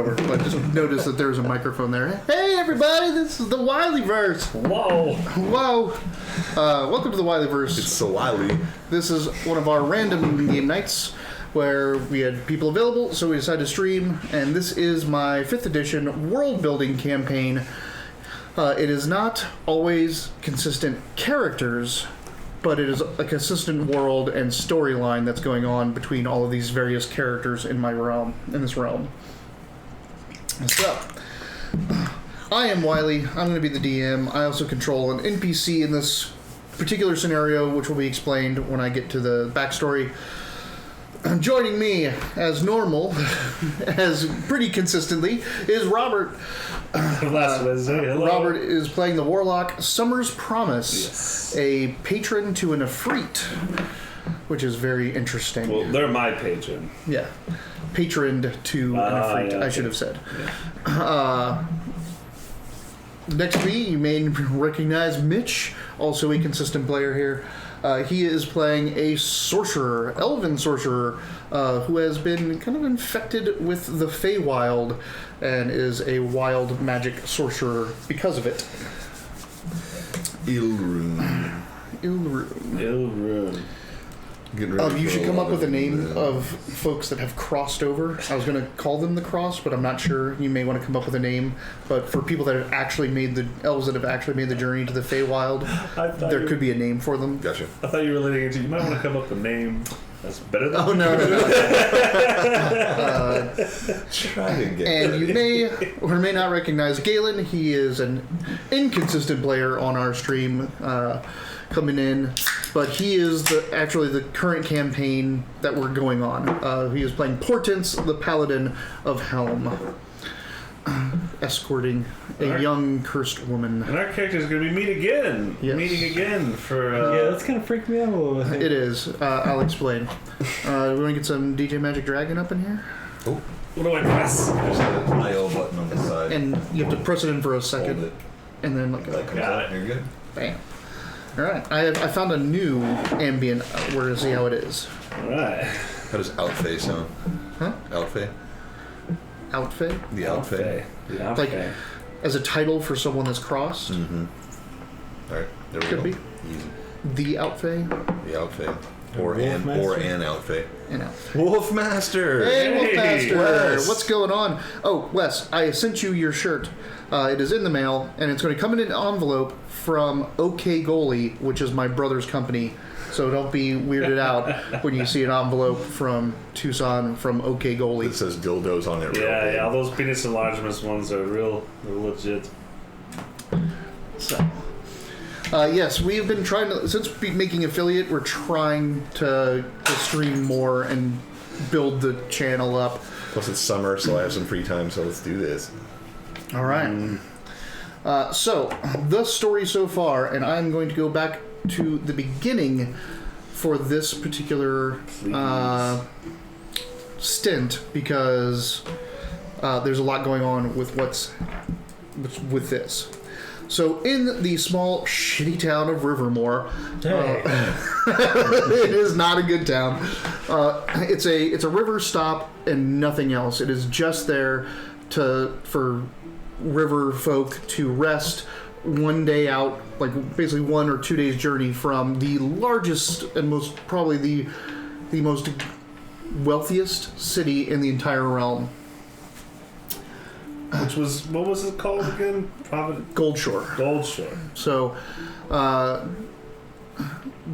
over. But just notice that there's a microphone there. Hey, everybody, this is the Wileyverse. Whoa. Welcome to the Wileyverse. It's so wily. This is one of our random game nights where we had people available, so we decided to stream. And this is my 5th edition world-building campaign. It is not always consistent characters, but it is a consistent world and storyline that's going on between all of these various characters in this realm. So, I am Wiley. I'm going to be the DM. I also control an NPC in this particular scenario, which will be explained when I get to the backstory. Joining me, as normal, as pretty consistently, is Robert. Robert is playing the Warlock Summer's Promise, a patron to an Efreet, which is very interesting. Well, they're my patron. Yeah. Patroned to an Efreet, yeah, I should have said. Yeah. Next to me, you may recognize Mitch, also a consistent player here. He is playing a sorcerer, elven sorcerer, who has been kind of infected with the Feywild and is a wild magic sorcerer because of it. Ilrune. You should come up with a name of folks that have crossed over. I was going to call them the Cross, but I'm not sure. You may want to come up with a name. But for people that have actually made the elves that have actually made the journey to the Feywild, there could be a name for them. Gotcha. I thought you were leading into. You might want to come up with a name that's better than. Oh no! Try to get. And you may or may not recognize Galen. He is an inconsistent player on our stream. Coming in, but he is actually the current campaign that we're going on. He is playing Portents, the Paladin of Helm, escorting a young cursed woman. And our character is going to be meeting again for. Yeah, that's kind of freaked me out a little bit. It is. I'll explain. We want to get some DJ Magic Dragon up in here. Oh. What do I press? There's an IO button on the side. And you have to press it in for a second, Hold it. and then Got it. You're good. Bam. All right. I found a new ambient. We're gonna see how it is. All right. How does Outfay sound? Huh? Outfay? Outfit? The Outfay. Like as a title for someone that's crossed. Mm-hmm. All right. There we Could go. be. Easy. The Outfay. The Outfay. Or an Outfay. An Outfay. Wolfmaster! Hey, Wolfmaster! Wes. What's going on? Oh, Wes, I sent you your shirt. It is in the mail, and it's going to come in an envelope from OK Goalie, which is my brother's company. So don't be weirded out when you see an envelope from Tucson from OK Goalie. It says dildos on it. Yeah, all those penis enlargements ones are they're legit. So, yes, we have been trying to, since making affiliate, we're trying to stream more and build the channel up. Plus it's summer, so I have some free time, so let's do this. All right. So, the story so far, and I'm going to go back to the beginning for this particular stint because there's a lot going on with with this. So, in the small, shitty town of Rivermore, it is not a good town. It's a river stop and nothing else. It is just there for river folk to rest one day out, like basically 1 or 2 days journey from the largest and probably the most wealthiest city in the entire realm. Which was, what was it called again? Goldshore. So,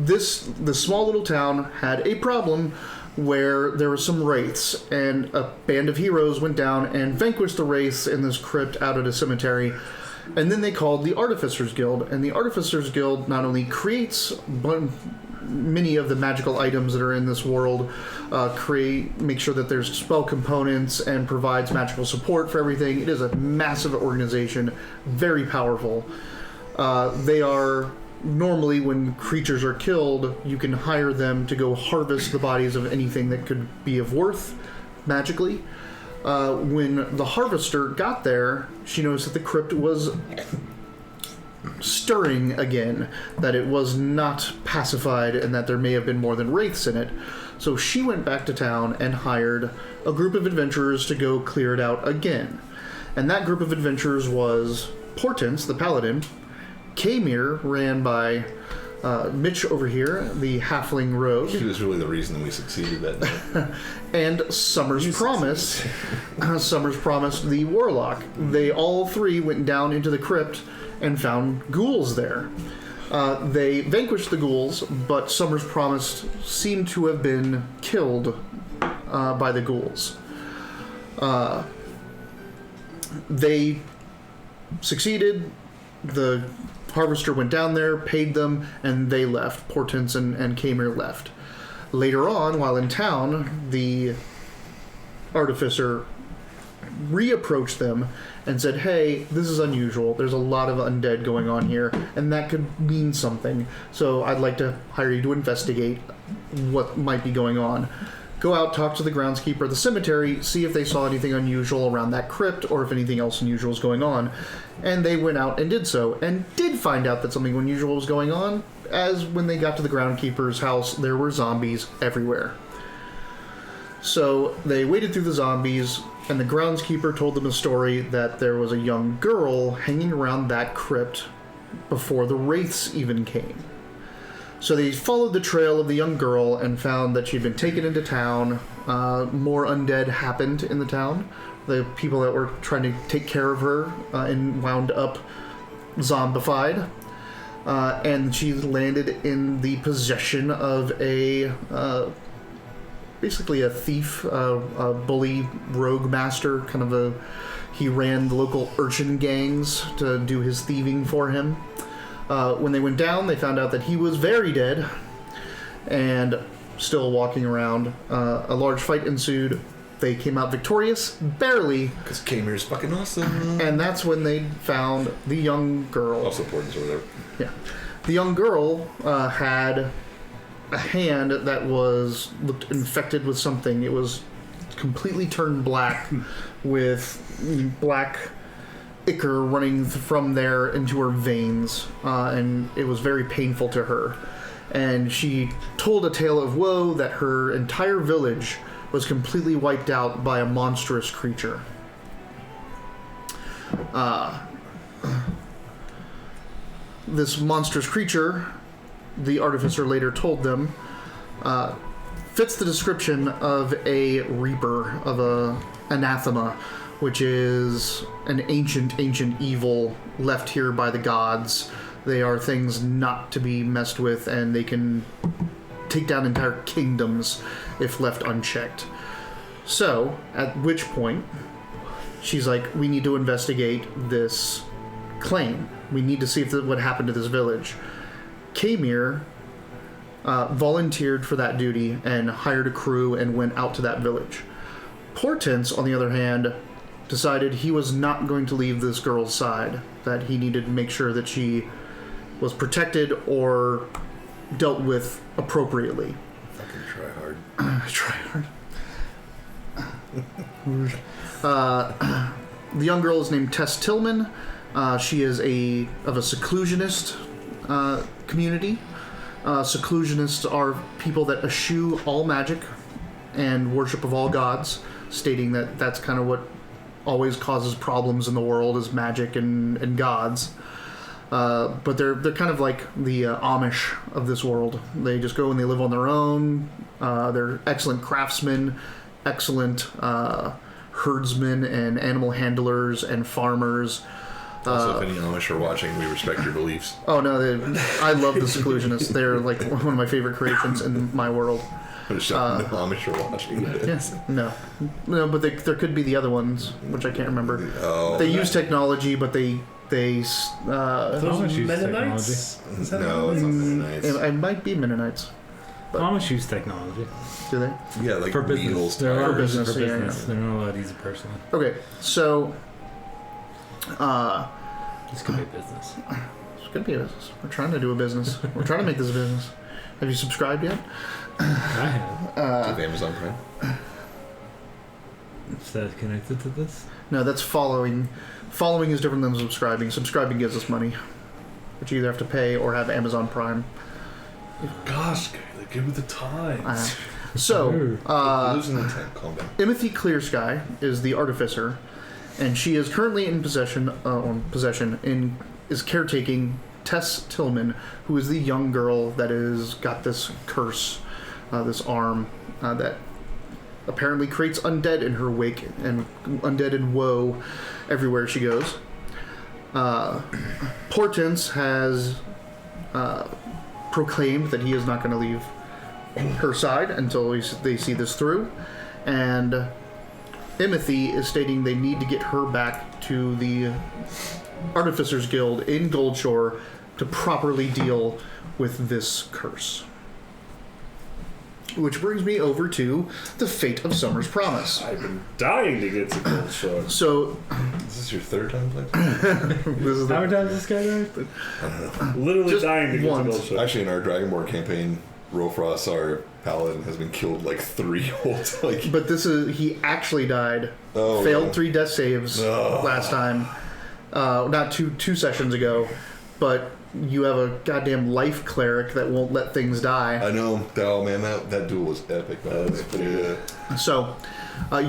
the small little town had a problem where there were some wraiths, and a band of heroes went down and vanquished the wraiths in this crypt out at a cemetery. And then they called the Artificers Guild, and the Artificers Guild not only creates many of the magical items that are in this world, make sure that there's spell components and provides magical support for everything. It is a massive organization, very powerful. They are normally, when creatures are killed, you can hire them to go harvest the bodies of anything that could be of worth magically. When the harvester got there, she noticed that the crypt was stirring again, that it was not pacified, and that there may have been more than wraiths in it. So she went back to town and hired a group of adventurers to go clear it out again. And that group of adventurers was Portents, the paladin, Kamir, ran by Mitch over here, the halfling rogue. She was really the reason we succeeded that night. And Summer's Promise. Summer's Promise, the warlock. They all three went down into the crypt and found ghouls there. They vanquished the ghouls, but Summer's Promise seemed to have been killed by the ghouls. They succeeded. The harvester went down there, paid them, and they left. Portents and Kamir left. Later on, while in town, the artificer reapproached them and said, hey, this is unusual. There's a lot of undead going on here, and that could mean something. So I'd like to hire you to investigate what might be going on. Go out, talk to the groundskeeper of the cemetery, see if they saw anything unusual around that crypt or if anything else unusual is going on. And they went out and did so, and did find out that something unusual was going on, as when they got to the groundkeeper's house, there were zombies everywhere. So they waded through the zombies, and the groundskeeper told them a story that there was a young girl hanging around that crypt before the wraiths even came. So they followed the trail of the young girl and found that she'd been taken into town. More undead happened in the town. The people that were trying to take care of her and wound up zombified. And she landed in the possession of basically a thief, a bully rogue master, he ran the local urchin gangs to do his thieving for him. When they went down, they found out that he was very dead and still walking around. A large fight ensued. They came out victorious, barely. Because Kamir's fucking awesome. And that's when they found the young girl. Also Portents or whatever. Yeah. The young girl had a hand that looked infected with something. It was completely turned black with black ichor running from there into her veins, and it was very painful to her. And she told a tale of woe that her entire village was completely wiped out by a monstrous creature. This monstrous creature, the artificer later told them, fits the description of a reaper, of a anathema, which is an ancient evil left here by the gods. They are things not to be messed with, and they can take down entire kingdoms if left unchecked. So, at which point, she's like, we need to investigate this claim. We need to see what happened to this village. Kamir volunteered for that duty and hired a crew and went out to that village. Portents, on the other hand, decided he was not going to leave this girl's side, that he needed to make sure that she was protected or dealt with appropriately. Fucking try hard. Try hard. The young girl is named Tess Tillman. She is of a seclusionist community. Seclusionists are people that eschew all magic and worship of all gods, stating that that's kind of what always causes problems in the world is magic and gods. But they're kind of like the Amish of this world. They just go and they live on their own. They're excellent craftsmen, excellent herdsmen and animal handlers and farmers. Also, if any Amish are watching, we respect your beliefs. Oh no, I love the Seclusionists. They're like one of my favorite creations in my world. I'm just shocked the Amish are watching. Yes, no, but there could be the other ones, which I can't remember. Oh, they use technology, but they Those use Mennonites? Is that no, it's not Mennonites. it might be Mennonites. Amish use technology. Do they? Yeah, like For business. needles. They're allowed For to use it business, for yeah, business. yeah. They're not allowed to use it personally. Okay, so This could be business. it's gonna be a business. We're trying to do a business. We're trying to make this a business. Have you subscribed yet? I have. To Amazon Prime. Is that connected to this? No, that's following. Following is different than subscribing. Subscribing gives us money, but you either have to pay or have Amazon Prime. Gosh, Kayla, give it the time. So, Losing intent. Calm down. Timothy Clearsky is the artificer, and she is currently in is caretaking Tess Tillman, who is the young girl that is got this curse, this arm that apparently creates undead in her wake and undead and woe everywhere she goes. Portence has proclaimed that he is not going to leave her side until they see this through, and Timothy is stating they need to get her back to the Artificers Guild in Goldshore to properly deal with this curse. Which brings me over to the fate of Summer's Promise. I've been dying to get to Goldshore. So, Is this your third time playing? this is How the, many times this guy died? Literally Just dying to get once. to Goldshore. Actually, in our Dragonborn campaign, Rofrost, our paladin, has been killed like 3 whole times. but this is he actually died. Oh, Failed yeah. 3 death saves last time. Not two sessions ago, but you have a goddamn life cleric that won't let things die. I know. Oh man, that duel was epic. Man. That's pretty So,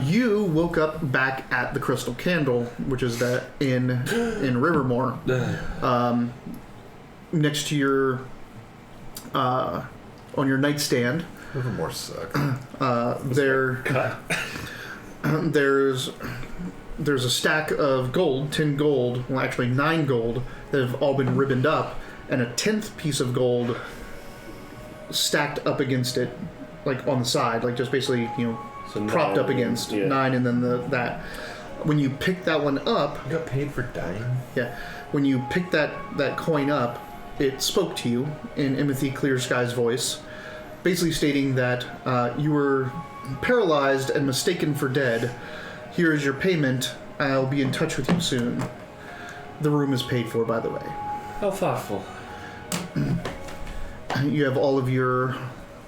you woke up back at the Crystal Candle, which is that in Rivermore, next to your on your nightstand. Rivermore suck. There's a stack of gold, 10 gold, well actually 9 gold, that have all been ribboned up, and a 10th piece of gold stacked up against it, like on the side, like just basically, So propped up 9, against yeah. 9, and then that. When you pick that one up, You got paid for dying? yeah, when you pick that coin up, it spoke to you in Timothy Clearsky's voice, basically stating that you were paralyzed and mistaken for dead. Here is your payment. I'll be in touch with you soon. The room is paid for, by the way. How thoughtful. You have all of your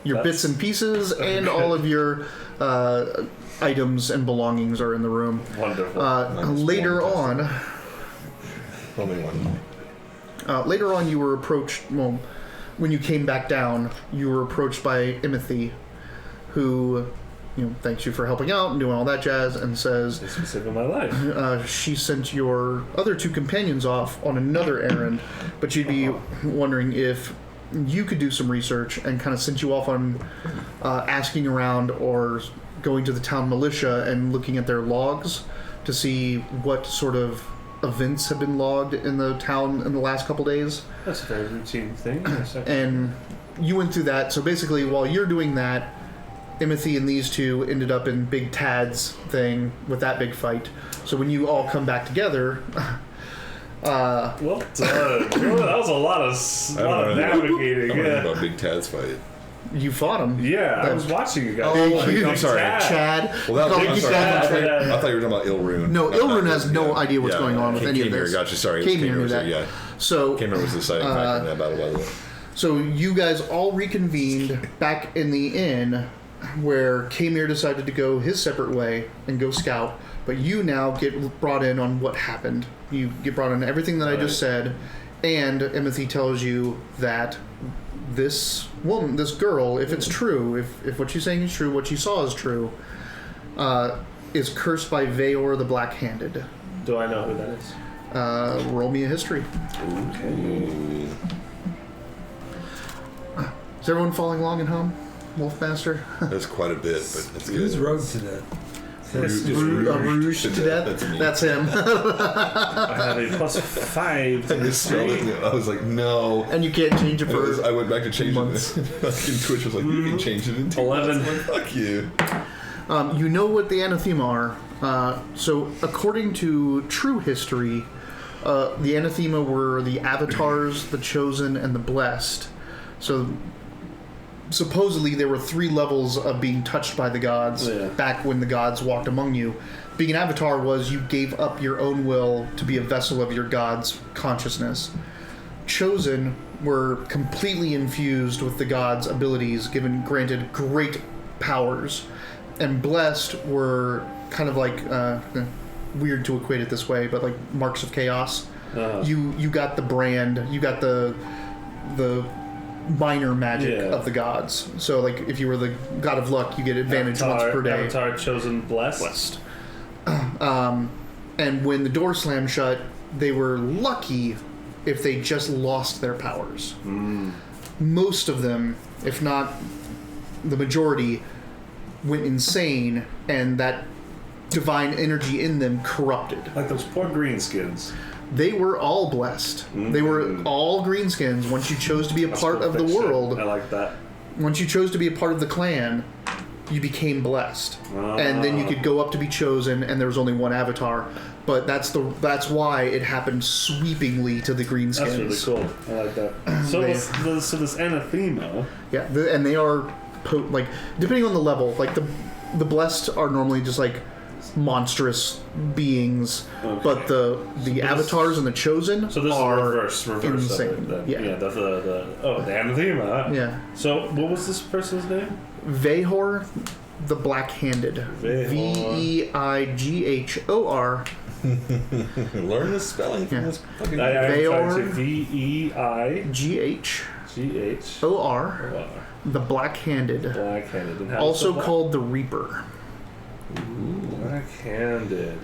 bits and pieces, and all of your items and belongings are in the room. Wonderful. Later on, Only one. later on, you were approached. Well, when you came back down, you were approached by Timothy, who, thanks you for helping out and doing all that jazz, and says This was saving my life. she sent your other 2 companions off on another errand, but she'd be wondering if you could do some research and kind of sent you off on asking around or going to the town militia and looking at their logs to see what sort of events have been logged in the town in the last couple days. That's a very routine thing. Yes, And you went through that. So basically, while you're doing that, Timothy and these 2 ended up in Big Tad's thing with that big fight. So when you all come back together, well done. That was a lot of navigating. I don't know Yeah. about Big Tad's fight. you fought him. Yeah, I was watching you guys. Oh, Big I'm sorry. Tad. Chad. Well, Call I'm you sorry. Chad. I thought you were talking about Ilrune. No, Ilrune has no yeah. idea what's going on with any of Kemir, this. gotcha. Sorry, it was Kemir knew was that. Yeah, So, Kemir was the deciding factor in that battle, by the way. so you guys all reconvened back in the inn, where Kemir decided to go his separate way and go scout. But you now get brought in on what happened. You get brought in everything that I just said, and Timothy tells you that this woman, this girl, if it's true, if what she's saying is true, what she saw is true, is cursed by Veor the Black-Handed. Do I know who that is? Roll me a history. Ooh. Is everyone following along at home? Wolfmaster? That's quite a bit, but it's good. Who's rogue to that? Rouge to death? That's me. That's him. I have a +5 to I misspelled history. it. I was like, no. And you can't change it for... I went back to change months. it. Fucking Twitch was like, you can change it in 2 11. months. I'm like, fuck you. You know what the anathema are. So, according to true history, the anathema were the avatars, the chosen, and the blessed. So, supposedly there were 3 levels of being touched by the gods back when the gods walked among you. Being an avatar was you gave up your own will to be a vessel of your god's consciousness. Chosen were completely infused with the gods' abilities, granted great powers. And blessed were kind of like weird to equate it this way, but like marks of chaos. You got the brand, you got the minor magic Yeah. of the gods. So, like, if you were the god of luck, you get advantage once per day. Avatar chosen blessed. Blessed. And when the door slammed shut, they were lucky if they just lost their powers. Most of them, if not the majority, went insane, and that divine energy in them corrupted. Like those poor greenskins. They were all blessed. They were all greenskins. Once you chose to be a part of the world, I like that. once you chose to be a part of the clan, you became blessed. And then you could go up to be chosen, and there was only one avatar. But that's why it happened sweepingly to the greenskins. That's really cool. I like that. So this anathema. Yeah, and they are like, depending on the level, like the blessed are normally just like monstrous beings, but the avatars and the chosen So this are is reverse insane. of it. Then. Yeah. The anathema. Yeah. So what was this person's name? Veihor the Black-Handed. Veihor. Veighor. Learn the spelling from this fucking. Veihor. Veigh. Ghor. The Black-Handed. Black-handed. And how Also do you spell called the Reaper. that? Black-handed.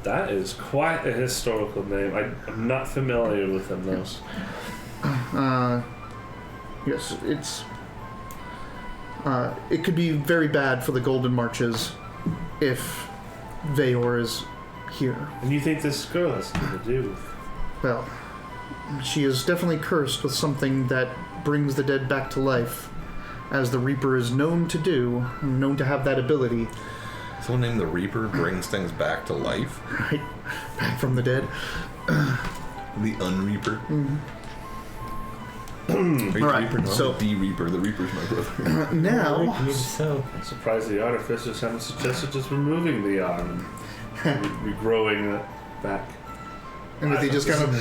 That is quite a historical name. I'm not familiar with him though. Yes, it's. It could be very bad for the Golden Marches if Veihor is here. And you think this girl has something to do with? Well, she is definitely cursed with something that brings the dead back to life, as the Reaper is known to do, known to have that ability. Someone named the Reaper brings things back to life. Right? Back from the dead. The Unreaper. Are you All right, Reaper? No, so- the Reaper. The Reaper's my brother. Now, I'm surprised the artificers haven't suggested just removing the arm and regrowing it back. and they just kind of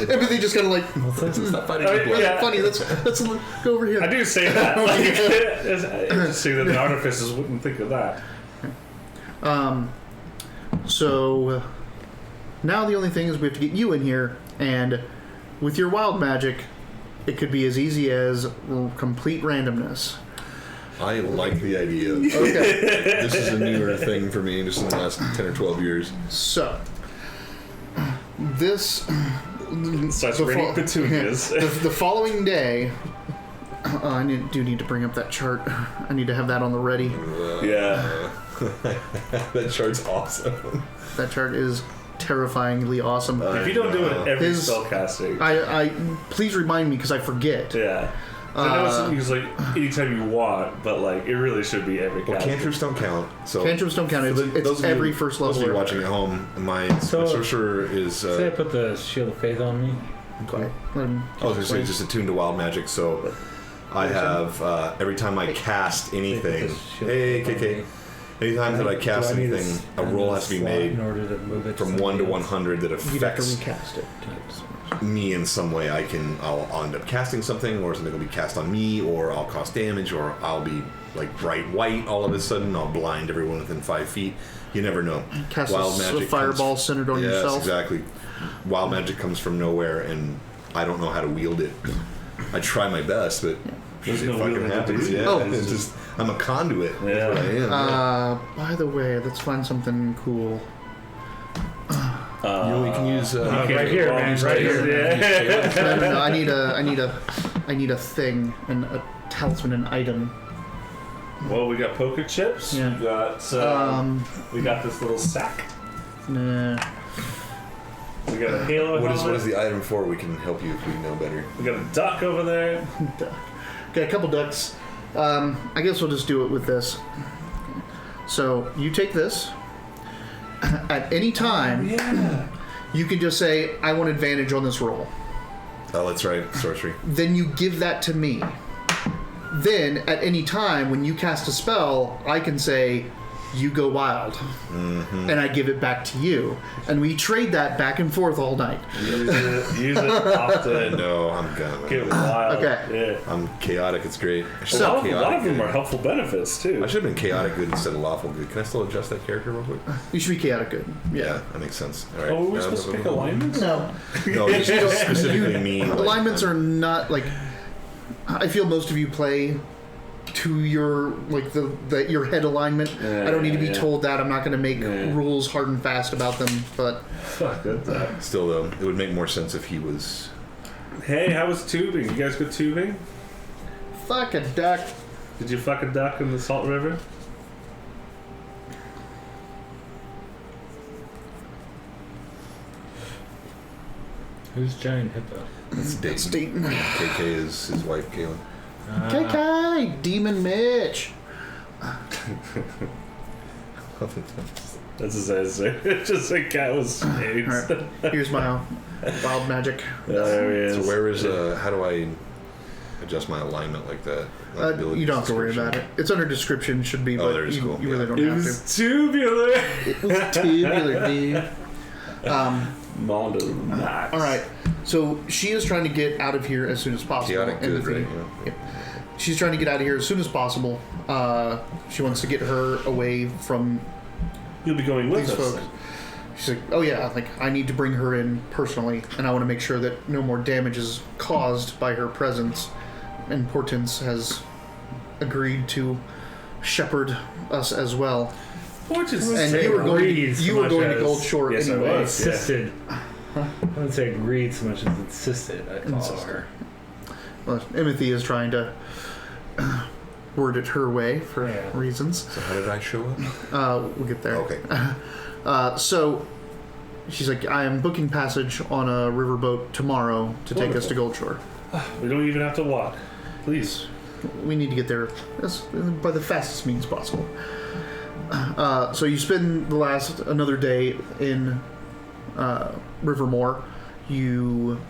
like, Stop fighting Oh, people. yeah. funny. Let's go over here. I do say that. Like, it's interesting that the artificers wouldn't think of that. So now the only thing is we have to get you in here, and with your wild magic, it could be as easy as complete randomness. I like the idea. Okay. This is a newer thing for me just in the last 10 or 12 years. So this Starts raining petunias. the following day. I do need to bring up that chart. I need to have that on the ready. Yeah. That chart's awesome. That chart is terrifyingly awesome. If you don't do it every His- spellcasting. I please remind me because I forget. Yeah. I know it's used like anytime you want, but like it really should be every Well, casting. cantrips don't count. So Cantrips don't count. It's those of every you, first those level. of you or watching at home, my sorcerer is. Say I put the Shield of Faith on me. Quiet. Let him I was going to say just attuned to wild magic, so I have every time I cast anything. Hey, KK. Anytime that I cast anything, a roll has to be made in order to move it from 1 to 100 that You'd have to affects recast it. me in some way. I'll end up casting something, or something will be cast on me, or I'll cause damage, or I'll be like bright white all of a sudden. I'll blind everyone within 5 feet. You never know. Cast a fireball centered on yes, yourself. Exactly. Wild magic comes from nowhere, and I don't know how to wield it. I try my best, but There's it no fucking wielding to happens. do. Yeah, Oh. it's just I'm a conduit. Yeah. That's what I am. By the way, let's find something can we can use. Right here, man. Right here. Yeah. No. I need a thing and a talisman, an item. Well, we got poker chips. Yeah. We got this little sack. Nah. We got a halo What helmet. is the item for? We can help you if we know better. We got a duck over there. Okay, a couple ducks. I guess we'll just do it with this. So you take this. At any time, you can just say, I want advantage on this roll. Oh, that's right, sorcery. Then you give that to me. Then, at any time, when you cast a spell, I can say, you go wild. Mm-hmm. And I give it back to you. And we trade that back and forth all night. Use it often. No, I'm gonna. Get wild. Okay. Yeah. I'm chaotic. It's great. I should A have lot been of chaotic them good. are helpful benefits too. I should have been chaotic good instead of lawful good. Can I still adjust that character real quick? You should be chaotic good. Yeah, that makes sense. All right. Oh, were we supposed to pick alignments? No. No, just specifically me. Alignments are not, like... I feel most of you play to your your head alignment. I don't need to be told that. I'm not going to make rules hard and fast about them. But fuck that. Still, though, it would make more sense if he was. Hey, how was tubing? You guys go tubing? Fuck a duck. Did you fuck a duck in the Salt River? Who's Giant Hippo? That's Dayton. KK is his wife, Kaylin. KK! Demon Mitch! That's his answer. Just a cat with snakes. Right. Here's my wild magic. There he is. So where is how do I adjust my alignment like that? You don't have to worry about it. It's under description, should be, but there's you cool. really don't It have was tubular. to. It was tubular, dude. Mondo Max. Alright, so she is trying to get out of here as soon as possible. Chaotic good, right? Yep. She's trying to get out of here as soon as possible. She wants to get her away from You'll be going with these us. folks. Then. She's like, oh yeah, I need to bring her in personally, and I want to make sure that no more damage is caused by her presence. And Portence has agreed to shepherd us as well. Portence And you were going to Gold Shore Yes, I anyway. was. Insisted. I wouldn't say agreed so much as insisted. I follow Insisted. her. Well, Timothy is trying to word it her way for reasons. So how did I show up? We'll get there. Okay. So she's like, I am booking passage on a riverboat tomorrow to take us to Gold Shore. We don't even have to walk. Please. We need to get there by the fastest means possible. So you spend another day in Rivermore. You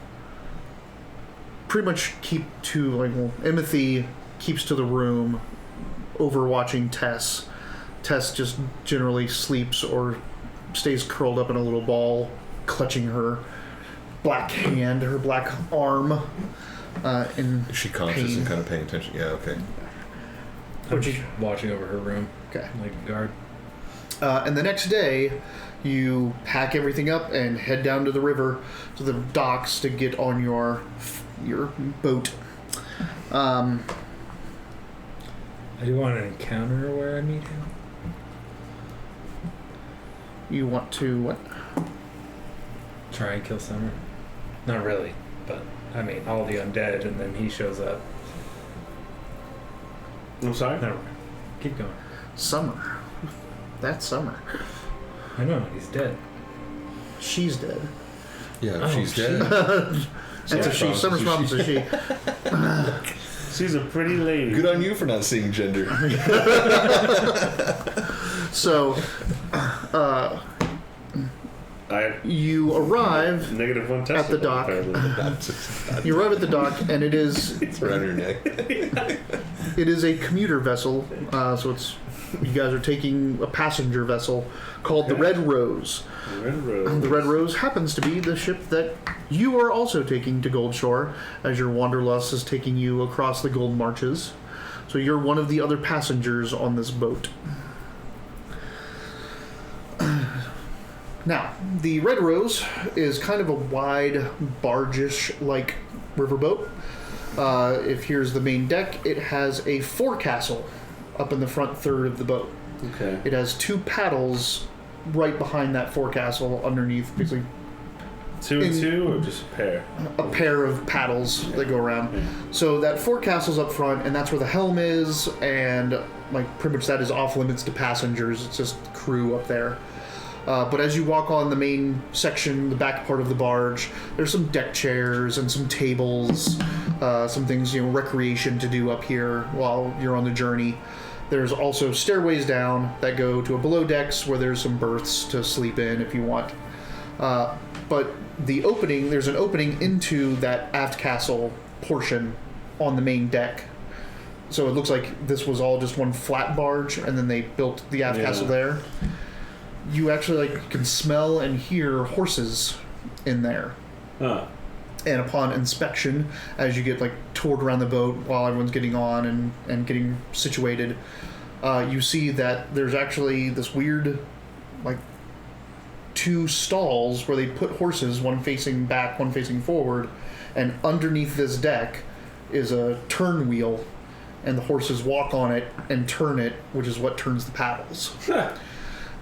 pretty much keep to Timothy keeps to the room, overwatching Tess. Tess just generally sleeps or stays curled up in a little ball, clutching her black hand, her black arm. In Is she conscious pain. and kind of paying attention? Yeah, okay. I'm just watching over her room. Okay. Like a guard. And the next day, you pack everything up and head down to the river, to the docks to get on your boat. I do want to encounter where I meet him. You want to what? Try and kill Summer. Not really, but I mean, all the undead, and then he shows up. I'm sorry? Never mind. Keep going. Summer. That's Summer. I know, he's dead. She's dead. Yeah, Oh, she's she- dead. That's a she. Summer's promise is she. She's a pretty lady. Good on you for not seeing gender. So, you arrive -1 at the dock. apparently. You arrive at the dock, and it is It's around your neck. it is a commuter vessel. So it's you guys are taking a passenger vessel called the Red Rose. Red Rose. The Red Rose happens to be the ship that you are also taking to Gold Shore, as your Wanderlust is taking you across the Gold Marches. So you're one of the other passengers on this boat. Now, the Red Rose is kind of a wide, barge-ish-like riverboat. If here's the main deck, it has a forecastle up in the front third of the boat. Okay. It has two paddles right behind that forecastle underneath, basically 2 and 2 or just a pair? a pair of paddles that go around. So that forecastle's up front, and that's where the helm is, and pretty much that is off limits to passengers. It's just crew up there. But as you walk on the main section, the back part of the barge, there's some deck chairs and some tables, some things, recreation to do up here while you're on the journey. There's also stairways down that go to a below decks where there's some berths to sleep in if you want. But there's an opening into that aft castle portion on the main deck. So it looks like this was all just one flat barge, and then they built the aft castle there. You actually can smell and hear horses in there. Huh. And upon inspection, as you get toured around the boat while everyone's getting on and getting situated, you see that there's actually this weird two stalls where they put horses, one facing back, one facing forward, and underneath this deck is a turn wheel, and the horses walk on it and turn it, which is what turns the paddles.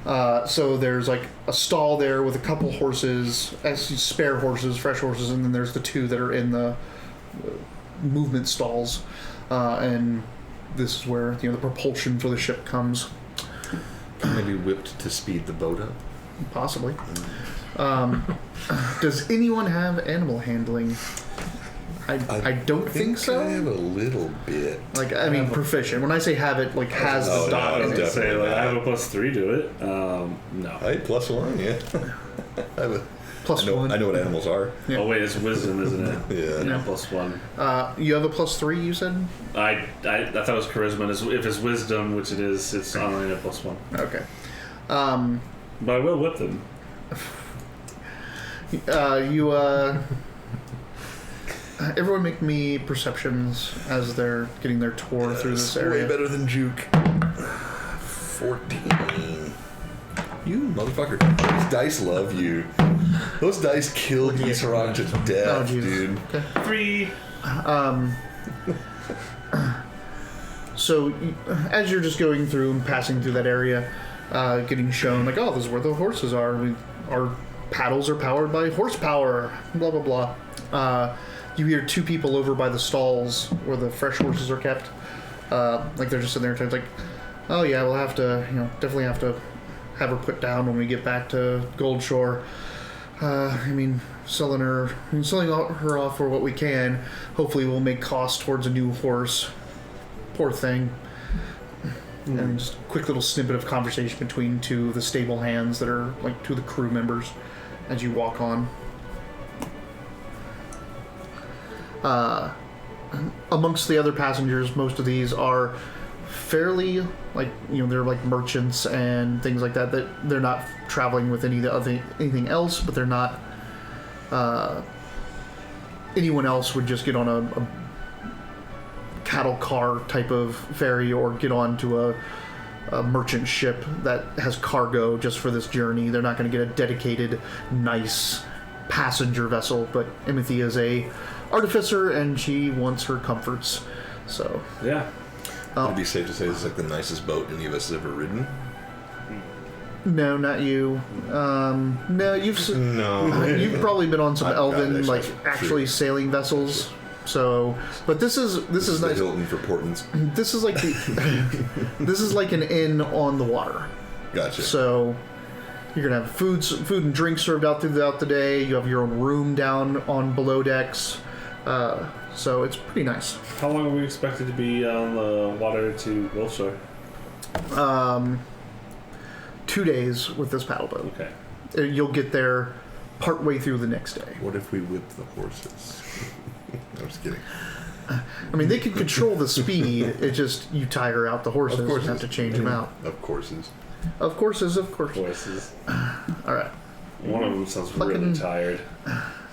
So there's like a stall there with a couple horses, actually spare horses, fresh horses, and then there's the 2 that are in the movement stalls, and this is where the propulsion for the ship comes. Can they be whipped to speed the boat up? Possibly. Does anyone have animal handling? I don't think so. I have a little bit. Like, I mean, proficient. When I say have it, like, has the dot in it. Say, like, I have a +3 to it. No. I had +1, yeah. I have a +1. I know what animals are. Yeah. Oh wait, it's wisdom, isn't it? Yeah. +1. You have a +3, you said? I thought it was charisma. If it's wisdom, which it is, it's only a +1. Okay. But I will whip them. Everyone make me perceptions as they're getting their tour through this area. Way better than Juke. 14. You motherfucker. These dice love you. Those dice killed Isarok to death, dude. Okay. 3. So, as you're just going through and passing through that area, getting shown, like, oh, this is where the horses are. Our paddles are powered by horsepower, blah, blah, blah. You hear 2 people over by the stalls where the fresh horses are kept. Like, they're just sitting there, it's like, oh, yeah, we'll have to, definitely have to have her put down when we get back to Gold Shore. I mean, selling her off for what we can. Hopefully we'll make costs towards a new horse. Poor thing. And just a quick little snippet of conversation between 2 of the stable hands that are like 2 of the crew members as you walk on. Amongst the other passengers, most of these are fairly they're like merchants and things like that. That they're not traveling with anything else, but they're not. Anyone else would just get on a cattle car type of ferry or get onto a merchant ship that has cargo just for this journey. They're not going to get a dedicated, nice passenger vessel. But Timothy is a artificer, and she wants her comforts. So yeah. Would it be safe to say this is like the nicest boat any of us has ever ridden? No, not you. No, you've probably been on some elven, actually sailing vessels. So, but this is nice. Hilton for Portland's. This is like this is like an inn on the water. Gotcha. So you're gonna have food and drink served out throughout the day. You have your own room down on below decks. So it's pretty nice. How long are we expected to be on the water to Gold Shore? 2 days with this paddle boat. Okay. You'll get there partway through the next day. What if we whip the horses? I'm just kidding. I mean, they can control the speed. It's just you tire out the horses. You have to change them out. Of courses. Of courses. Horses. All right. One of them sounds really tired.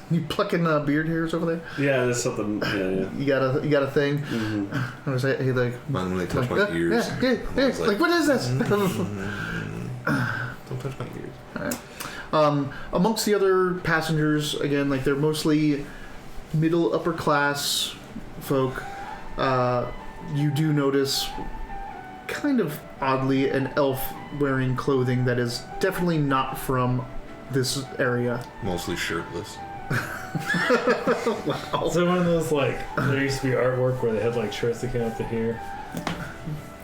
You plucking beard hairs over there? Yeah, there's something. Yeah. You got a thing? Mm-hmm. I was like, hey, like. Mine when they touch my ears. Like, what is this? Don't touch my ears. All right. Amongst the other passengers, again, like they're mostly middle upper class folk. You do notice, kind of oddly, an elf wearing clothing that is definitely not from this area. Mostly shirtless. Wow. So one of those, like, there used to be artwork where they had like shirts that came up to here.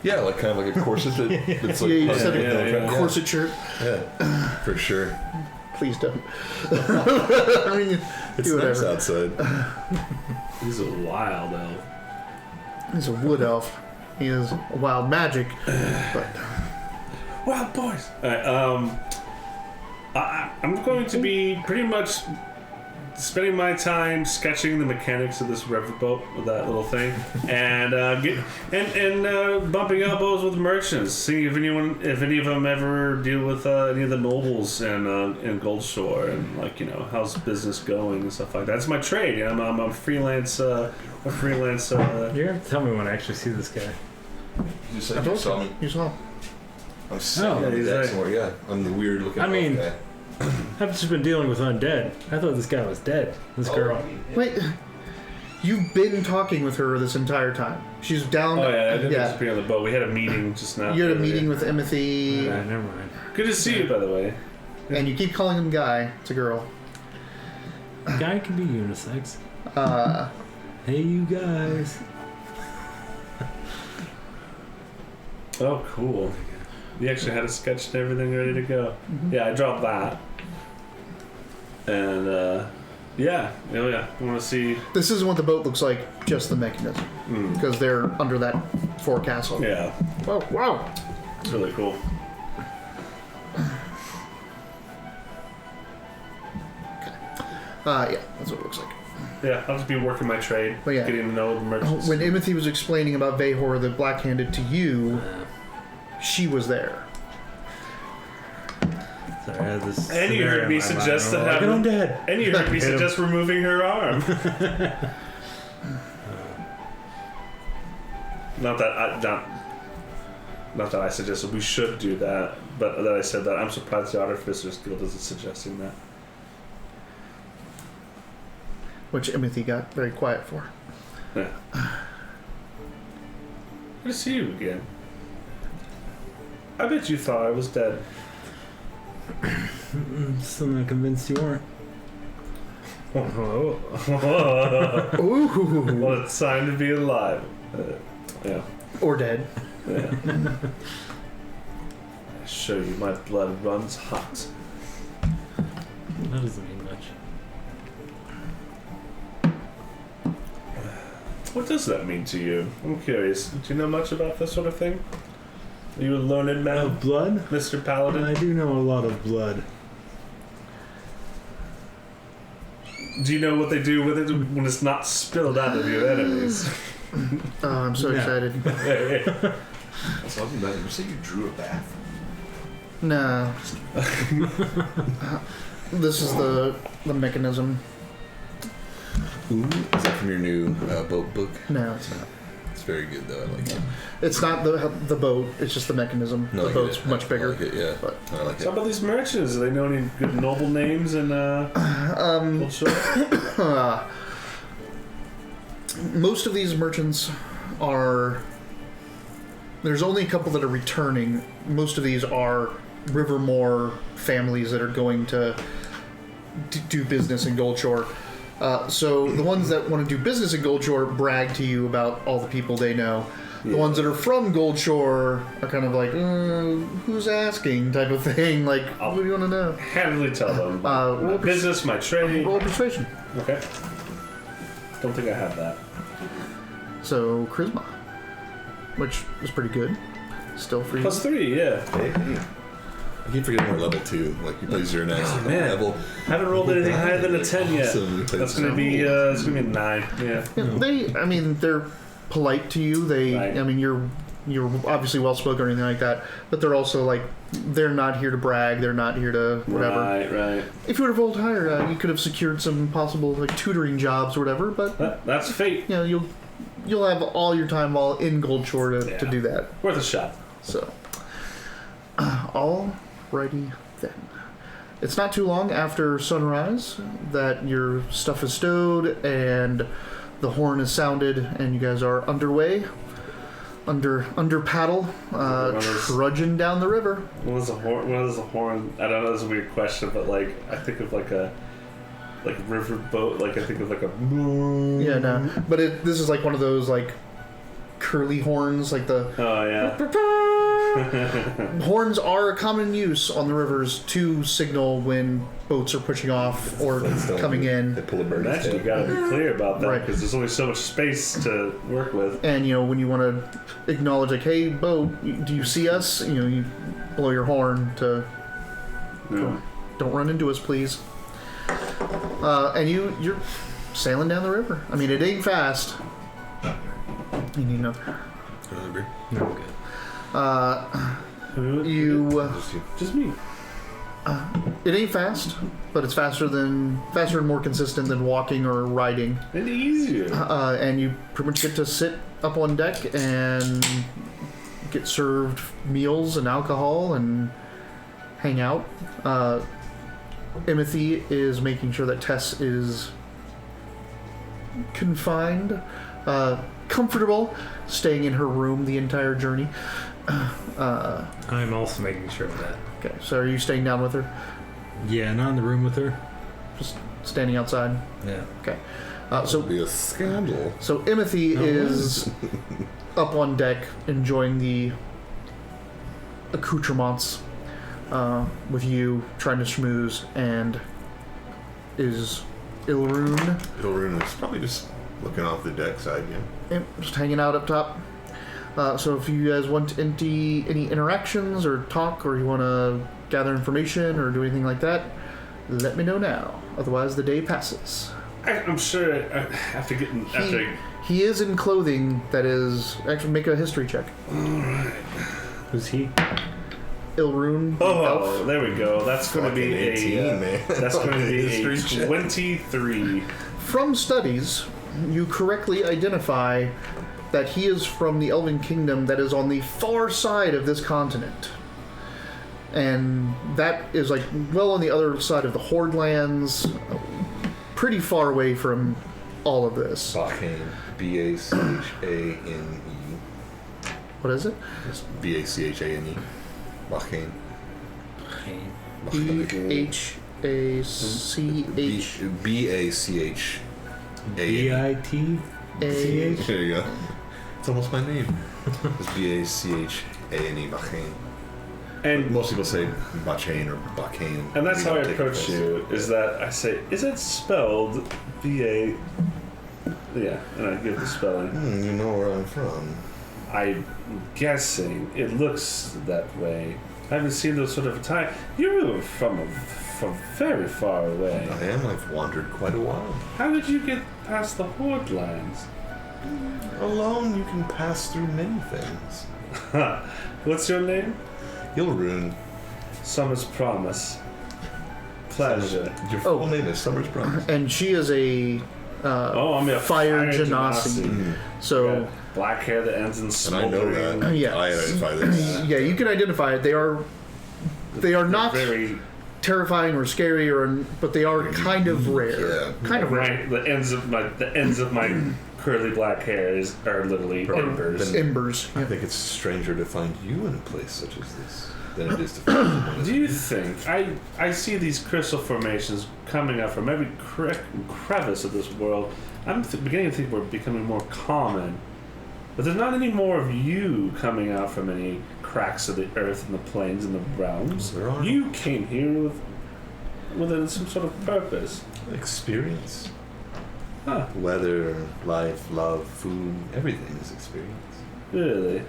Yeah, like kind of like a corset that's like You said a corset shirt. Yeah, for sure. Please don't. I mean, It's do nice whatever. outside. He's a wild elf. He's a wood elf. He is wild magic, but Wild boys. All right. I'm going to be pretty much spending my time sketching the mechanics of this riverboat with that little thing, and bumping elbows with merchants, seeing if any of them ever deal with any of the nobles in Gold Shore, and how's business going and stuff like that. That's my trade. I'm a freelance. You're gonna have to tell me when I actually see this guy. You said you saw me. you saw. I'm sitting on the deck somewhere. Yeah, I'm the weird looking. I mean, guy. I've just been dealing with undead. I thought this guy was dead. This girl. Wait, You've been talking with her this entire time. She's down. Oh yeah, I didn't disappear on the boat. We had a meeting just now. You had a meeting with Timothy. Yeah, never mind. Good to see you, by the way. And you keep calling him Guy. It's a girl. Guy can be unisex. Hey, you guys. Oh, cool. You actually had a sketch and everything ready to go. Mm-hmm. Yeah, I dropped that. And, yeah. Oh, yeah. I want to see... This isn't what the boat looks like, just the mechanism. Because they're under that forecastle. Yeah. Oh, wow. It's really cool. Yeah, that's what it looks like. Yeah, I'll just be working my trade, But yeah. getting to know the merchants. When Timothy was explaining about Vahor the Black-Handed to you, she was there. Sorry, I had this. And you heard me suggest that having. I'm dead. And you heard me suggest removing her arm. Not that I suggested we should do that, but that I said that I'm surprised the Artificers Guild isn't suggesting that. Which Timothy got very quiet for. Yeah. Good to see you again. I bet you thought I was dead. Still not convinced you aren't. Ooh. Well, it's time to be alive. Yeah. Or dead. Yeah. I show you my blood runs hot. That doesn't mean much. What does that mean to you? I'm curious. Do you know much about this sort of thing? Are you a learned man, Of blood? Mr. Paladin? I do know a lot of blood. Do you know what they do with it when it's not spilled out of your enemies? Oh, I'm so excited. That's something that you say you drew a bath. No. This is the mechanism. Ooh, is that from your new boat book? No, it's not. It's very good though. I like it. It's not the boat. It's just the mechanism. No, the boat's much bigger. I like it, yeah. But I like So it. about these merchants? Do they know any good noble names in culture? Most of these merchants are. There's only a couple that are returning. Most of these are Rivermore families that are going to do business in Goldshore. So the ones that want to do business in Goldshore brag to you about all the people they know. The ones that are from Goldshore are kind of like, who's asking type of thing. Like, what do you want to know? Handily tell them. roll My business, my trade. Roll persuasion. Okay. Don't think I have that. So charisma, which is pretty good. Still for you. +3, yeah. Hey. I keep forgetting we're level 2. Like you play 0 next. man. Level. Haven't rolled anything higher than a 10 yet. Awesome. That's gonna be a 9. Yeah. Yeah, they're polite to you. Right. You're obviously well spoken or anything like that, but they're also like, they're not here to brag. They're not here to whatever. Right. If you would have rolled higher, you could have secured some possible like tutoring jobs or whatever. But That's fate. You'll have all your time while in Goldshore to do that. Worth a shot. So, alrighty then. It's not too long after sunrise that your stuff is stowed and the horn is sounded, and you guys are underway, under paddle, trudging down the river. What is a horn? I don't know. It's a weird question, but like I think of like a river boat. Like I think of like a. Yeah, no, but this is like one of those like curly horns, like the. Oh yeah. Horns are common use on the rivers to signal when boats are pushing off or coming in. They pull a bird's Actually, you tail. gotta be clear about that Right. because there's only so much space to work with. And when you want to acknowledge, like, "Hey, boat, do you see us?" You blow your horn to don't run into us, please. And you're sailing down the river. I mean, it ain't fast. You need another. Another beer? No, I'm good. Just me. It ain't fast, but it's faster and more consistent than walking or riding. And easier. And you pretty much get to sit up on deck and get served meals and alcohol and hang out. Timothy is making sure that Tess is confined, comfortable, staying in her room the entire journey. I'm also making sure of that. Okay, so are you staying down with her? Yeah, not in the room with her. Just standing outside? Yeah. Okay. That would be a scandal. So Imothy is up on deck enjoying the accoutrements with you, trying to schmooze, and is Ilrune Ilrune is probably just looking off the deck side, just hanging out up top. So if you guys want any interactions or talk, or you want to gather information or do anything like that, let me know now. Otherwise, the day passes. I'm sure after getting... He is in clothing that is... Actually, make a history check. Alright. Who's he? Ilrune. Oh, elf. there we go. That's going to be 18, man. That's going to be History a check. 23. From studies, you correctly identify that he is from the Elven Kingdom that is on the far side of this continent. And that is like well on the other side of the Horde lands, pretty far away from all of this. Bachane. Bachane. What is it? Bachane. Bachane. Bhach. Bachane. B-I-T? A. There you go. It's almost my name. It's Bachane. Bachane. And Most people say Bachane or Bachane. And that's We how I don't take approach offense. you, is that I say, is it spelled B-A... Yeah, and I give the spelling. You know where I'm from. I'm guessing it looks that way. I haven't seen those sort of time. You're from very far away. I am. I've wandered quite a while. How did you get past the Horde lands? Alone, you can pass through many things. What's your name? Ilrune. Summer's Promise. Pleasure. Your full name is Summer's Promise. And she is a I'm a fire genasi. genasi. So Yeah. Black hair that ends in And I smoldering. know that. Yeah. I identify this. yeah, you can identify it. They are not very terrifying or scary, but they are kind of rare. Yeah. Kind of rare. the ends of my curly black hair are literally embers. Embers. I think it's stranger to find you in a place such as this than it is to find someone as Do you think I see these crystal formations coming up from every crevice of this world? I'm beginning to think we're becoming more common, but there's not any more of you coming out from any cracks of the earth and the plains and the realms. There are. You came here with some sort of purpose. experience? Huh? Weather, life, love, food, everything is experience. Really?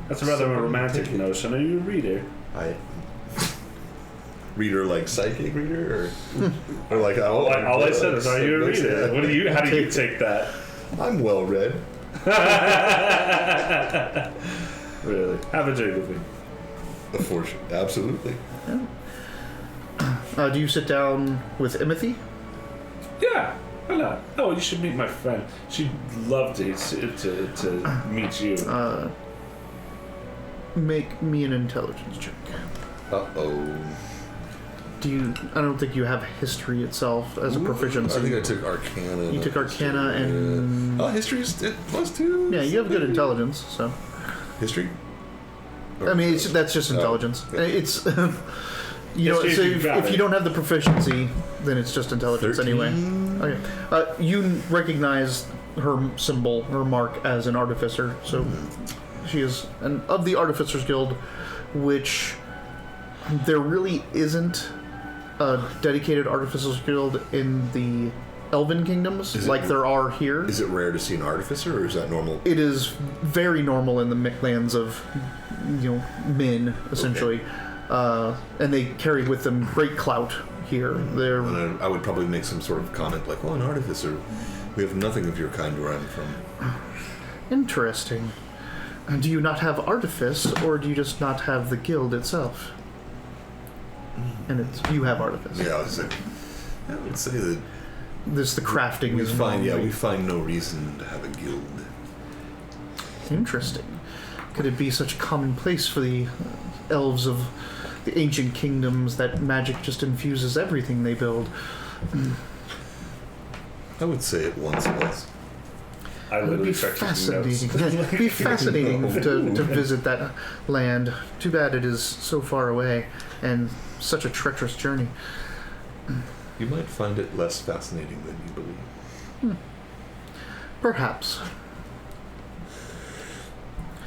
That's a rather So romantic take it. notion. Are you a reader? I reader like psychic reader or like All I said is, are you a reader? What do you? How do you take that? I'm well read. Really? Have a drink with me. Absolutely. Do you sit down with Imothy? Yeah. Why not? Oh, you should meet my friend. She'd love to meet you. Make me an intelligence check. Uh-oh. I don't think you have history itself as a proficiency. I think I took Arcana. You took Arcana and... Oh, history is +2. Yeah, you have good intelligence, so... History? I mean, that's just intelligence. okay. It's... You know, History, so you got if you it. don't have the proficiency, then it's just intelligence 13. anyway. Okay. You recognize her symbol, her mark, as an artificer. So she is of the Artificers Guild, which there really isn't a dedicated Artificers Guild in the Elven Kingdoms like there are here. Is it rare to see an artificer, or is that normal? It is very normal in the lands of, men, essentially. And they carry with them great clout here. They're And I would probably make some sort of comment like, "Oh, an artificer. We have nothing of your kind where I'm from." interesting. Do you not have artifice, or do you just not have the guild itself? And you have artifice. Yeah, I would say that This the crafting we is find no reason to have a guild. interesting. Could it be such a commonplace for the elves of the ancient kingdoms that magic just infuses everything they build? I would say it once was. I It would literally be start taking notes. fascinating. It'd be fascinating to visit that land. Too bad it is so far away and such a treacherous journey. You might find it less fascinating than you believe. Perhaps.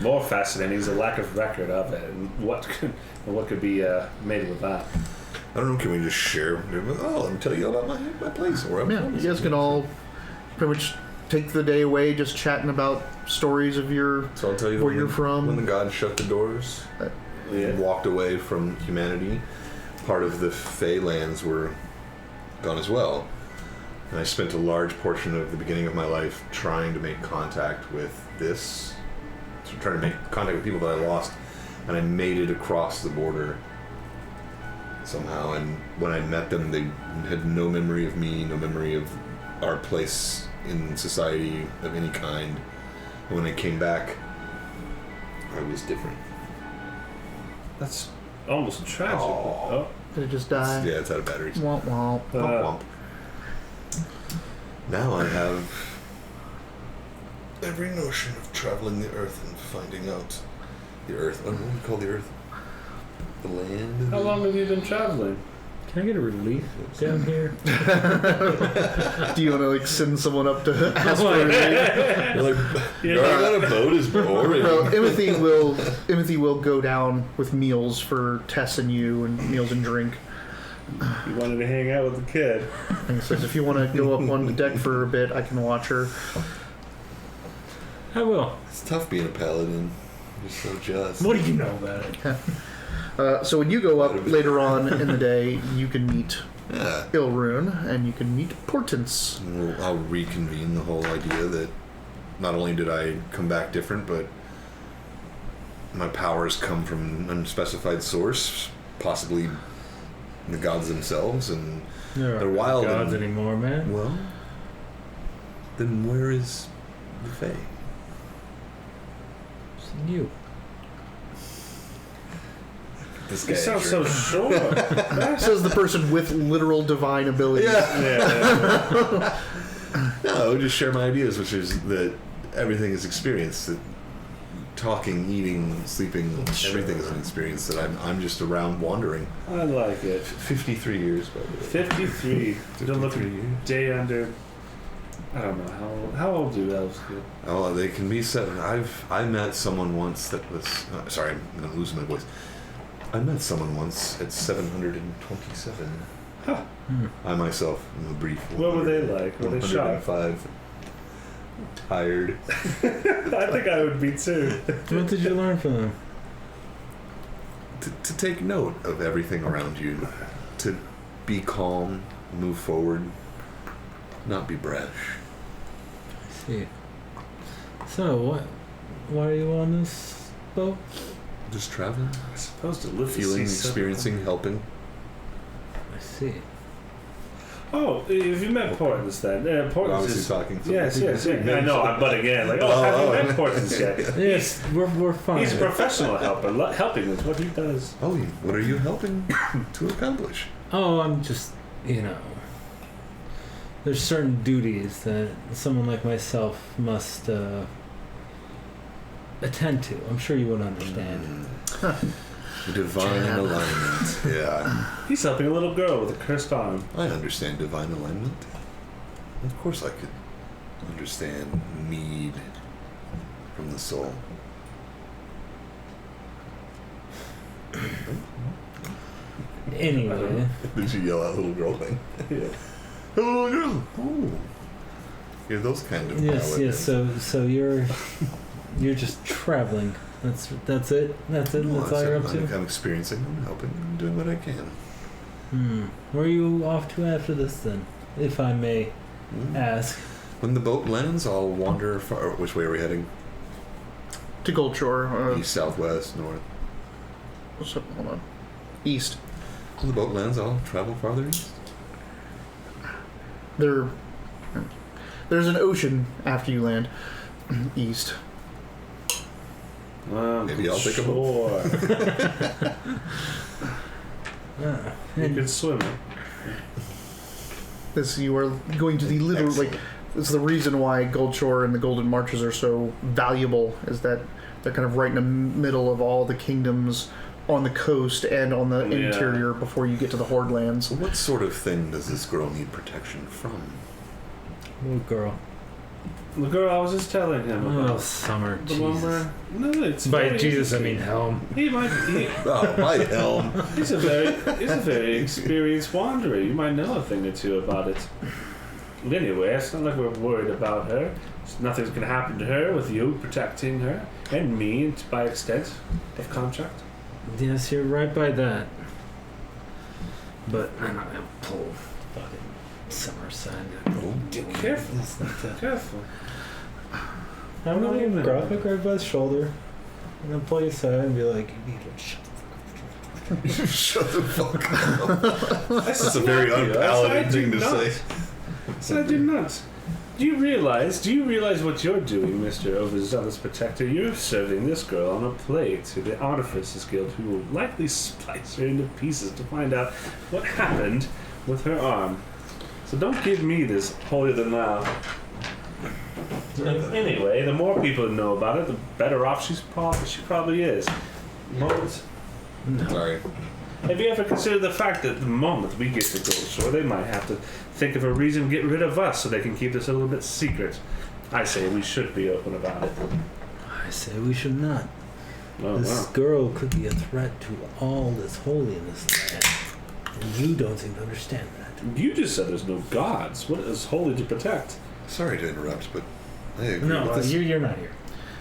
More fascinating is the lack of record of it, and what could be made with that. I don't know, can we just share? Oh, let me tell you about my place. Where I'm Yeah, from. you guys can all pretty much take the day away just chatting about stories of your So I'll tell you where you're from. When the gods shut the doors and walked away from humanity, part of the Fey lands were gone as well. And I spent a large portion of the beginning of my life trying to make contact with this. So trying to make contact with people that I lost. And I made it across the border somehow. And when I met them, they had no memory of me, no memory of our place in society of any kind. And when I came back, I was different. That's almost tragic. Oh. Did it just die? Yeah, it's out of batteries. Womp womp. Womp womp. Now I have every notion of traveling the earth and finding out the earth. What do we call the earth? The land? How long have you been traveling? Can I get a relief down here? Do you want to send someone up to ask for a relief? You're like, going on a boat is boring. Well, Timothy will go down with meals for Tess and you, and meals and drink. You wanted to hang out with the kid. And he says, if you want to go up on the deck for a bit, I can watch her. I will. It's tough being a paladin. You're so just. What do you know about it? So when you go up later on in the day, you can meet Yeah. Ilrune, and you can meet Portents. I'll reconvene the whole idea that not only did I come back different, but my powers come from an unspecified source, possibly the gods themselves, and There they're aren't wild. gods and, anymore, man. well, then where is the Fae? It's you. This You sound so sure. Says the person with literal divine abilities. Yeah. No, just share my ideas, which is that everything is experience. That talking, eating, sleeping, everything is an experience. That I'm just around wandering. I like it. 53 years, by the way. 53. You don't look a 53 years. day under. I don't know how old do elves get? Oh, they can be 7. I met someone once that was. Sorry, I'm gonna lose my voice. I met someone once at 727. Huh. I myself am a brief. What were they like? Were they shocked? 105. Tired. I think I would be too. What did you learn from them? To take note of everything around you, to be calm, move forward, not be brash. I see. So, why are you on this boat? Just traveling, I suppose to live to feeling, see seven. experiencing, helping. I see. Oh, if you met Portents then. We're Portents obviously is... talking. So Yes. I know, but again, like, have you met Portents yet? Yes, we're fine. He's a professional helper. Helping is what he does. Oh, what are you helping to accomplish? Oh, I'm just, there's certain duties that someone like myself must attend to. I'm sure you would understand. Divine alignment. Yeah, He's helping a little girl with a cursed arm. I understand divine alignment. Of course, I could understand need from the soul. Anyway, Did you yell out "little girl" thing? Yeah. Hello, little girl. Oh, you're those kind of. yes. paladins. So you're just traveling. That's it. That's all you're up to. I'm experiencing. I'm helping. I'm doing what I can. Where are you off to after this, then, if I may ask? When the boat lands, I'll wander far. Which way are we heading? To Goldshore. East, southwest, north. Hold on. East. When the boat lands, I'll travel farther east. There's an ocean after you land. East. Maybe I'll take a boat. You And could swim it. This you are going to the literal Excellent. like. This is the reason why Goldshore and the Golden Marches are so valuable. Is that they're kind of right in the middle of all the kingdoms on the coast and on the interior before you get to the Horde lands. What sort of thing does this girl need protection from? Little girl. The girl I was just telling him Oh, about. Summer. The one Jesus. where... No, it's By very Jesus, I interesting. mean Helm. He might... Oh, my helm. He's a very experienced wanderer. You might know a thing or two about it. But anyway, it's not like we're worried about her. Nothing's going to happen to her with you protecting her. And me, and by extent of contract. Yes, you're right by that. But I'm not gonna pull fucking Summer aside. Careful. It's not that. Careful. I'm not gonna even- grab you by the shoulder and then pull you aside and be like, you need to shut the fuck Shut the fuck up. That's That's a very unpaladin thing to say. So I do not. Do you realize what you're doing, Mr. Overzealous Protector? You're serving this girl on a plate to the Artificers Guild, who will likely splice her into pieces to find out what happened with her arm. So don't give me this holier than thou. And anyway, the more people know about it, the better off she probably is. Moment. Sorry. Have you ever considered the fact that the moment we get to Goldshore, they might have to think of a reason to get rid of us so they can keep this a little bit secret? I say we should be open about it. I say we should not. Oh, This wow. girl could be a threat to all that's holy in this land. And you don't seem to understand that. You just said there's no gods. What is holy to protect? Sorry to interrupt, but I agree No, with this. you're not here.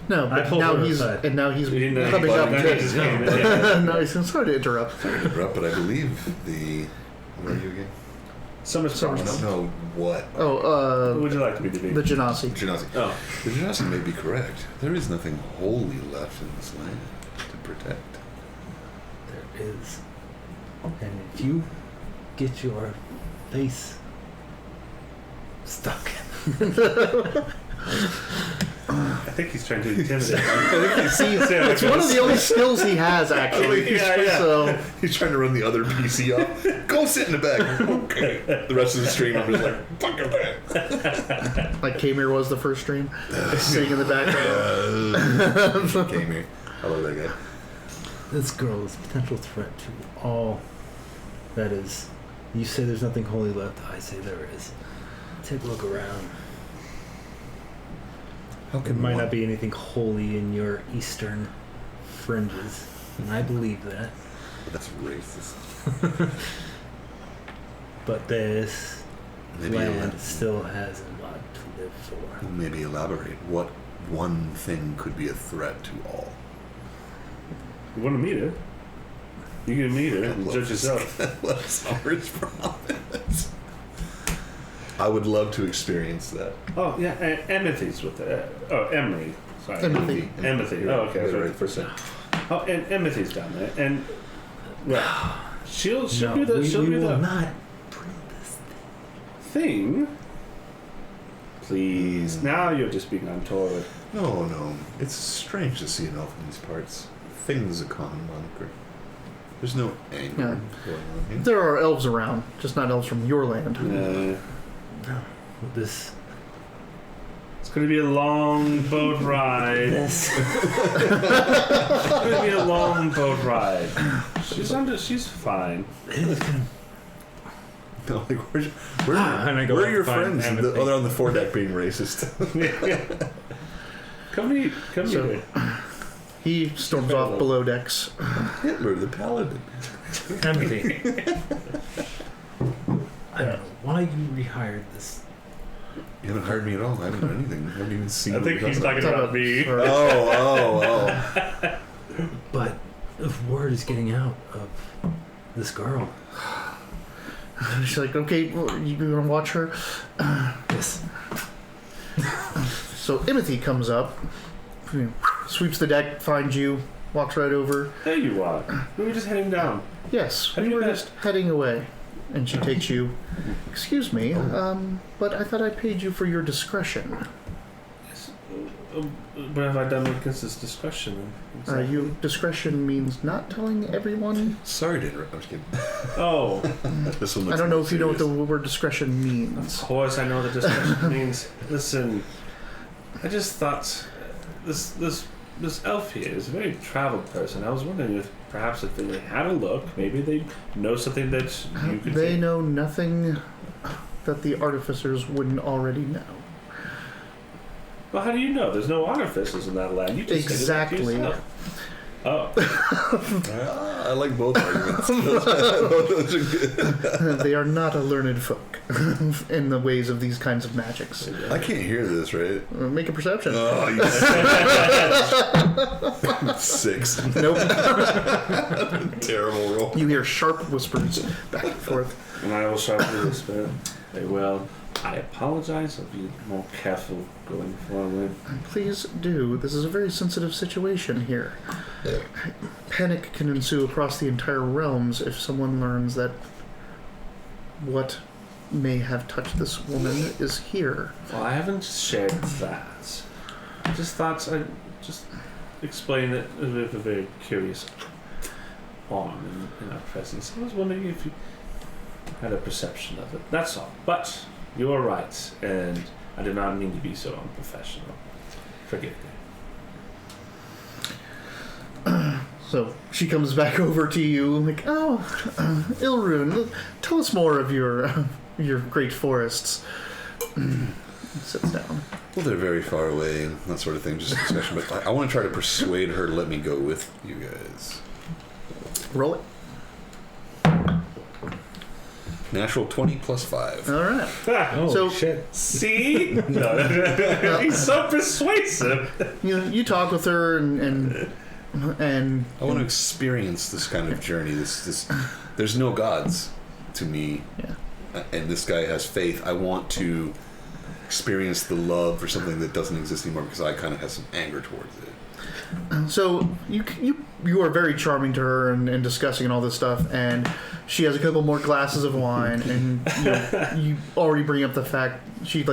No, I but pulled now her he's aside. coming up That to just came in, yeah. No, he's sorry to interrupt. Sorry to interrupt, but I believe the... Where are you again? Summer's I promise. don't know what. Oh, What would you like to be to be? the Genasi. Genasi. Oh, The Genasi may be correct. There is nothing holy left in this land to protect. There is. And if you get your face stuck I think he's trying to intimidate. See, it's one of the only skills he has, actually. Yeah. So, He's trying to run the other PC off. Go sit in the back. Okay. The rest of the stream, I'm just like, fuck that. like Kamir was the first stream, sitting in the background. Came here. I love that guy. This girl is a potential threat to all that is. You say there's nothing holy left. I say there is. Take a look around. How There might not be anything holy in your eastern fringes, and I believe that. That's racist. But this Maybe, land still has a lot to live for. maybe elaborate. What one thing could be a threat to all? You want to meet her? You can meet her and judge yourself. What is Summer's promise? I would love to experience that. Oh, yeah, Emethy's with her. Oh, Emery. Sorry. Emmethy. Emmethy. Oh, okay. I was right the first time. Oh, and Emethy's down there. And, well, she'll No, do the... we She'll do will the... not bring this thing. Please. Now you're just being untoward. No. It's strange to see an elf in these parts. Thing's a common moniker. There's no anger Yeah. going on here. there are elves around, just not elves from your land. This It's going to be a long boat ride. this It's going to be a long boat ride. She's fine. is gonna No, like, And I go where are your find friends? Emmethy. They're on the foredeck being racist. Come meet So- her. He storms off below decks. Hitler, the paladin. empty. I don't know why you rehired this. You haven't hired me at all. I haven't done anything. I haven't even seen. I think what he's you've done. talking about me. Oh. But if word is getting out of this girl, She's like, okay, well, you gonna watch her? yes, So Emmethy comes up, sweeps the deck, finds you, walks right over. There you are. We were just heading down. Yes, Have we you were met- just heading away. And she takes you. Excuse me, but I thought I paid you for your discretion. What have I done against his discretion? Exactly? Discretion means not telling everyone. Sorry to interrupt. I'm just kidding. Oh, This one looks I don't know if you know what the serious. word discretion of means. course I know what discretion means. Listen, I just thought this elf here is a very traveled person. I was wondering if perhaps if they had a look, maybe they know something that you could. They know nothing that the artificers wouldn't already know. Well, how do you know? There's no artificers in that land. You just Exactly. Say that to yourself. Oh, I like both arguments. Both those are good. They are not a learned folk in the ways of these kinds of magics. I can't hear this, right? Make a perception. Oh, you 6. Nope. Terrible roll. You hear sharp whispers back and forth. and I will sharply whisper, "Very well. I apologize. I'll be more careful going forward." Please do. This is a very sensitive situation here. Panic can ensue across the entire realms if someone learns that what may have touched this woman is here. Well, I haven't shared that. I just thought I'd just explain it with a very curious arm in our presence. I was wondering if you had a perception of it. That's all. But you are right, and I did not mean to be so unprofessional. Forgive me. So she comes back over to you like, "Oh, Ilrune, tell us more of your great forests." Sits down. Well, they're very far away and that sort of thing, just a discussion. But I want to try to persuade her to let me go with you guys. Roll it. Natural 20 plus 5. All right. Oh, So- shit. See? No. He's so persuasive. You talk with her and I want to experience this kind of journey. This there's no gods to me. Yeah. And this guy has faith. I want to experience the love for something that doesn't exist anymore because I kind of have some anger towards it. So you are very charming to her and discussing and all this stuff, and she has a couple more glasses of wine, and you already bring up the fact she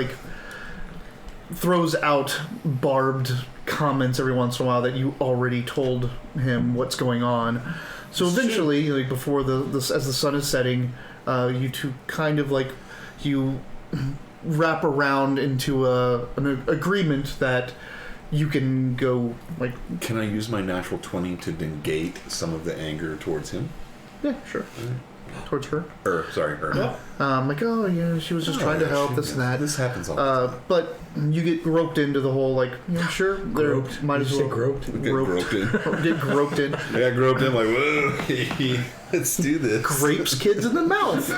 throws out barbed comments every once in a while that you already told him what's going on. So eventually, before as the sun is setting, you two kind of you wrap around into an agreement that you can go Can I use my natural 20 to negate some of the anger towards him? yeah, sure, towards her. Sorry, her. Oh yeah, she was just trying to help, this and that. This happens all the time. But you get roped into the whole sure, there might as Did you well say groped? Get groped in. get groped in. I got groped in like, whoa, let's do this. Grapes kids in the mouth.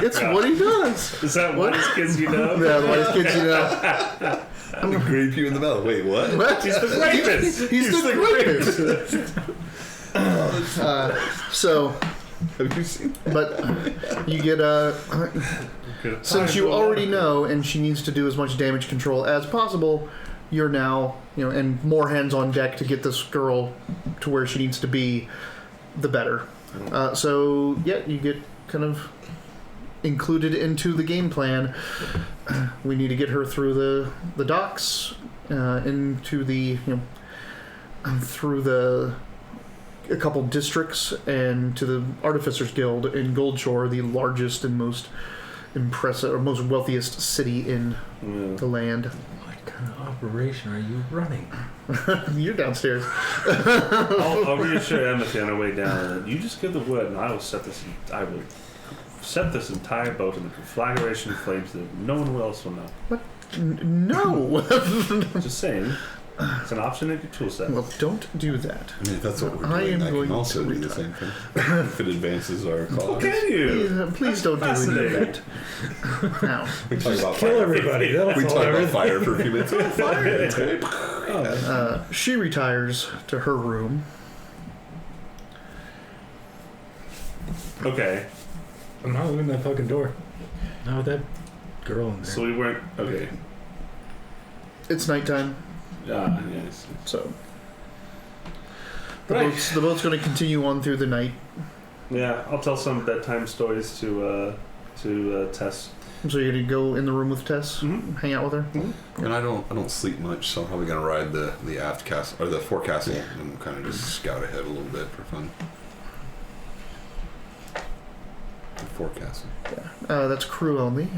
It's what he does. Is that what his kids you know? Yeah, what his kids know. I'm gonna grape you in the mouth. Wait, what? What? He's the rapist. He's the rapist. So, Have you seen? but you get since you already know, and she needs to do as much damage control as possible, you're now and more hands on deck to get this girl to where she needs to be, the better. So yeah, you get kind of included into the game plan. We need to get her through the docks, into the through a couple districts, and to the Artificers Guild in Goldshore, the largest and most impressive or most wealthiest city in the land. What kind of operation are you running? You're downstairs. I'll reassure Emmethy on our way down. You just give the word, and I will set this. I will set this entire boat in the conflagration flames that no one else will know. What? No. Just saying, it's an option in your tool set. Well, don't do that. I mean, if that's what we're I doing, am I going can also to do the retire. same thing. If it advances our cause. Can you? Please don't do any of Fascinating. that. Now, We talk about Kill fire. everybody. That'll We solve talk about everything. fire for a few minutes. Oh, fire. It's great. she retires to her room. Okay, I'm not opening that fucking door. Not with that girl in there. so we weren't. Okay. It's nighttime, Yes. so Right. the boat's going to continue on through the night. Yeah, I'll tell some bedtime stories to Tess. So you're gonna go in the room with Tess, hang out with her. And I don't sleep much, so I'm probably gonna ride the aft castle or the forecastle and kind of just scout ahead a little bit for fun. The forecastle. That's crew only.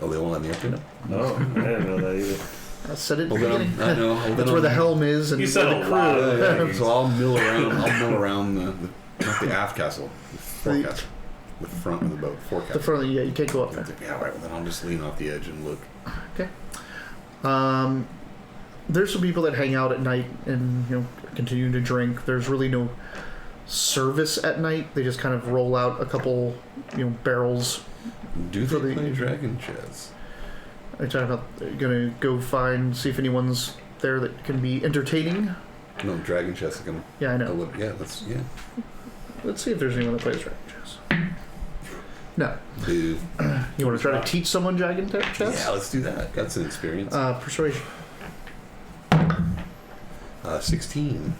Oh, they won't let me up there? No, I didn't know that either. I said it at the Well, beginning. I know. Well, That's where the helm is, and You said where a the lot. crew. Yeah, so I'll mill around. the not the aft castle, the forecastle, the front of the boat. Forecastle. The front of you can't go up there. Yeah, right. Well, then I'll just lean off the edge and look. Okay. There's some people that hang out at night and continue to drink. There's really no service at night. They just kind of roll out a couple barrels. Do For they the- play dragon chess? I talk about gonna go see if anyone's there that can be entertaining. No, dragon chess. I can. Yeah, I know. Yeah, that's yeah. Let's see if there's anyone that plays dragon chess. No. Boo. You want to try to teach someone dragon chess? Yeah, let's do that. That's an experience. Persuasion. 16.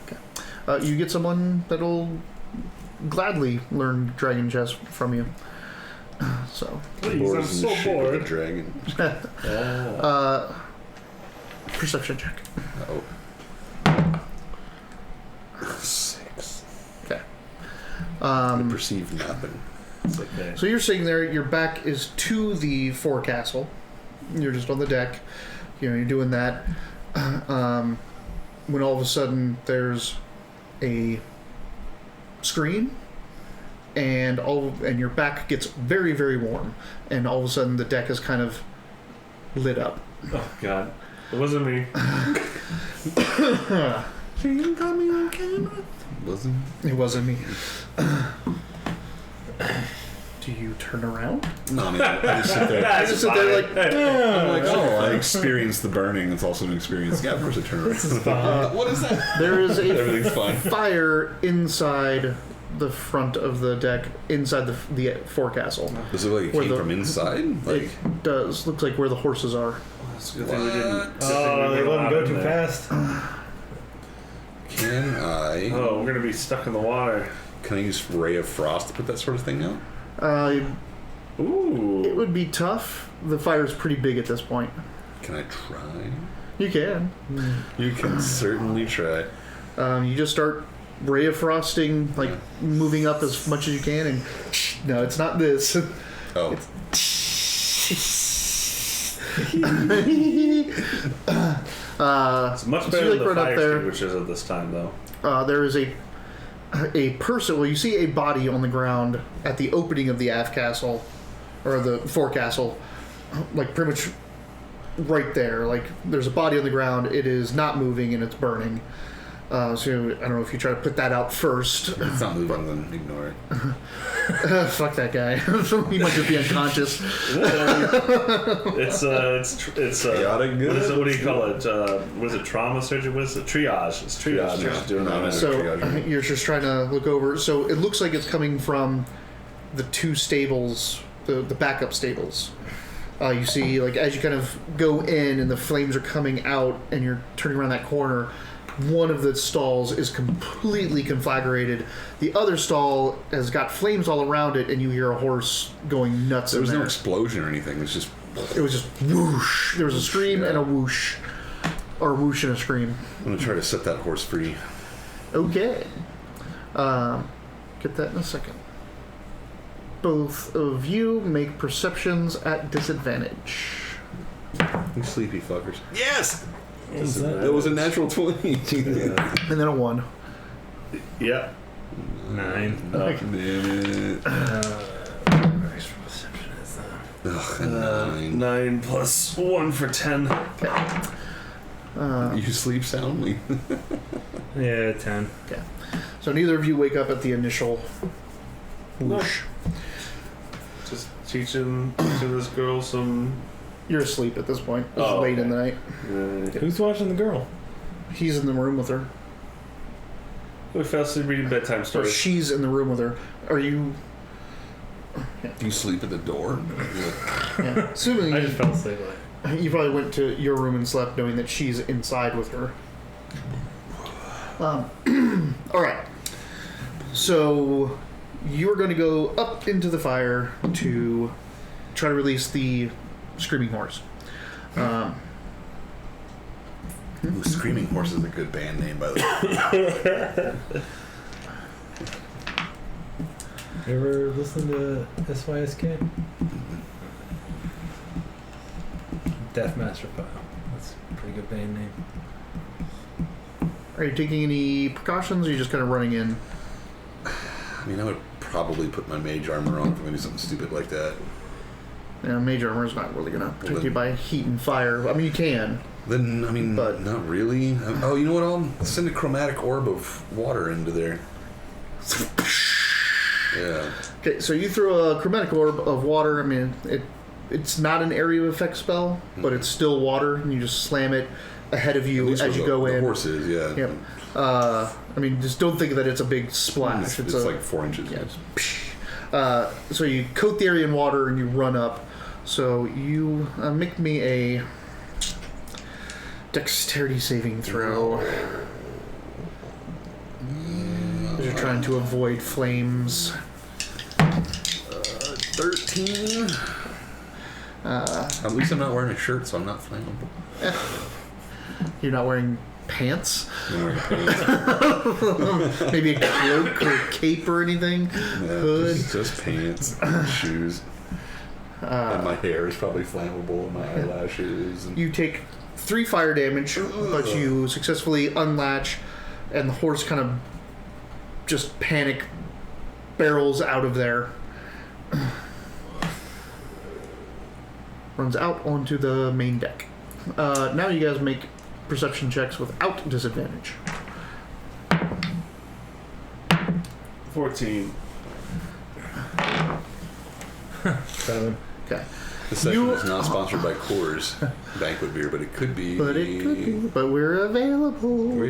You get someone that'll gladly learn dragon chess from you. So, Please, I'm Boars in the so shape of a bored. dragon. perception check. Oh. 6. Okay. I perceive nothing. It's okay. So you're sitting there. Your back is to the forecastle. You're just on the deck. You're doing that. When all of a sudden there's a scream, and your back gets very, very warm, and all of a sudden the deck is kind of lit up. Oh God, it wasn't me. She got me on camera. Wasn't. It wasn't me. Do you turn around? No, I mean, I just sit there. I just sit there like, I'm like, oh, I experienced the burning. It's also an experience. Yeah, of course I turn around. What is that? there is Everything's a fine. fire inside the front of the deck, inside the forecastle. Does it look like it Where came the- from inside? Like, It does. Looks like where the horses are. It's a good thing we didn't. What? They let him go too fast. can I? Oh, we're gonna be stuck in the water. Can I use Ray of Frost to put that sort of thing out? It Ooh. would be tough. The fire's pretty big at this point. Can I try? You can. You can certainly try. You just start ray of frosting, like moving up as much as you can, and no, it's not this. Oh, It's much so better you, than like, the run up fire there. extinguishers at this time, though. There is a person. Well, you see a body on the ground at the opening of the aft castle, or the forecastle, like pretty much right there. Like there's a body on the ground. It is not moving and it's burning. So I don't know if you try to put that out first. if it's not moving, then ignore it. Fuck that guy. He might just be unconscious. It's Chaotic good. what do you call it? What is it? Trauma surgery? What is it? Triage. It's triage. Yeah. Just doing No, that. no. So triage. you're just trying to look over. So it looks like it's coming from the two stables, the backup stables. You see, like as you kind of go in and the flames are coming out, and you're turning around that corner. One of the stalls is completely conflagrated. The other stall has got flames all around it, and you hear a horse going nuts. There was in no there. explosion or anything. It's just. It was just whoosh. There was a scream and a whoosh, or a whoosh and a scream. I'm gonna try to set that horse free. Okay. Get that in a second. Both of you make perceptions at disadvantage. You sleepy fuckers. Yes. that? It was a natural 20. And then a 1. Yeah. 9. Damn it. Extra perception is Ugh, a 9. 9 plus 1 for 10. You sleep soundly. Yeah, 10. Okay. So neither of you wake up at the initial whoosh. Just teaching this girl some. You're asleep at this point. It's Oh, late in the night. Who's watching the girl? He's in the room with her. We fell asleep reading bedtime Or stories. she's in the room with her. Are you... Do you sleep at the door? Yeah. Assuming I just fell asleep. you probably went to your room and slept knowing that she's inside with her. Alright. So, you're going to go up into the fire to try to release the screaming horse. Ooh, Screaming Horse is a good band name, by the way. You ever listen to SYSK? Death Master File. That's a pretty good band name. Are you taking any precautions, or are you just kind of running in? I mean, I would probably put my mage armor on if I'm going to do something stupid like that. Yeah, mage armor is not really going to protect you by heat and fire. I mean, you can. Then, I mean, But- not really. Oh, you know what? I'll send a Chromatic Orb of Water into there. Yeah. Okay, so you throw a chromatic orb of water. I mean, it's not an area effect spell, but it's still water, and you just slam it ahead of At you least as where you the, go the in. horses, yeah. Yep. I mean, just don't think that it's a big splash. It's a, like 4 inches. Yeah. So you coat the area in water and you run up. So you make me a dexterity saving throw. As you're trying to avoid flames. 13. At least I'm not wearing a shirt, so I'm not flammable. You're not wearing pants? I'm wearing pants. Maybe a cloak or a cape or anything? Hood? Just pants and shoes. And my hair is probably flammable, and my eyelashes. And You take 3 fire damage, but you successfully unlatch, and the horse kind of just panic barrels out of there. Runs out onto the main deck. Now you guys make perception checks without disadvantage. 14. 7. Okay. this session You- is not sponsored by Coors Banquet Beer, but it could be. But it could be. But we're available.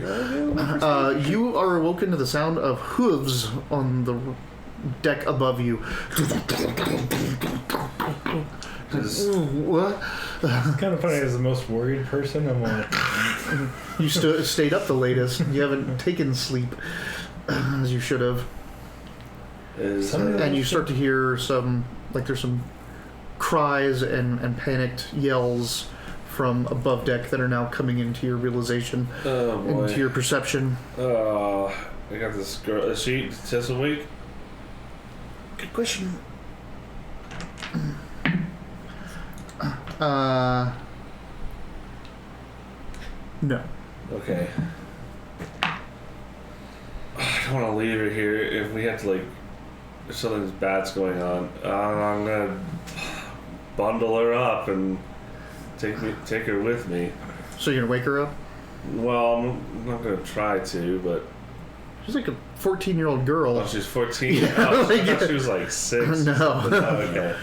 You are awoken to the sound of hooves on the deck above you. What? It's kind of funny. As the most worried person, I'm like, You stayed up the latest. You haven't taken sleep as you should have. And you start to hear some, like there's some cries and panicked yells from above deck that are now coming into your realization, into your perception. I got this girl. Is she Tess awake? Good question. No. Okay. I don't want to leave her here. If we have to, like, if something bad's going on, I'm gonna bundle her up and take her with me. So you're gonna wake her up? Well, I'm not gonna try to, but She's like a 14-year-old girl. oh, she's 14. Yeah, Oh, I like- thought she was like 6. No. Oh, okay.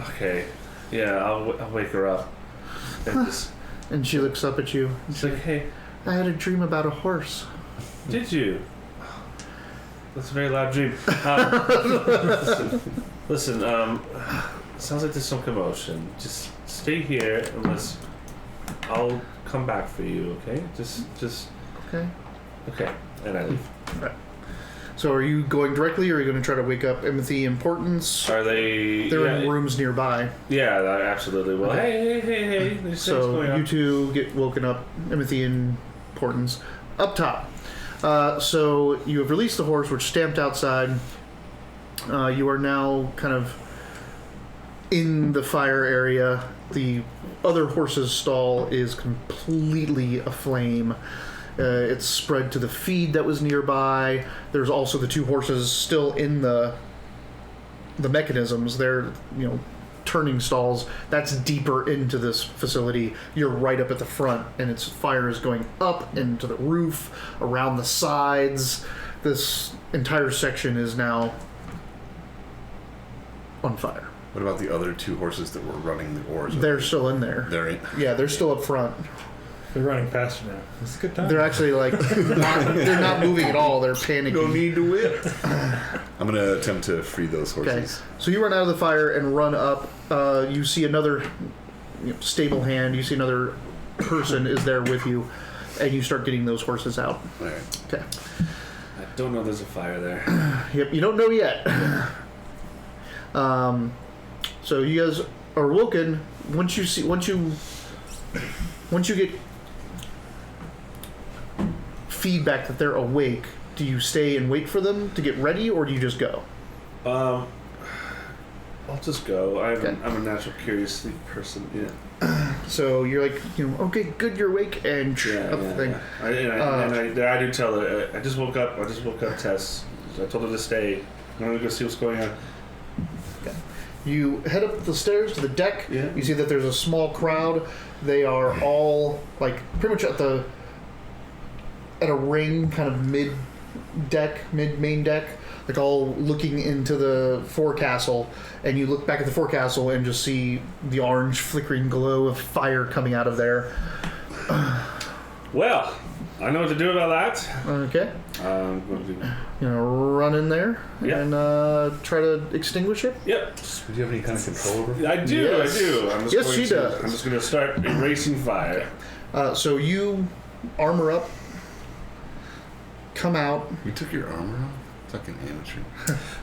Okay. Yeah, I'll wake her up. And just, And she looks up at you. she's like, hey, I had a dream about a horse. did you? That's a very loud dream. Listen, sounds like there's some commotion. Just stay here unless I'll come back for you, okay? Just Okay. okay. And I leave. So are you going directly, or are you going to try to wake up Empathy and Portance? Are they? They're yeah, in rooms nearby. Yeah, that absolutely will. Hey. There's things So going you on. two get woken up, Empathy and Portance, up top. So you have released the horse, which stamped outside. You are now kind of in the fire area. The other horse's stall is completely aflame. It's spread to the feed that was nearby. There's also the 2 horses still in the mechanisms. They're, turning stalls. That's deeper into this facility. You're right up at the front, and its fire is going up into the roof, around the sides. This entire section is now on fire. What about the other 2 horses that were running the oars? They're still in there. They're in. Yeah, they're still up front. they're running faster now. It's a good time. They're actually they're not moving at all. They're panicking. No need to whip. I'm going to attempt to free those Okay, horses. so you run out of the fire and run up. You see another stable hand. You see another person is there with you, and you start getting those horses out. All right. Okay. I don't know there's a fire there. Yep. You don't know yet. So you guys are woken. Once you get feedback that they're awake, do you stay and wait for them to get ready, or do you just go? I'll just go. Okay. I'm a natural curious sleep person. Yeah. So you're like, okay, good, you're awake, and up the thing. I do tell her. I just woke up. Tess. I told her to stay. I'm gonna go see what's going on. Okay. You head up the stairs to the deck. Yeah. You see that there's a small crowd. They are all like pretty much at a ring, kind of mid main deck, like all looking into the forecastle. And you look back at the forecastle and just see the orange flickering glow of fire coming out of there. Well, I know what to do about that. Okay. I'm going to Run in there Yeah. and try to extinguish it. Yep. Do you have any kind of control over it? I do. Yes. I do. Yes, she does. I'm just going to start erasing fire. So you armor up, come out. You took your armor off? Fucking amateur.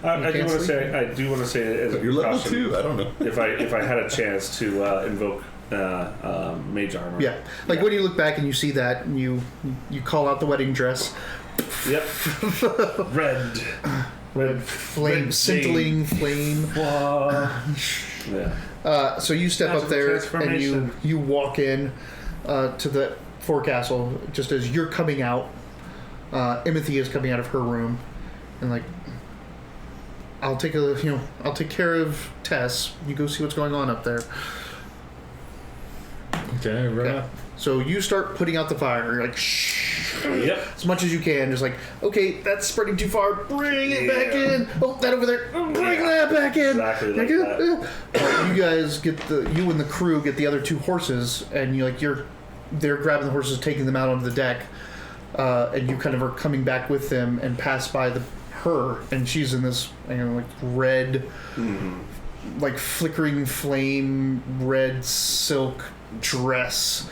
I do can't want to sleep? say. I do want to say as a You're level precaution, 2. I don't know. If I had a chance to invoke mage armor. Yeah. Like when you look back and you see that, and you call out the wedding dress. Yep. Red Flame, red scintillating flame. Yeah. So you step up Magical there and transformation. you walk in to the forecastle just as you're coming out. Imothy is coming out of her room, and like, I'll take care of Tess. You go see what's going on up there. Okay, right up. So you start putting out the fire. You're like, shh, Yep. as much as you can. Just like, okay, that's spreading too far. Bring it back in. Oh, that over there. Oh, bring that back in. Exactly like that. You guys you and the crew get the other 2 horses, and they're grabbing the horses, taking them out onto the deck, and you kind of are coming back with them and pass by her, and she's in this like red, like flickering flame red silk dress.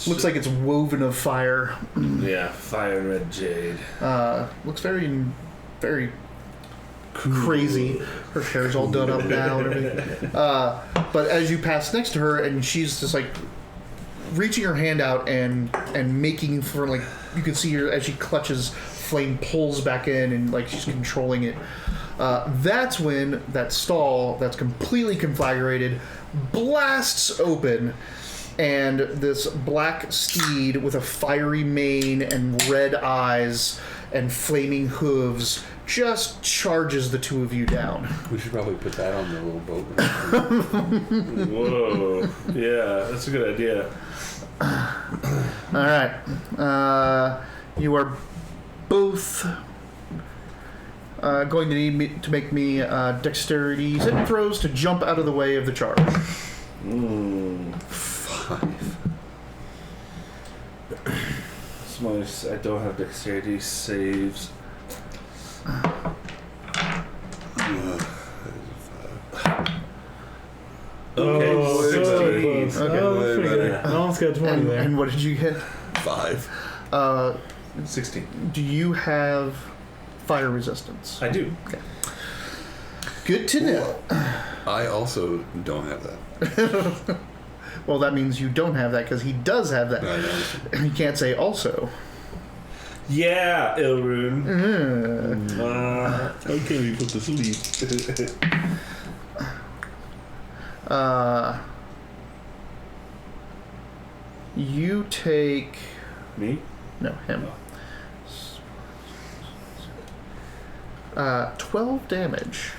Looks like it's woven of fire. Yeah, fire red jade. Looks very, very crazy. Her hair's all done up now and everything. But as you pass next to her, and she's just like reaching her hand out and making for, like, you can see her as she clutches, flame pulls back in and like she's controlling it. That's when that stall that's completely conflagrated blasts open, and this black steed with a fiery mane and red eyes and flaming hooves just charges the 2 of you down. We should probably put that on the little boat. Whoa. Yeah, that's a good idea. All right. You are both going to need to make me dexterity saving throws to jump out of the way of the charge. 5. I don't have dexterity saves. Okay, Oh, 16. so close. Okay. Oh, that's pretty good. I almost got 20 there. And what did you get? 5. 16. Do you have fire resistance? I do. Good to know. I also don't have that. Well, that means you don't have that because he does have that. I know. He can't say also. Yeah, Ilrune. Okay, we put to sleep. You take... Me? No, him. 12 damage.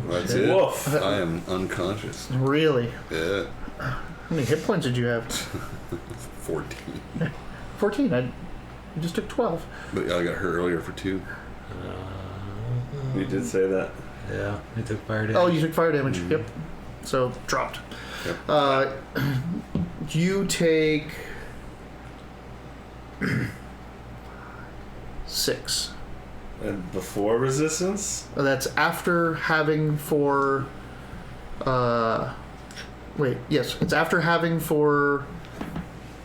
That's it. Woof. I am unconscious. Really? Yeah. How many hit points did you have? 14. 14. You just took 12. But I got hurt earlier for 2. You did say that. Yeah, I took fire damage. Oh, you took fire damage. Yep. So, dropped. Yep. You take... 6. And before resistance? That's after having for... wait, yes. It's after having for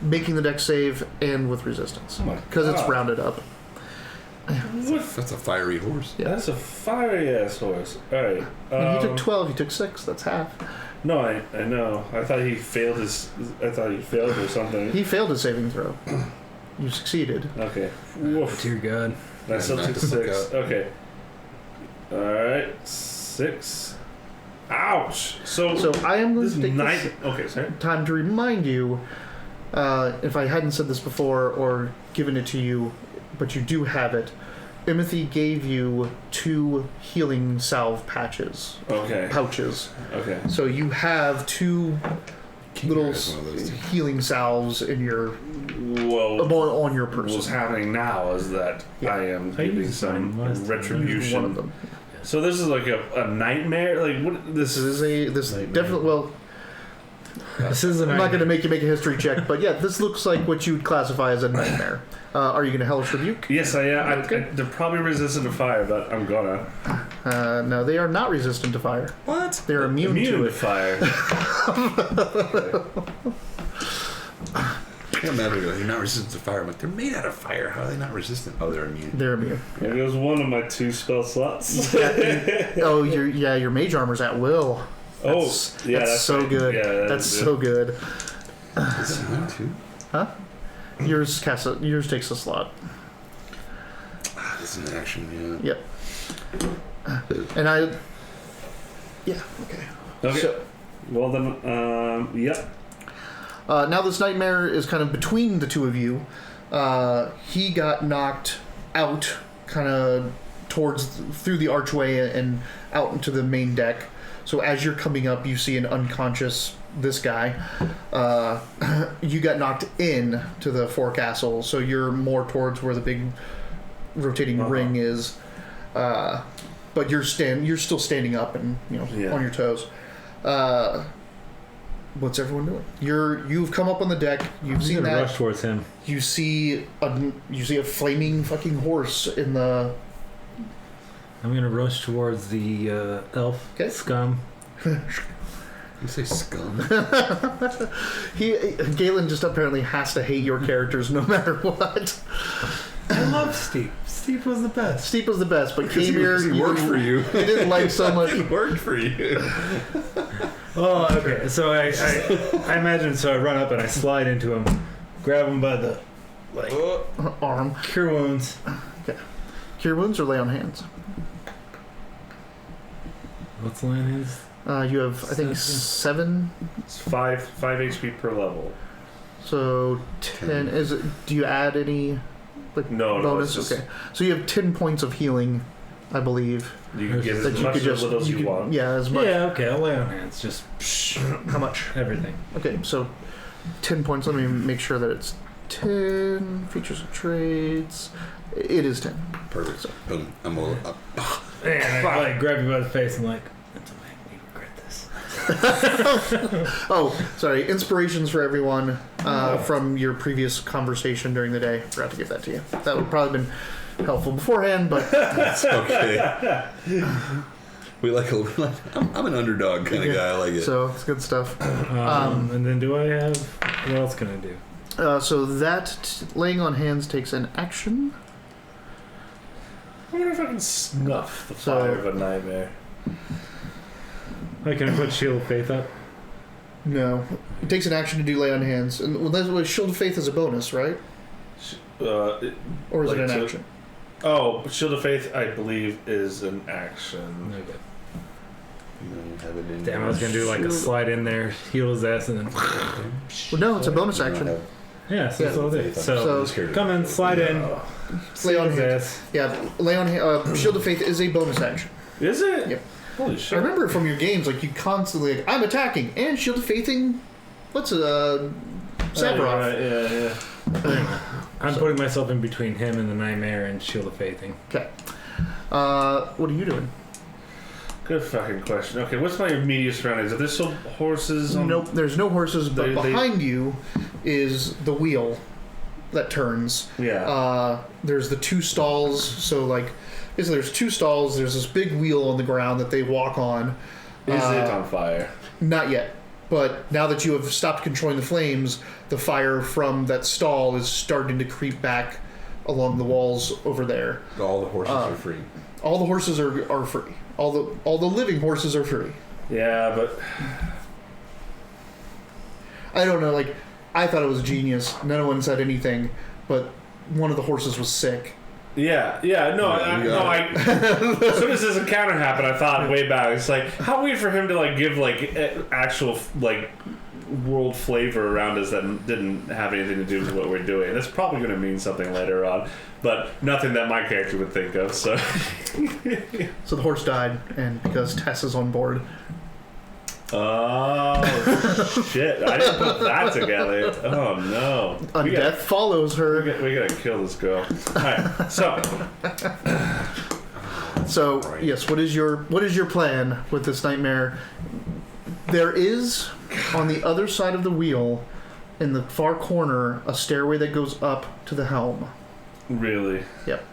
making the dex save and with resistance. Oh my Because it's God. rounded up. What That's a fiery horse. Yeah. That's a fiery ass horse. All right. And he took 12. You took 6. That's half. No, I know. I thought he failed or something. He failed his saving throw. You succeeded. Okay. Woof. Dear God. I still took 6. Okay. All right. 6. Ouch. So I am going this to take night. Okay, sorry. time to remind you, if I hadn't said this before or given it to you, but you do have it, Imothy gave you 2 healing salve pouches. Okay. Okay. So you have 2 little healing salves in your on your person. What's happening now is that I am giving some retribution. One of them. So this is like a nightmare. Like what? This is Definitely. Well, This is I'm not going to make you make a history check, but yeah, this looks like what you would classify as a nightmare. Are you going to hellish rebuke? Yes, I am. Okay. They're probably resistant to fire, but I'm gonna. No, they are not resistant to fire. What? They're immune to it. fire. I can't imagine you're not resistant to fire. I'm like, they're made out of fire. How are they not resistant? Oh, they're immune. They're immune. There goes one of my 2 spell slots. Oh, your mage armor's at will. That's so right. good. Yeah, that's so good. Is it mine too? Huh? Yours takes a slot. This is an action, yeah. Yep. And I. Yeah. Okay. Okay. So, Well then, yep. now this nightmare is kind of between the 2 of you. He got knocked out, kind of through the archway and out into the main deck. So as you're coming up, you see an unconscious this guy. You got knocked in to the forecastle, so you're more towards where the big rotating ring is. But you're still standing up and on your toes. What's everyone doing? You've come up on the deck. You've seen that. Rush towards him. You see a flaming fucking horse in the. I'm gonna rush towards the elf. Okay. Scum. You say scum? Galen just apparently has to hate your characters no matter what. I love Steve. Steve was the best. Steve was the best, but came here. He worked for you. He didn't like so much. He worked for you. Oh, okay. So I imagine. So I run up and I slide into him, grab him by the Arm. cure wounds. Okay. Cure wounds or lay on hands? What's the line is? You have, I think, 7. It's 5 HP per level. So 10. Is it? Do you add any No, bonus? it's just, Okay. So you have 10 points of healing, I believe. You can get That as you much could just as you want. Yeah, as much. Yeah. Okay. I'll lay on hands. Just How much? everything. Okay, so 10 points. Let me make sure that it's 10 features and traits. It is 10. Perfect. So, boom. I'm all up. And I grab you by the face and that's okay. We regret this. Oh, sorry. Inspirations for everyone from your previous conversation during the day. Forgot to give that to you. That would probably been helpful beforehand, but It's okay. I'm an underdog kind of guy. I like it. so it's good stuff. And then do I have? What else can I do? So that laying on hands takes an action. I wonder if I can snuff the So- fire of a nightmare. Can I put Shield of Faith up? No, it takes an action to do lay on hands, and well, that's what Shield of Faith is a bonus, right? Or is it an action? Oh, Shield of Faith, I believe, is an action. Okay. You have it in Damn, I was gonna do a slide in there, heal his ass, and then. Well, no, it's a bonus action. Yeah, so that's what I'll do. So- So come in, slide in, Lay on his hands. ass. Yeah, lay on Shield of Faith is a bonus action. Is it? Yep. Holy I shit. remember from your games, you constantly I'm attacking and Shield of Faithing. What's Sephiroth? Yeah. I'm putting myself in between him and the Nightmare and Shield of Faithing. Okay. What are you doing? Good fucking question. Okay, what's my immediate surroundings? Are there still horses? Nope, there's no horses, but They- behind you is the wheel that turns. Yeah. There's the 2 stalls, so basically there's 2 stalls, there's this big wheel on the ground that they walk on. Is it on fire? Not yet. But now that you have stopped controlling the flames, the fire from that stall is starting to creep back along the walls over there. All the horses are free. All the horses are free. All the living horses are free. Yeah, but I don't know. Like, I thought it was genius. No one said anything, but one of the horses was sick. yeah. As soon as this encounter happened, I thought way back. It's like, how weird for him to like give like actual like world flavor around us that didn't have anything to do with what we're doing. That's probably going to mean something later on, but nothing that my character would think of. So, So the horse died, and because Tess is on board. oh shit! I didn't put that together. Oh no! Undeath follows her. We gotta kill this girl. All right, so So yes, what is your plan with this nightmare? There is on the other side of the wheel, in the far corner, a stairway that goes up to the helm. really, Yep.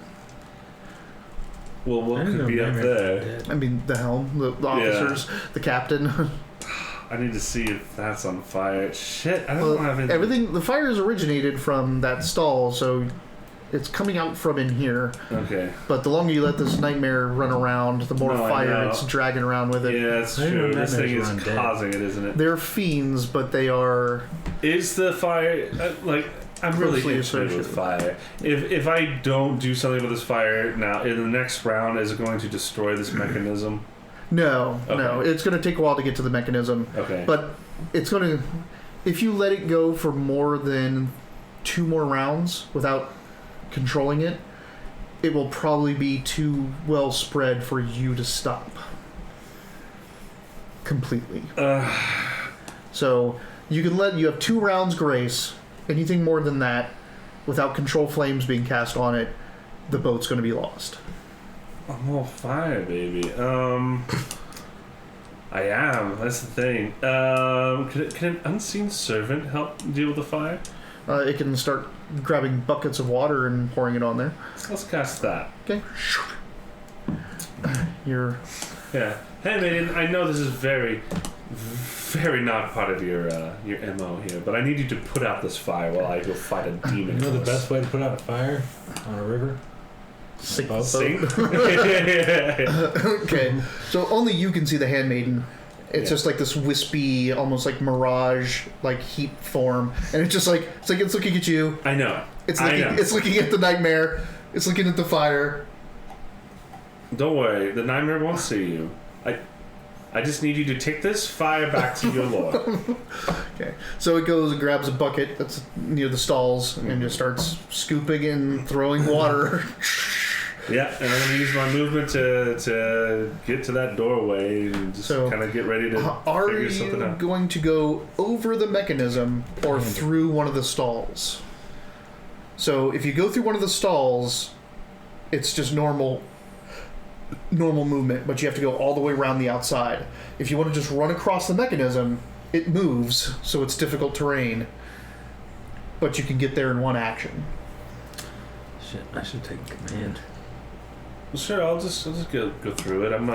well, what could be up there? I mean, the helm, the officers, the captain. I need to see if that's on fire. Shit, I don't Well, have any. everything. The fire is originated from that stall, so it's coming out from in here. Okay. But the longer you let this nightmare run around, the more No, I fire know. it's dragging around with it. Yeah, it's I didn't true. know This thing is nightmares were undead. causing it, isn't it? They're fiends, but they are. Is the fire like? I'm really Closely interested with associated. fire. If I don't do something with this fire now, in the next round, is it going to destroy this mechanism? No, no. Okay. It's going to take a while to get to the mechanism. Okay. But it's going to. If you let it go for more than 2 more rounds without controlling it, it will probably be too well spread for you to stop completely. So you have 2 rounds grace. Anything more than that, without control flames being cast on it, the boat's going to be lost. I'm all fire, baby. I am. That's the thing. Can an unseen servant help deal with the fire? It can start grabbing buckets of water and pouring it on there. Let's cast that. Okay. You're Yeah. Hey, maiden. I know this is very, very not part of your MO here, but I need you to put out this fire while I go fight a demon. You know the best way to put out a fire on a river? sink. Sing. Okay. So only you can see the handmaiden. It's Yeah. just like this wispy, almost like mirage, like heat form, and it's looking at you. I know. It's I looking. know. It's looking at the nightmare. It's looking at the fire. Don't worry, the nightmare won't see you. I just need you to take this fire back to your lord. Okay. So it goes and grabs a bucket that's near the stalls and just starts scooping and throwing water. Yeah, and I'm going to use my movement to get to that doorway and just So, kind of get ready to Are figure something you out. going to go over the mechanism or through one of the stalls? So if you go through one of the stalls, it's just normal movement, but you have to go all the way around the outside. If you want to just run across the mechanism, it moves, so it's difficult terrain, but you can get there in one action. Shit, I should take command. Sure, I'll just go through it. I'm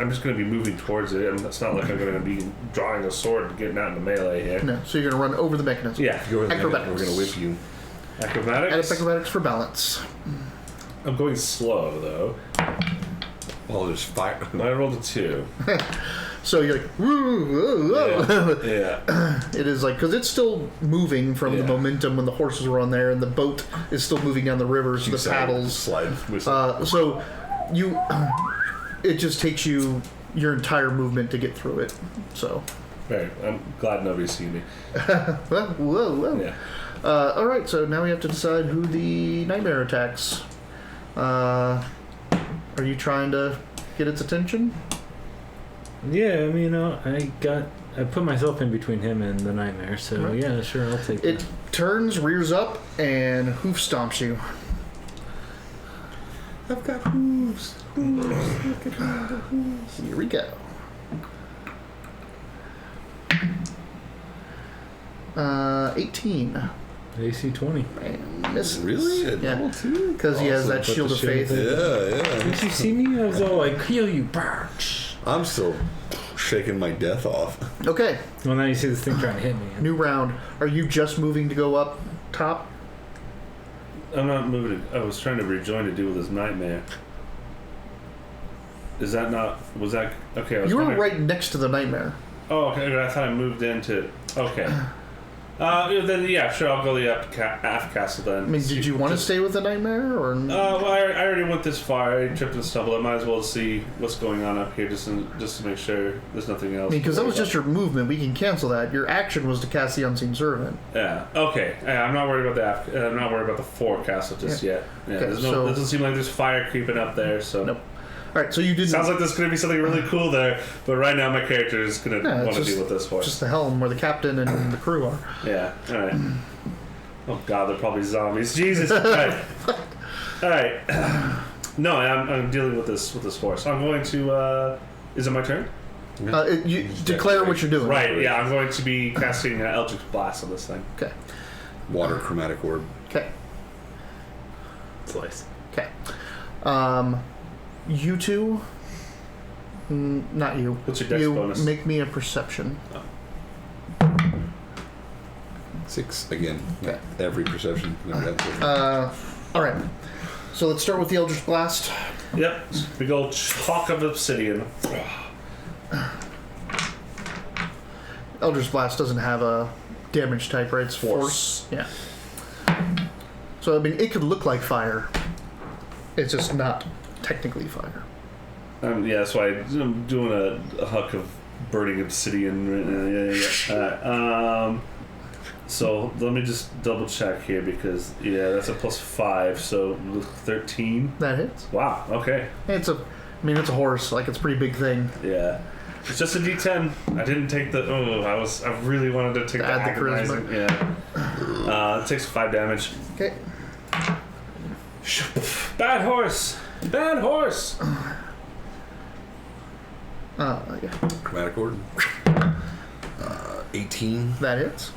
just going to be moving towards it. It's not like I'm going to be drawing a sword and getting out in the melee here. No, so you're going to run over the mechanism. Yeah. Go over the Acrobatics. We're gonna whip you. Acrobatics. Acrobatics for balance. I'm going slow though. Well, there's fire. I rolled a 2. So you're like, woo, whoa, whoa. Yeah. It is like, because it's still moving from the Yeah. momentum when the horses were on there, and the boat is still moving down the river, so You the paddles. slide. So you, it just takes you your entire movement to get through it. So, Right. I'm glad nobody's seen me. well, whoa. Yeah. All right, so now we have to decide who the nightmare attacks. Are you trying to get its attention? Yeah, I mean, I put myself in between him and the nightmare, so Right. yeah, sure, I'll take It that. turns, rears up, and hoof stomps you. I've got hooves. Here we go. 18. AC 20. And misses. Really? A Yeah. double two? Because he has that Put the shield of shield faith. Yeah. Did you see me? I was all like, heal you. I'm still shaking my death off. Okay, Well, now you see this thing trying to hit me. new round. Are you just moving to go up top? I'm not moving. I was trying to rejoin to deal with this nightmare. Is that not? Was that okay? I was You were wondering- right next to the nightmare. Oh, okay. I thought I moved into. Okay. Then yeah, sure. I'll go the aft castle then. I mean, did you want to stay with the nightmare, or? Well, I already went this far. I tripped and stumbled. I might as well see what's going on up here, just to make sure there's nothing else. I mean, because that was to worry just your movement. We can cancel that. Your action was to cast the Unseen Servant. about. Yeah. Okay. Yeah, I'm not worried about the I'm not worried about the forecastle just yet. Yeah. Okay, There's so- doesn't seem like there's fire creeping up there. So. Nope. All right, so you didn't. Sounds like there's going to be something really cool there, but right now my character is going to Yeah, it's want to just- deal with this horse. Just the helm where the captain and the crew are. Yeah. All right. Oh God, they're probably zombies. Jesus. All right. All right. No, I'm dealing with this horse. I'm going to. Is it my turn? You declare what you're doing. Right. Yeah, I'm going to be casting Eldritch Blast on this thing. Okay. Water chromatic orb. Okay. Slice. Okay. You two. Not you. What's your dex you bonus? make me a perception. 6 again. Okay. Every perception. Never had All right. So let's start with the Eldritch Blast. Yep. Big old chalk of obsidian. Eldritch Blast doesn't have a damage type, right? It's force. Yeah. So I mean, it could look like fire. It's just not technically fire. Yeah, that's why I'm doing a huck of burning obsidian. Yeah. So let me just double check here because that's a +5, so 13. That hits. Wow. Okay. It's a horse. Like, it's a pretty big thing. Yeah. It's just a D10. I didn't take the. I really wanted to take the Add the agonizing. Yeah. It takes 5 damage. Okay. Bad horse. Bad horse. Yeah. chromatic orb. 18. That hits.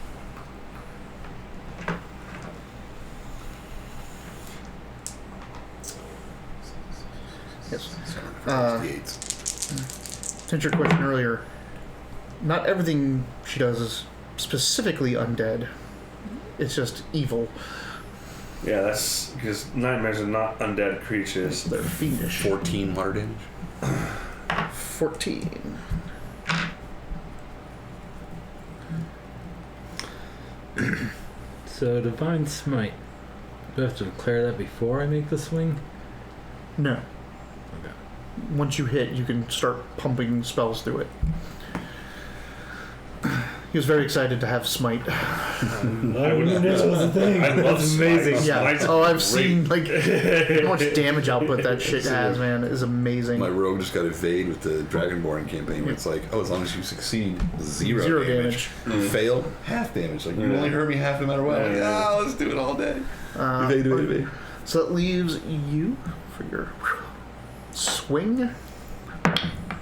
Yes. To answer your question earlier, not everything she does is specifically undead. It's just evil. Yeah, that's because nightmares are not undead creatures. They're fiendish. 14 water damage. 14. So Divine Smite. Do I have to declare that before I make the swing? No. Okay. Once you hit, you can start pumping spells through it. He was very excited to have Smite. I wouldn't This was the thing. I love That's amazing. Smite. Yeah. Smite's Oh, I've great. seen like how much damage output that shit has, man. It is amazing. My rogue just got evade with the Dragonborn campaign where it's like, as long as you succeed, zero Zero damage. You fail, half damage. Like, you only hurt me half no matter what. I'm like, let's do it all day. Evade. So that leaves you for your swing.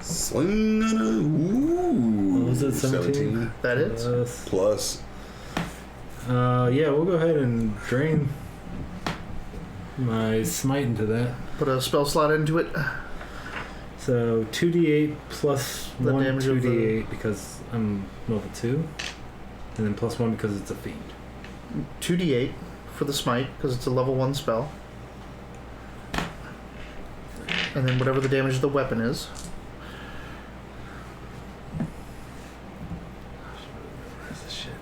Swing on a... Ooh. What was it, 17? That is. Plus. Yeah, we'll go ahead and drain my smite into that. Put a spell slot into it. So 2d8 plus The 1 damage of 2d8 because I'm level 2, and then plus 1 because it's a fiend. 2d8 for the smite because it's a level 1 spell. And then whatever the damage of the weapon is. Where's this shit?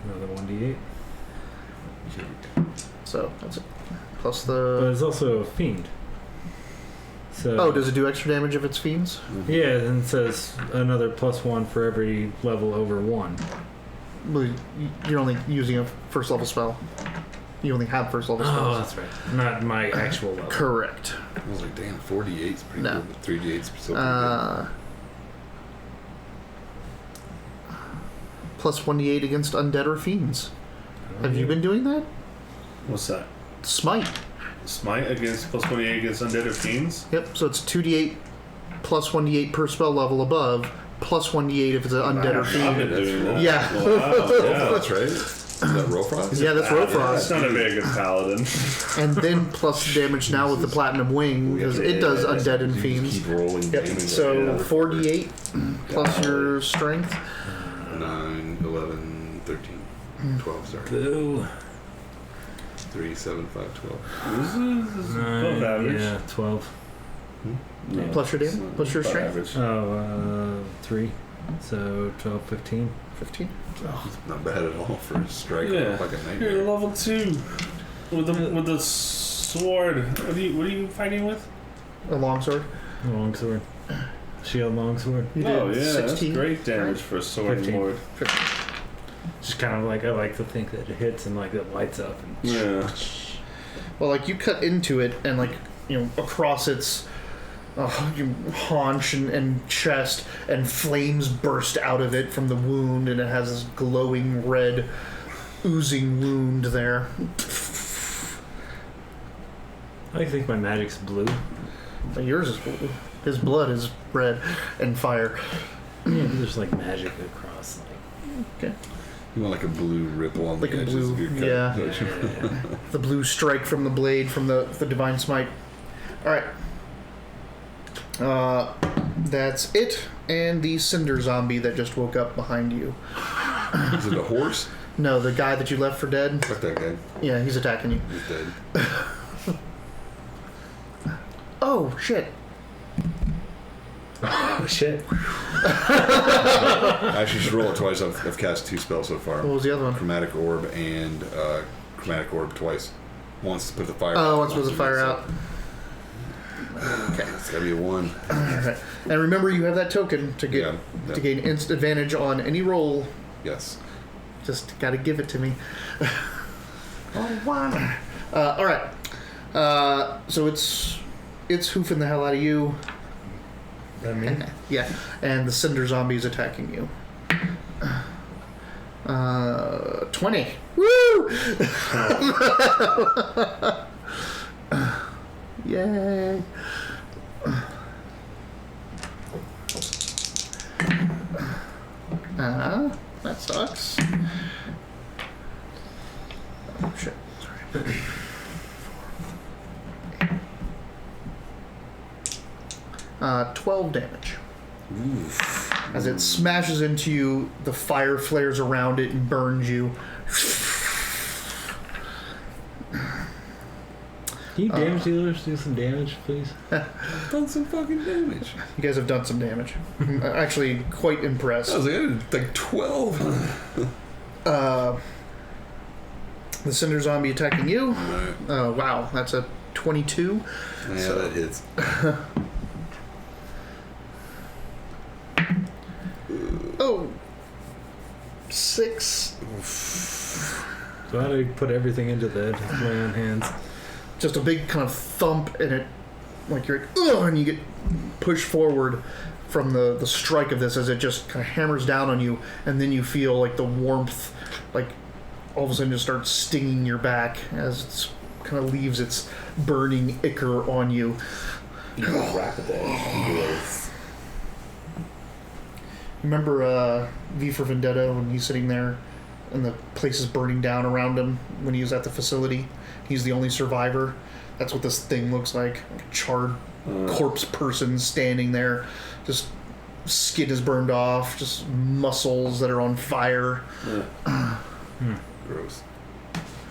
Another 1d8. So that's it. Plus But the. it's also a fiend. So Oh, does it do extra damage if it's fiends? Yeah, and it says another plus 1 for every level over 1. Well, you're only using a first level spell. You only have first level Oh, spells. that's right. Not my actual level. Correct. I was like, damn, 4d8 is pretty No. good, but 3d8 is still pretty Plus 1d8 against undead or fiends. Have you been doing that? What's that? Smite. Smite against plus 28 against undead or fiends? Yep, so it's 2d8 plus 1d8 per spell level above, plus 1d8 if it's an undead or I've fiend. been doing that. Yeah. Wow, good. yeah. That's right. Is that Rofrost? Yeah, that's That's Rofrost. not a very good paladin. And then plus damage now with the Platinum Wing, because it does undead and You just fiends. keep rolling Yep, damage. so 4d8 plus your strength. 9, 11, 13. 12, sorry. Boo. 3, 7, 5, 12. This is above average. Yeah, 12. No, Plus your damage? it's Plus your above strength? average. Oh, 3. So 12, 15. 15. Not bad at all for a striker. Yeah. Like a You're nightmare. level 2 with the sword. What are you fighting with? A longsword. Longsword. Shield longsword. You Oh did yeah, 16. that's great damage for a sword 15. lord. Just kind of like, I like to think that it hits and like it lights up. And Yeah. Well, like you cut into it and like, across its haunch and chest, and flames burst out of it from the wound, and it has this glowing red oozing wound there. I think my magic's blue. But yours is blue. His blood is red and fire. Yeah, there's like magic across. Okay. You want like a blue ripple on Like the a edges blue, of your cut. yeah. don't you? The blue strike from the blade from the divine smite. All right. That's it, and the cinder zombie that just woke up behind you. Is it a horse? No, the guy that you left for dead. Fuck that guy. Yeah, he's attacking you. He's dead. Oh shit! Oh shit. I actually should roll it twice. I've cast 2 spells so far. What was the other one? Chromatic Orb and Chromatic Orb twice. Once to put the fire out. Oh, once with the fire out. Okay. It's gotta be a 1. Alright. And remember, you have that token to get Yeah. to gain instant advantage on any roll. Yes. Just gotta give it to me. One. All right. So it's hoofing the hell out of you. That me? Yeah, and the cinder zombie is attacking you. 20. Woo! Yay! That sucks. Oh shit! Sorry. 12 damage. As it smashes into you, the fire flares around it and burns you. Can you damage dealers do some damage, please? Done some fucking damage. You guys have done some damage. I'm actually quite impressed. I was like 12. The cinder zombie attacking you. Right. Wow, that's a 22. Yeah, So- that hits. Oh, 6. So how do you put everything into the lay on hands? Just a big kind of thump, and it, like you're, ugh, and you get pushed forward from the strike of this as it just kind of hammers down on you, and then you feel like the warmth, like all of a sudden just starts stinging your back as it's kind of leaves its burning ichor on you. Remember V for Vendetta when he's sitting there and the place is burning down around him when he was at the facility? He's the only survivor. That's what this thing looks like a charred corpse person standing there. Just skin is burned off, just muscles that are on fire. Gross.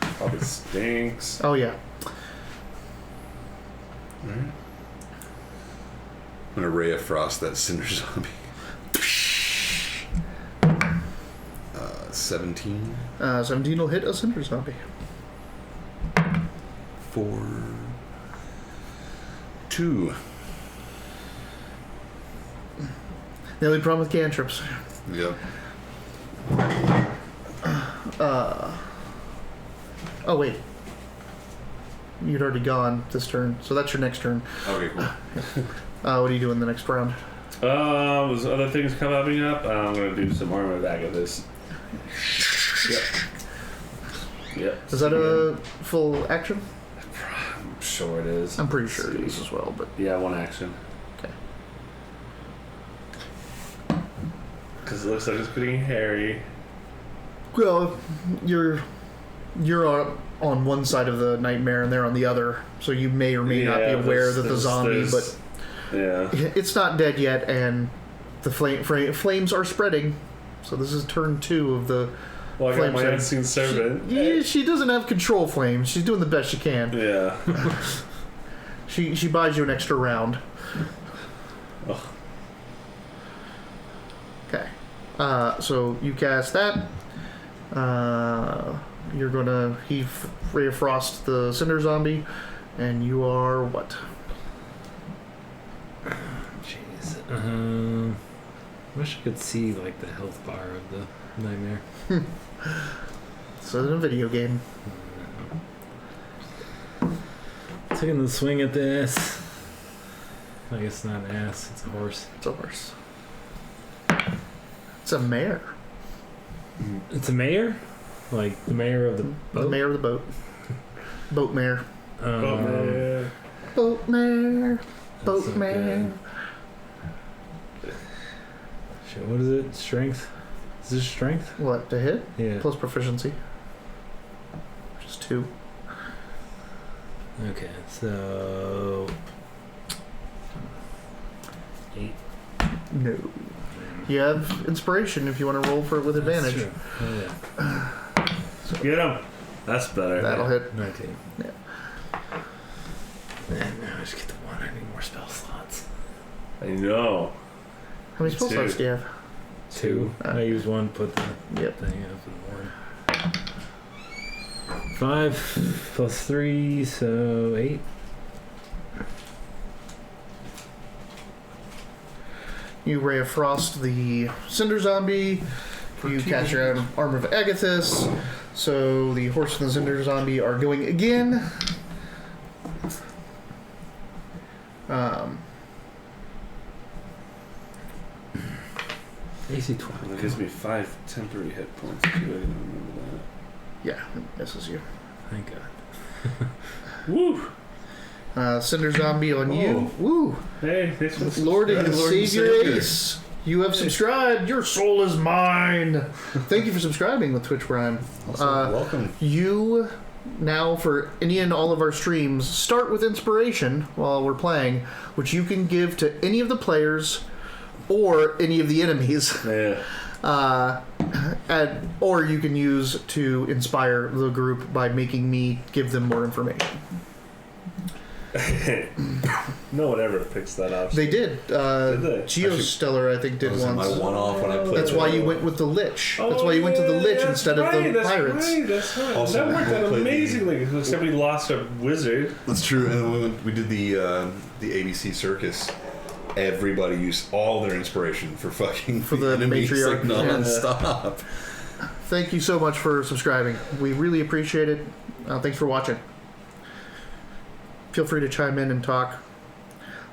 Probably stinks. Oh, yeah. Alright. I'm gonna ray of frost that cinder zombie. 17 17 will hit a cinder zombie. for 2. The only problem with cantrips. Yep. Oh, wait. You'd already gone this turn, so that's your next turn. Okay, cool. What are you doing the next round? There's other things coming up. I'm gonna do some armor back of this. Yep. Is that a full action? I'm sure it is. I'm pretty sure it is as well, but Yeah, one action. okay. Because it looks like it's getting hairy. Well, you're on one side of the nightmare and they're on the other, so you may or may not be aware that the zombie, but yeah. it's not dead yet, and the flames are spreading. So this is turn 2 of the Well, I got my Flame unseen servant. She doesn't have control flames. She's doing the best she can. Yeah. She buys you an extra round. Ugh. Okay. So you cast that. You're gonna Ray of Frost the Cinder Zombie, and you are what? Jeez. Wish I could see like the health bar of the nightmare. So it's a video game. Taking the swing at this. I guess it's not an ass, it's a horse. It's a horse. It's a mare. It's a mayor? Like the mayor of the boat? The mare of the boat. Boat mare. Oh, Boat mare. Boat so mare. Shit, what is it? Strength? Is this strength? What, to hit? Yeah. Plus proficiency. Which is 2. Okay, so 8. No. You have inspiration if you want to roll for it with advantage. That's true. Oh, yeah. get him. That's better. That'll hit. 19. Yeah. And now I just get the 1. I need more spell slots. I know. How many spell Two. slots do you have? 2. I use 1, put the Yep. thing up in 1. 5 plus 3, so 8. You Ray of Frost the Cinder Zombie. You cast your own Arm of Agathis. So the horse and the Cinder Zombie are going again. AC 12. That gives me 5 temporary hit points too. I didn't remember Yeah, it misses you. Thank God. that. Woo! Cinder Zombie on you. Woo! Hey, thanks for the Lord and Lord and Savior Savior. Ace. You have subscribed. Your soul is mine. Thank you for subscribing with Twitch Prime. Welcome. You now, for any and all of our streams, start with inspiration while we're playing, which you can give to any of the players or any of the enemies. Yeah. Or you can use to inspire the group by making me give them more information. No one ever picks that option. They did. Did they? Geostellar, I think, did Was once. my one-off when I played. That's why you went with the Lich. That's why you went to the Lich instead of the Pirates. That's right. Also, That worked we out played amazingly. Except we lost a wizard. That's true. And we did the ABC Circus. Everybody used all their inspiration for fucking For the enemies, matriarch. like non-stop. Thank you so much for subscribing. We really appreciate it. Thanks for watching. Feel free to chime in and talk.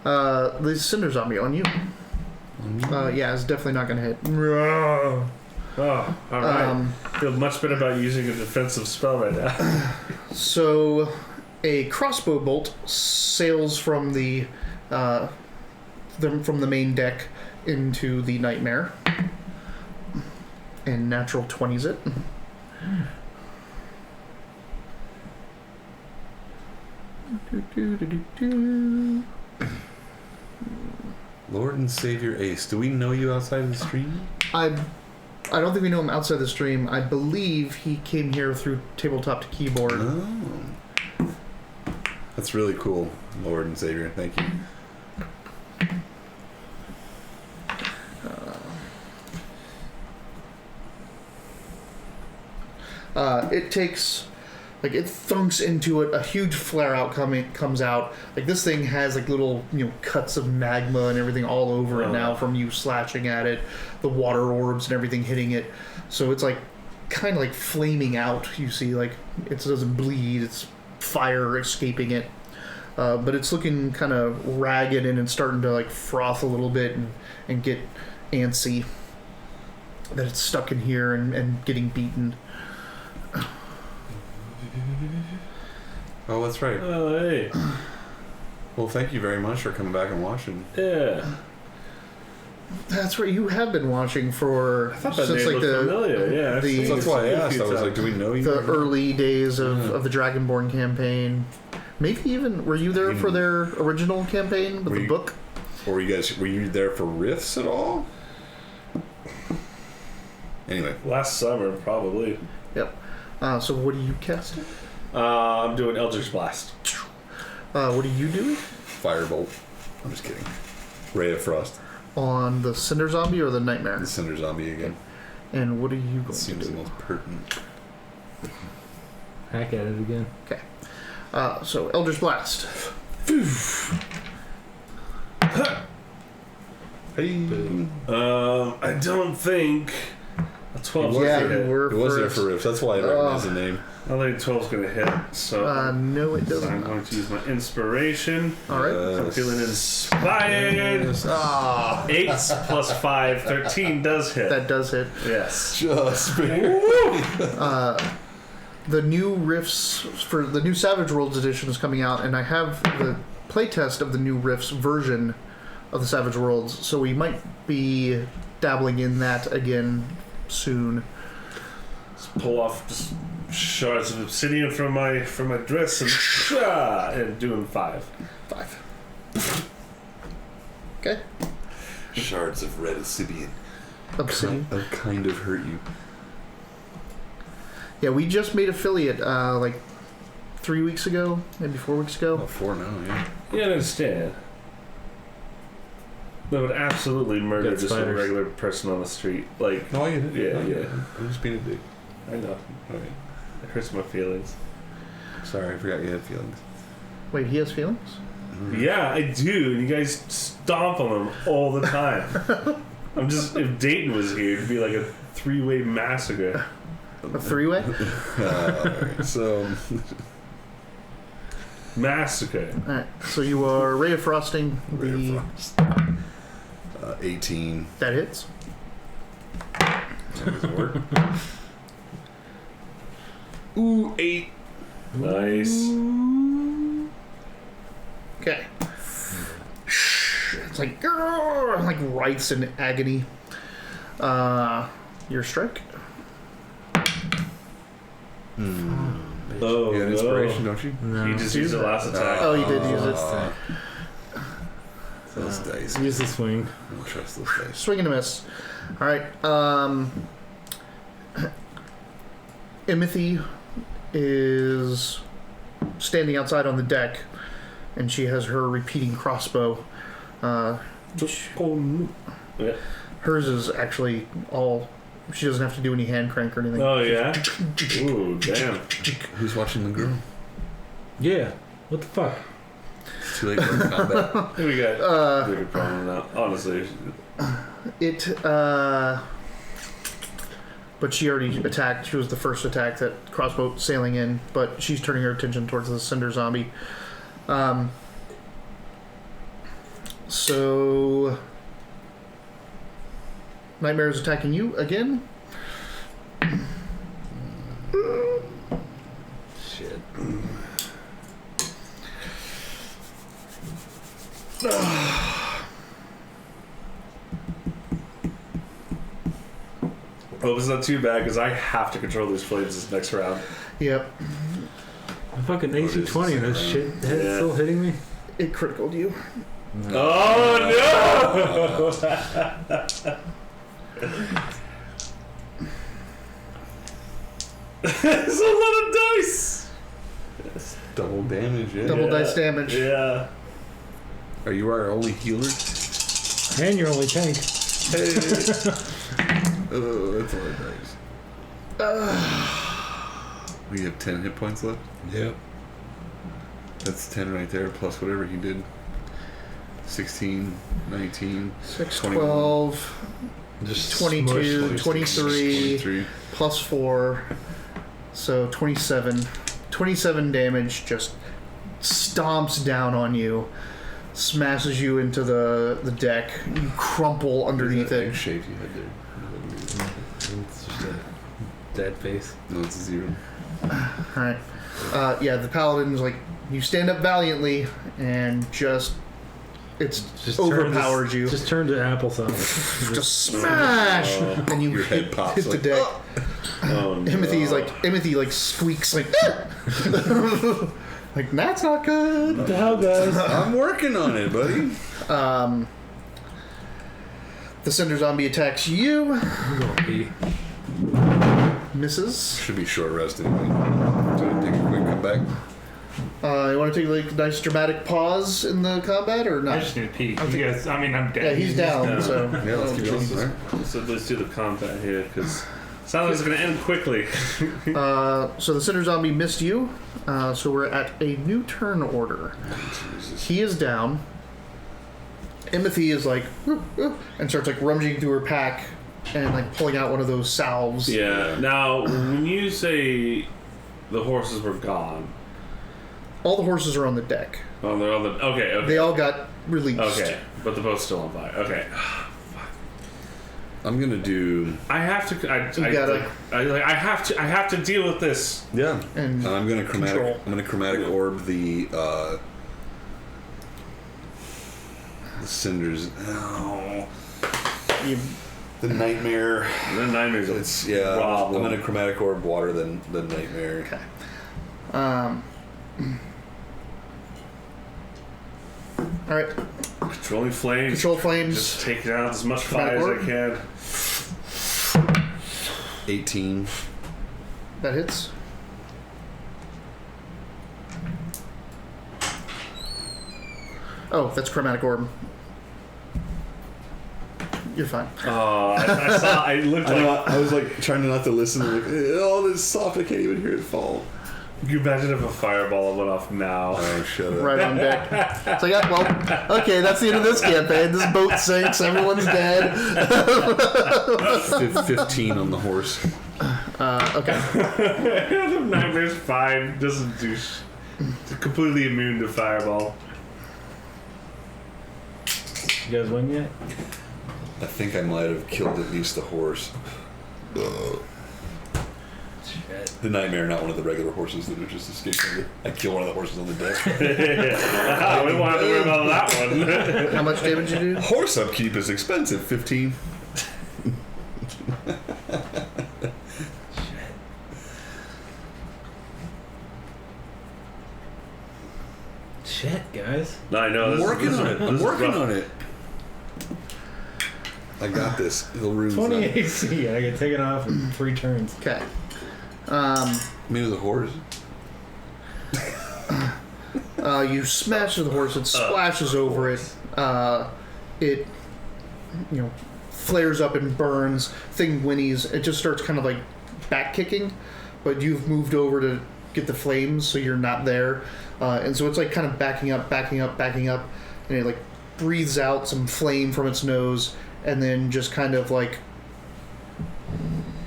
The Cinder Zombie on you. Yeah, it's definitely not going to hit. Oh, all right. Feel much better about using a defensive spell right now. So, a crossbow bolt sails from the main deck into the Nightmare, and natural 20s it. Lord and Savior Ace, do we know you outside of the stream? I don't think we know him outside the stream. I believe he came here through tabletop to keyboard. Oh. That's really cool, Lord and Savior. Thank you. It takes, like, it thunks into it. A huge flare out comes out. Like, this thing has like little, cuts of magma and everything all over it now from you slashing at it. The water orbs and everything hitting it. So it's like kind of like flaming out. You see, like, it doesn't bleed. It's fire escaping it. But it's looking kind of ragged and it's starting to like froth a little bit and get antsy that it's stuck in here and getting beaten. Oh, that's right. Oh, hey. Well, thank you very much for coming back and watching. Yeah. That's right. You have been watching for I thought that name looked familiar. Yeah. That's why I asked. I was like, do we know you? The early days of the Dragonborn campaign. Maybe even were you there for their original campaign with the book? Or were you there for riffs at all? Anyway. Last summer, probably. Yep. So what are you casting? I'm doing Eldritch Blast. What are you doing? Firebolt. I'm just kidding. Ray of Frost. On the Cinder Zombie or the Nightmare? The Cinder Zombie again. And what are you going Seems to the do? most pertinent. Hack at it again. Okay. So Eldritch Blast. Hey. I don't think a 12 is Yeah, gonna hit. we're It was there first. for Riffs. That's why I recognize the name. I don't think 12's gonna hit. So No, it I'm doesn't. going to use my inspiration. All right. I'm feeling inspired. 8 plus 5, 13 does hit. That does hit. Yes. Just The new riffs for the new Savage Worlds edition is coming out, and I have the playtest of the new riffs version of the Savage Worlds, so we might be dabbling in that again soon. Just pull off just shards of obsidian from my dress and doing 5. 5. Okay. Shards of red obsidian. Obsidian. I'll kind of hurt you. Yeah, we just made affiliate like 3 weeks ago, maybe 4 weeks ago. About 4 now, yeah. You understand? That would absolutely murder Got just a spiders. regular person on the street. Like, No, you didn't. Yeah, No, you yeah. didn't. I'm just being a dick. I know. Okay. It hurts my feelings. Sorry, I forgot you had feelings. Wait, he has feelings? Yeah, I do. And you guys stomp on them all the time. I'm just, if Dayton was here, it'd be like a 3-way massacre. A 3-way? Alright, so... Massacre. Alright, so you are Ray of Frosting. Ray of Frost. 18. That hits. Does it work? Ooh, 8. Nice. Okay. It's like, grrr, like writhes in agony. Your strike. Oh, You got no. inspiration, don't you? No. He just used the last attack. Oh, you did use it. Those dice. Use the swing. I don't trust those dice. Swing and a miss. All right. Imothy is standing outside on the deck, and she has her repeating crossbow. Oh, no. Yeah. Hers is actually all. She doesn't have to do any hand crank or anything. Oh, yeah? Ooh, damn. Who's watching the girl? Yeah. What the fuck? It's too late for combat. We got bigger problem now. Honestly. But she already attacked. She was the first attack that crossbow sailing in, but she's turning her attention towards the Cinder Zombie. So Nightmare is attacking you again. Shit. Hope it's not too bad because I have to control these flames this next round. Yep, I'm fucking AC 20 and this shit head's Yeah. still hitting me. it criticaled you. Oh no! It's a lot of dice! Double damage, yeah. Double dice damage. Yeah. Are you our only healer? And your only tank. Hey. Oh, that's a lot of dice. We have 10 hit points left. Yep. That's 10 right there, plus whatever he did. 16, 19, 6, 21. 12, Just 22, smushed. 23, 23. plus 4, so 27. 27 damage just stomps down on you, smashes you into the deck. You crumple underneath That it. egg shape you had there. It's just a dead face. No, it's a 0. Alright. Yeah, the paladin's like, you stand up valiantly and just Just overpowers you. Just turn to applesauce. Just smash, and you Your head hit pops the like, deck. Oh no. Timothy like squeaks like, like that's not good. What the hell, guys? I'm working on it, buddy. The Cinder Zombie attacks you. I'm gonna pee. Misses. Should be short rest anyway. So take a quick comeback. You want to take like a nice dramatic pause in the combat or I not? just need to pee. You guys, I mean, I'm dead. Yeah, he's down. So Yeah, let's keep going. All right. So let's do the combat here, because sounds like it's going to end quickly. So the Cinder Zombie missed you. So we're at a new turn order. He is down. Timothy is like, and starts like rummaging through her pack and like pulling out one of those salves. Yeah. Now, when you say the horses were gone, All the horses are on the deck. oh, they're all the okay. They all got released. Okay, but the boat's still on fire. Okay. I'm gonna do. I have to. I have to deal with this. Yeah. And I'm gonna control. chromatic orb the cinders. Oh. The nightmare. The nightmares. It's I'm gonna chromatic orb water the nightmare. Okay. All right. Controlling flames. Control flames. Just take out as much fire Chromatic as I can. 18. That hits. Oh, that's chromatic orb. You're fine. Oh, I saw. I looked like. I was like trying not to listen. Like, oh, this is soft. I can't even hear it fall. You imagine if a fireball went off now. Oh, shut up. Right on deck. It's like, well, okay, that's the end of this campaign. This boat sinks. Everyone's dead. 15 on the horse. Okay. The nightmare's fine. Doesn't do. Completely immune to fireball. You guys win yet? I think I might have killed at least the horse. Shit. The nightmare, not one of the regular horses that have just escaped. I kill one of the horses on the deck. We won't have to worry about that one. How much damage you do? Horse upkeep is expensive. 15. Shit, guys. No, I know. I'm working on it. I'm this is working rough. on it. I got this. The rune's 20 not- AC. I get taken off in 3 turns. Okay. Me with a horse. You smash the horse. It splashes over it. It, flares up and burns. Thing whinnies. It just starts kind of like back kicking, but you've moved over to get the flames, so you're not there. And so it's like kind of backing up, and it like breathes out some flame from its nose, and then just kind of like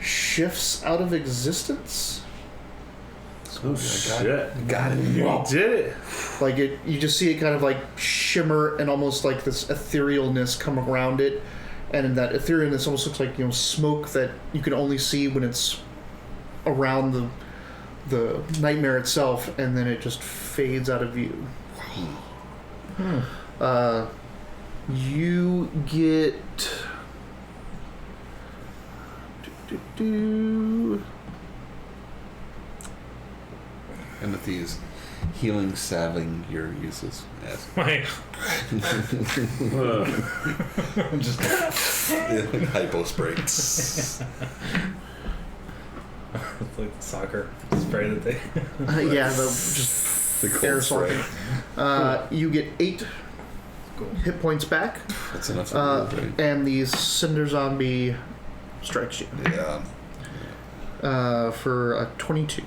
shifts out of existence. Oh shit! Got it. You did it. Like you just see it kind of like shimmer and almost like this etherealness come around it, and that etherealness almost looks like smoke that you can only see when it's around the nightmare itself, and then it just fades out of view. You get Empathy is healing, salving your useless ass. Like, Just Hypo spray. it's like soccer spray that they. yeah, just The cold aerosol spray. thing. You get 8 hit points back, That's enough for me, right? and the Cinder Zombie strikes you Yeah. for a 22.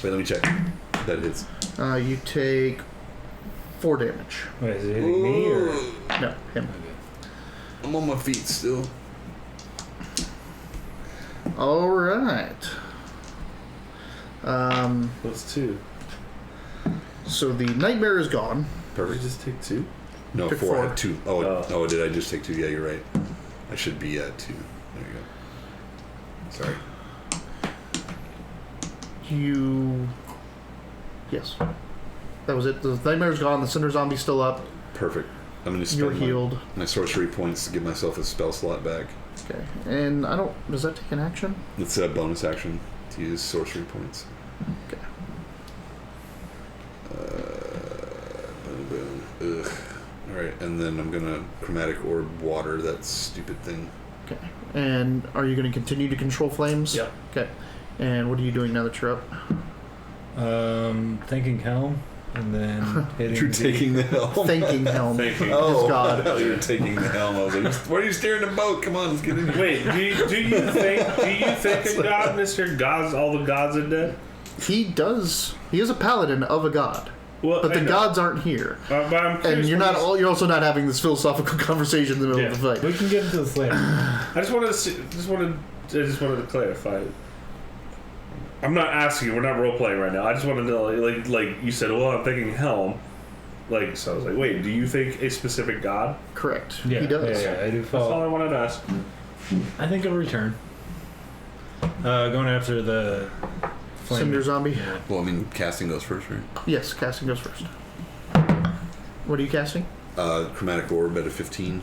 Wait, let me check. That hits. You take 4 damage. Wait, is it hitting me or? No, him. I'm on my feet still. All right. What's 2? So the nightmare is gone. Perfect. Just take 2. No, Took 4. I 4. had 2. Oh, did I just take 2? Yeah, you're right. I should be at 2. There you go. Sorry. Yes. That was it. The nightmare's gone. The Cinder Zombie's still up. Perfect. I'm going to You're spend healed. my sorcery points to give myself a spell slot back. Okay. And I don't... Does that take an action? It's a bonus action to use sorcery points. Okay. Boom, boom. Ugh. Alright, and then I'm going to chromatic orb water that stupid thing. Okay. And are you going to continue to control flames? Yep. Okay. And what are you doing now that you're up? Thinking helm, and then hitting. You're taking the helm. Thanking helm. Thanking. His Oh, god. you're taking the helm. I was like, why are you steering the boat? Come on, let's get in here. Wait, do you think a god, Mr. Gods, all the gods are dead? He does. He is a paladin of a god. Well, But I the know. gods aren't here. But I'm And curious you're when not. You're also not having this philosophical conversation in the middle of the fight. We can get into this later. I just wanted to clarify. I'm not asking you. We're not role playing right now. I just want to know, like you said. Well, I'm thinking helm. Like, so I was like, wait, do you think a specific god? Correct. Yeah, He does. Yeah, I do That's all follow. I wanted to ask. I think it'll return. Going after the flame. Cinder zombie. Yeah. Well, I mean, casting goes first, right? Yes, casting goes first. What are you casting? Chromatic Orb at a 15.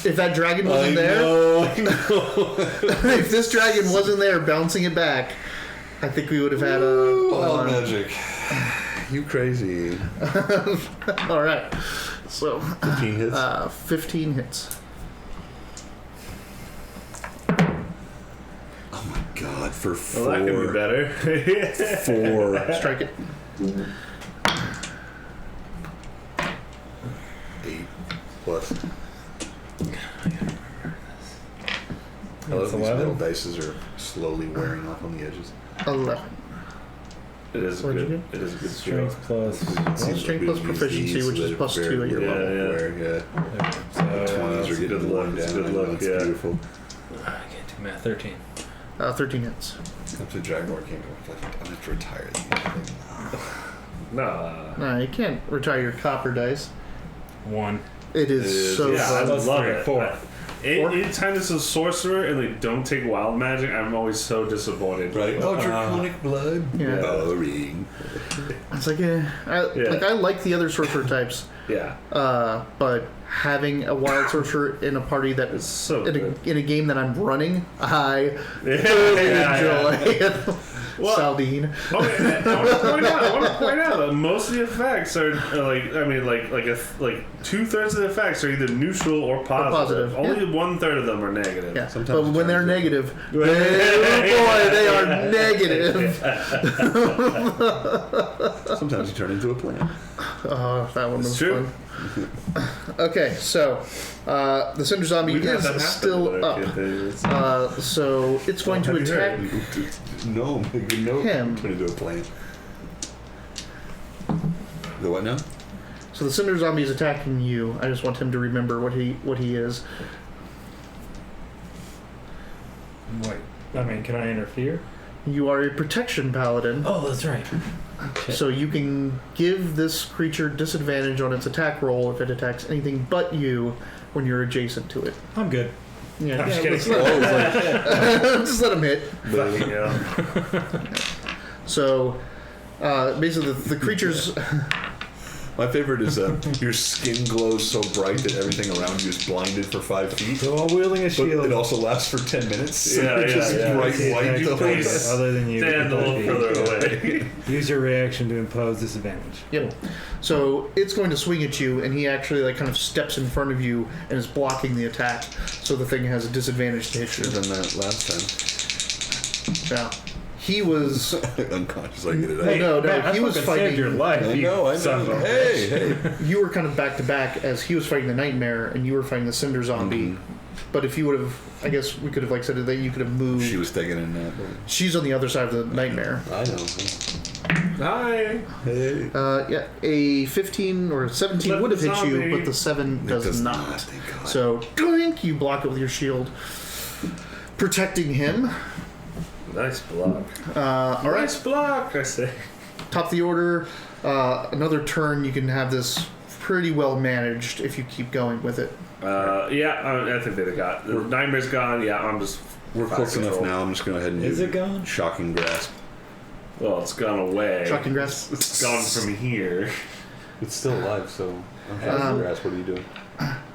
If that dragon wasn't there, I know. if this dragon wasn't there bouncing it back, I think we would have had a. Wild magic. You crazy. All right. So 15 hits. 15 hits. Oh my god, for Well, that could be better. 4. Strike it. 8 plus. I That's love these 11. metal dices are slowly wearing off on the edges. 11. It is a What'd you good. It is a good Strength skill. plus. Strength plus proficiency, which is plus 2 at your level. Yeah. So, 20s are getting good worn luck, it's down. good I know, luck, it's yeah. beautiful. I can't do math. 13. 13 hits. Up to Jaguar came to like, I'm gonna have to retire these things. Nah. No, you can't retire your copper dice. 1. It is so Yeah, I fun. love 3, it. 4. Anytime it's a sorcerer and they don't take wild magic, I'm always so disappointed. Right? Oh, draconic blood. Yeah. Boring. It's like, I like the other sorcerer types, Yeah. but having a wild sorcerer in a party that It's so in good. a game that I'm running, I Yeah, thoroughly yeah, enjoy. Well- Saldine. Okay, I want to point out that most of the effects are like 2/3 of the effects are either neutral or positive. positive, Only 1/3 of them are negative. Yeah, Sometimes but it when they're turns out- negative, boy, they are negative. Sometimes you turn into a plant. Oh, that one was It's true. fun. Okay, so the Cinder Zombie We've had is that happen still with our up. kids. So it's going to have you attack. No, Him. turn into a plant. The what now? So the Cinder Zombie is attacking you. I just want him to remember what he is. Wait. I mean, can I interfere? You are a protection paladin, Oh, that's right. so you can give this creature disadvantage on its attack roll if it attacks anything but you when you're adjacent to it. I'm good. Yeah, I'm just let's kidding. just let him hit. Fucking hell. So basically, the creature's My favorite is your skin glows so bright that everything around you is blinded for 5 feet. So while wielding a But shield, it also lasts for 10 minutes. Yeah, It's just yeah. bright white. You please other than you, stand a little would be- further away. Use your reaction to impose disadvantage. Yep. So it's going to swing at you, and he actually kind of steps in front of you and is blocking the attack. So the thing has a disadvantage to hit Should you. have done that last Now, he was. time. Unconscious, I get it. Hey, no, Matt, I he was fucking fighting. saved your life. I you know. son of a- Hey. You were kind of back to back as he was fighting the Nightmare, and you were fighting the Cinder Zombie. But if you would have, I guess we could have said that you could have moved. She was taking a nap. She's on the other side of the Nightmare. I know. Hi. Hey. Yeah, a 15 or 17 Let would have the hit you, zombie- but the 7 does not. Thank God. So, doink, you block it with your shield, protecting him. Nice block. All right, Nice block, I say. top of the order. Another turn, you can have this pretty well managed if you keep going with it. I think they got the Nightmare's gone. Yeah, I'm just. We're close enough control. now. I'm just going to go ahead and Is do it gone? Shocking Grasp. Well, it's gone away. Shocking Grasp. It's gone from here. It's still alive, so Shocking Grasp, what are you doing?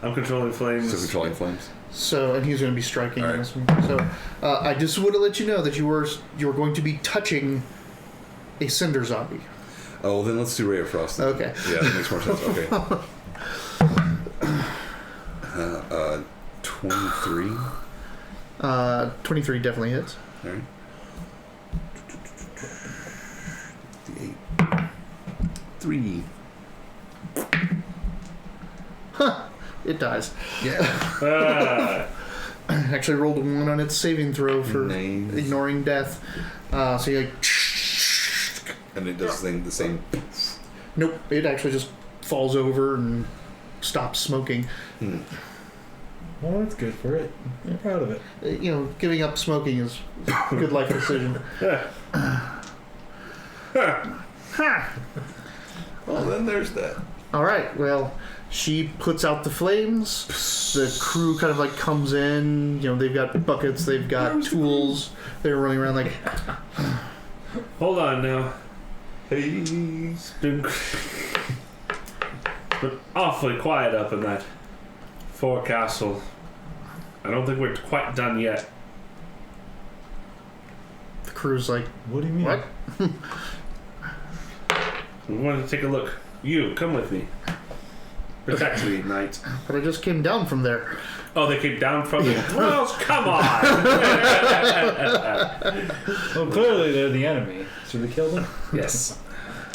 I'm controlling flames. Still controlling flames. So, and he's going to be striking All in right. this one. So, I just want to let you know that you were going to be touching a Cinder Zombie. Oh, well, then let's do Ray of Frost. then. Okay. Yeah, that makes more sense. Okay. 23. 23 definitely hits. All right. The 8. 3. It dies. Yeah. Actually rolled a 1 on its saving throw for Nice. ignoring death. So you like... And it does the same. Nope, it actually just falls over and stops smoking. Well, that's good for it. I'm proud of it. You know, giving up smoking is a good life decision. Well, then there's that. All right, well, she puts out the flames. The crew kind of like comes in. You know, they've got buckets, they've got tools. They're running around like... Hold on now. Hey. It's been awfully quiet up in that forecastle. I don't think we're quite done yet. The crew's like, What do you mean? what? We want to take a look. You, come with me. Protect me, knight. But I just came down from there. Oh, they came down from you? Well, come on! Well, clearly they're the enemy. Should we kill them? Yes.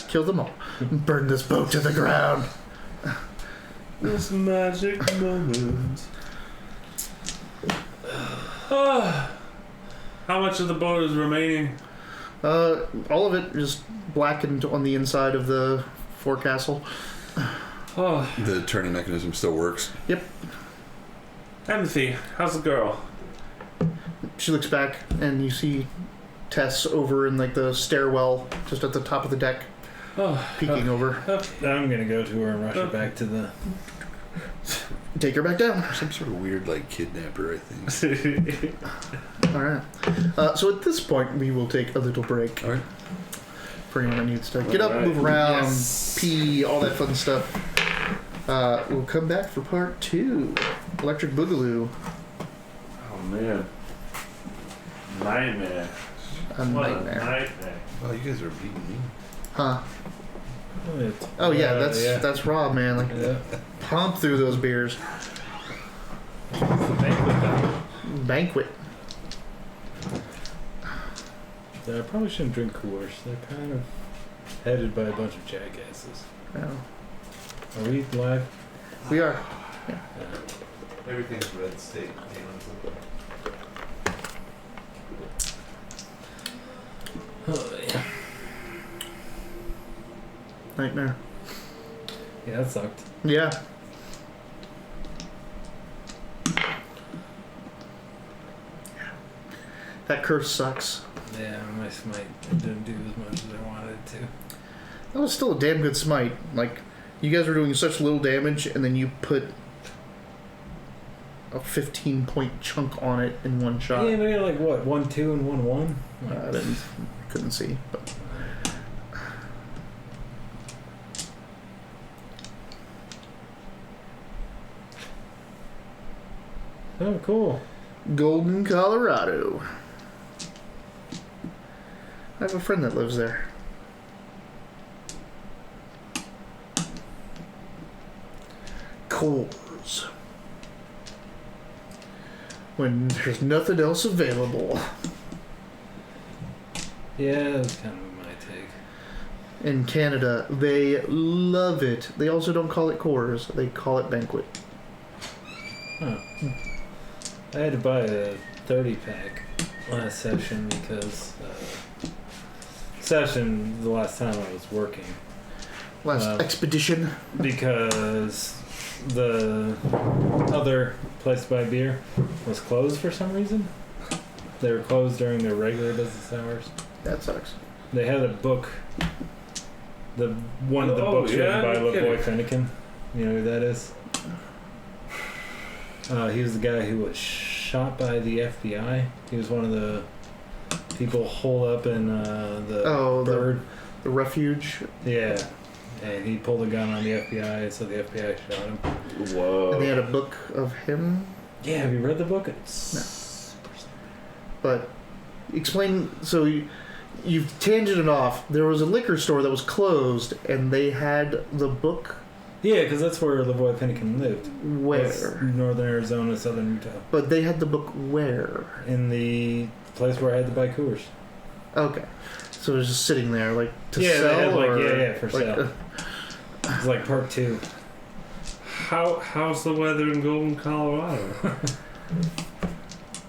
Kill them all. Burn this boat to the ground. This magic moment. Oh, how much of the boat is remaining? All of it is blackened on the inside of the forecastle. Oh, The turning mechanism still works. Yep. Empathy, how's the girl? She looks back and you see Tess over in like the stairwell just at the top of the deck, Oh, peeking over. I'm gonna go to her and rush her back to the... Take her back down. Some sort of weird, like, kidnapper, I think. All right. So at this point, we will take a little break. All right. For anyone who needs to get up, All right. move around, Yes. pee, all that fun stuff. We'll come back for part 2. Electric Boogaloo. Oh man. Nightmare. A What nightmare. a nightmare. Wow, you guys are beating me. Huh. Oh yeah, that's raw, man. Like Yeah. pump through those beers. Banquet. Yeah, I probably shouldn't drink Coors. They're kind of headed by a bunch of jackasses. Yeah. Are we live? We are. Everything's red state. Oh, yeah. Nightmare. Yeah, that sucked. Yeah. That curse sucks. Yeah, my smite didn't do as much as I wanted it to. That was still a damn good smite. Like, you guys were doing such little damage, and then you put a 15-point chunk on it in one shot. Yeah, maybe like what, 1-2 and 1-1? I couldn't see. But. Oh, cool. Golden, Colorado. I have a friend that lives there. Cores. When there's nothing else available. Yeah, that's kind of my take. In Canada, they love it. They also don't call it cores. They call it banquet. Huh. I had to buy a 30-pack last session because the last time I was working. Last expedition. Because the other place to buy beer was closed for some reason. They were closed during their regular business hours. That sucks. They had a book. One of the Oh, books yeah? written by No LaVoy kidding. Finnegan. You know who that is? He was the guy who was shot by the FBI. He was one of the people holed up in the bird. The refuge. Yeah. And he pulled a gun on the FBI, so the FBI shot him. Whoa. And they had a book of him. Yeah, have you read the book? But explain. So you've tangented off. There was a liquor store that was closed, and they had the book Yeah, because that's where Lavoy Finnegan lived. That's Where? northern Arizona, southern Utah. But they had the book where? In the place where I had to buy Coors. Okay. So it was just sitting there, like, to Yeah, they sell? had, like, or, yeah, for like, sale. It's like part 2. How's the weather in Golden, Colorado?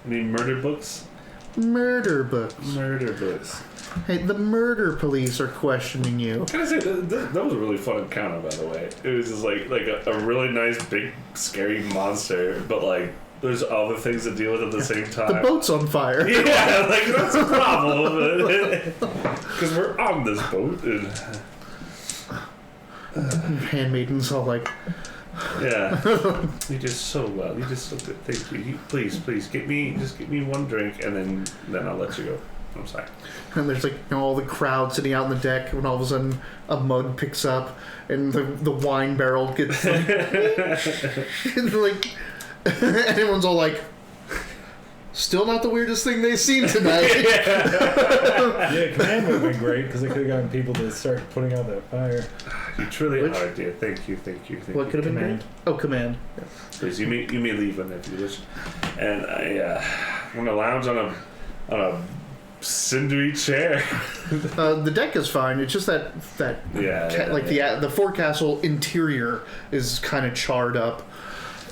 Any murder books? Murder books. Murder books. Hey, the murder police are questioning you. Can I say that was a really fun encounter, by the way. It was just like a really nice, big, scary monster, but like there's other things to deal with at the same time. The boat's on fire. Yeah, like that's a problem because we're on this boat. And, Handmaiden's all like, yeah, you did so well. You did so good. Thank you. Please, get me one drink, and then I'll let you go. I'm sorry. and there's like all the crowd sitting out on the deck when all of a sudden a mug picks up and the wine barrel gets like, and like everyone's all like, still not the weirdest thing they've seen tonight. Yeah, command would have been great because it could have gotten people to start putting out that fire. You truly Which- are, dear. Thank you. What could have been Command. great? Oh, command. Please, you may leave whenever you wish. And I'm gonna lounge on a cindery chair. The deck is fine. It's just that the forecastle interior is kind of charred up.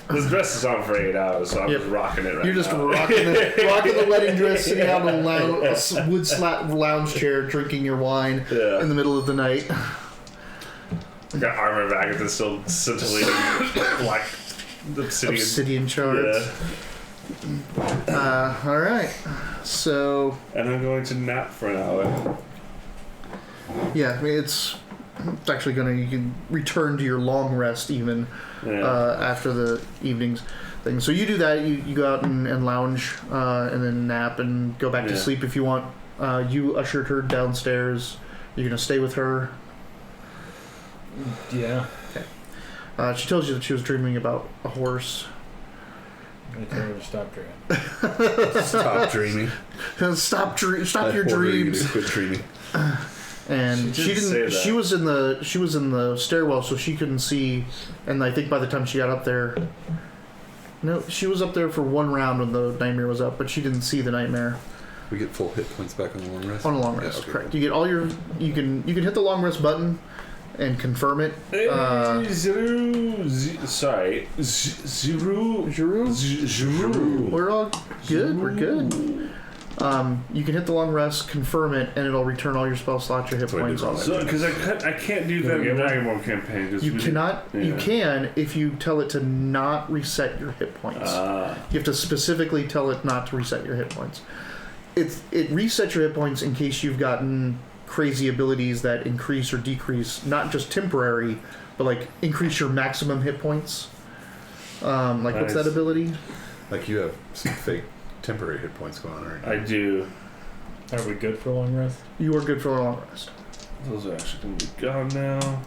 This dress is on for 8 hours, so I'm Yep. just rocking it right You're just now. rocking the wedding dress, sitting out on a wood slat lounge chair, drinking your wine Yeah. in the middle of the night. Got armor back that's still scintillating black Obsidian shards. Yeah. All right. So And I'm going to nap for an hour. yeah, I mean, it's actually you can return to your long rest even Yeah. after the evening's thing. So you do that. You go out and lounge and then nap and go back to Yeah. sleep if you want. You ushered her downstairs. You're gonna stay with her. Yeah. She tells you that she was dreaming about a horse. I told her to stop drinking. Stop dreaming. Stop your Order you dreams. to Quit dreaming. And She she did say didn't. that. She was in the stairwell, so she couldn't see. And I think by the time she got up there, no, she was up there for one round when the nightmare was up, but she didn't see the nightmare We get full hit points back on the long rest. on a long Yeah, rest. okay, Correct. cool. You get all your. You can hit the long rest button, and confirm it. Zero. Giroux? We're all good. We're good. You can hit the long rest, confirm it, and it'll return all your spell slots, your hit That's what I points, did all wrong. that. So, because I can't do that in the Dragon Ball campaign. 'Cause You we- cannot. You yeah. can if you tell it to not reset your hit points. You have to specifically tell it not to reset your hit points. It resets your hit points in case you've gotten crazy abilities that increase or decrease, not just temporary, but like increase your maximum hit points. Like what's that Nice. ability? Like you have some fake temporary hit points going on, right? I do. Are we good for a long rest? You are good for a long rest. Those are actually going to be gone now.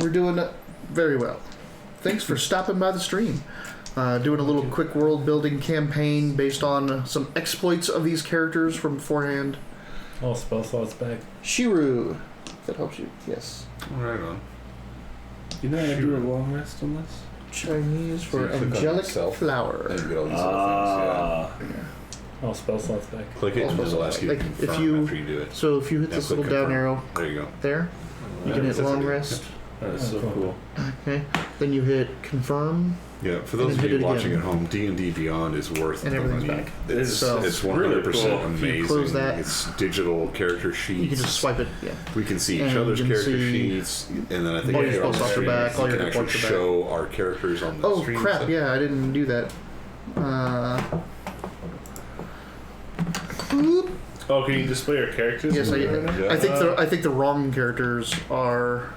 We're doing very well. Thanks for stopping by the stream. Doing a little quick world building campaign based on some exploits of these characters from beforehand. All spell slots back. Shiru. That helps you. Yes. Right on. You know how to do a long rest on this? Chinese So for you click on angelic yourself, flower. And you get all these other things. All spell slots back. Yeah. Click it and it'll ask you to Like, if confirm you- after you do it. So if you hit Now this click little down confirm. arrow There you go. there, you can hit That's long it. rest. That is so cool. cool. Okay. Then you hit confirm. Yeah, for And those of hit you it watching again. at home, D&D Beyond is worth And the everything's money. back. It's So- it's really 100% cool. If you amazing. close that- It's digital character sheets. You can just swipe it. Yeah. We can see and each other's you can character see sheets, and then I think all if your you're on spell the slots are stream, back, all you your can hit actually points are back. show our characters on the Oh stream. crap! so- Yeah, I didn't do that. Boop. Oh, can you display your characters? Yes, Yeah. I think the wrong characters are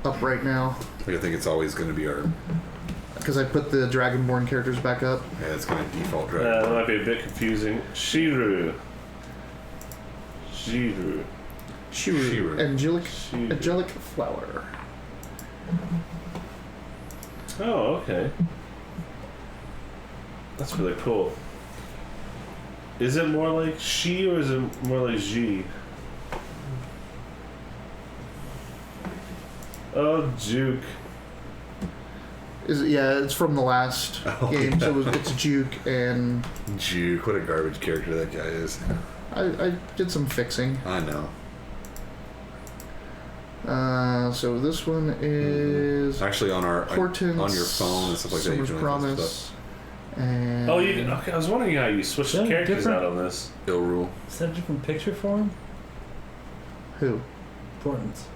up right now I think it's always going to be our. because I put the Dragonborn characters back up. Yeah, it's going to default drag. That might be a bit confusing. Shiru. Shiru. Shiru. Angelic flower. Oh, okay. That's really cool. Is it more like she or is it more like she? Oh, Juke. It's from the last game, so it's Juke, and Juke, what a garbage character that guy is. I did some fixing. I know. So this one is actually on your phone and stuff like that. You can Promise. And okay. I was wondering how you switched the characters out on this. Ill Rule. Is that a different picture for him? Who? Importance.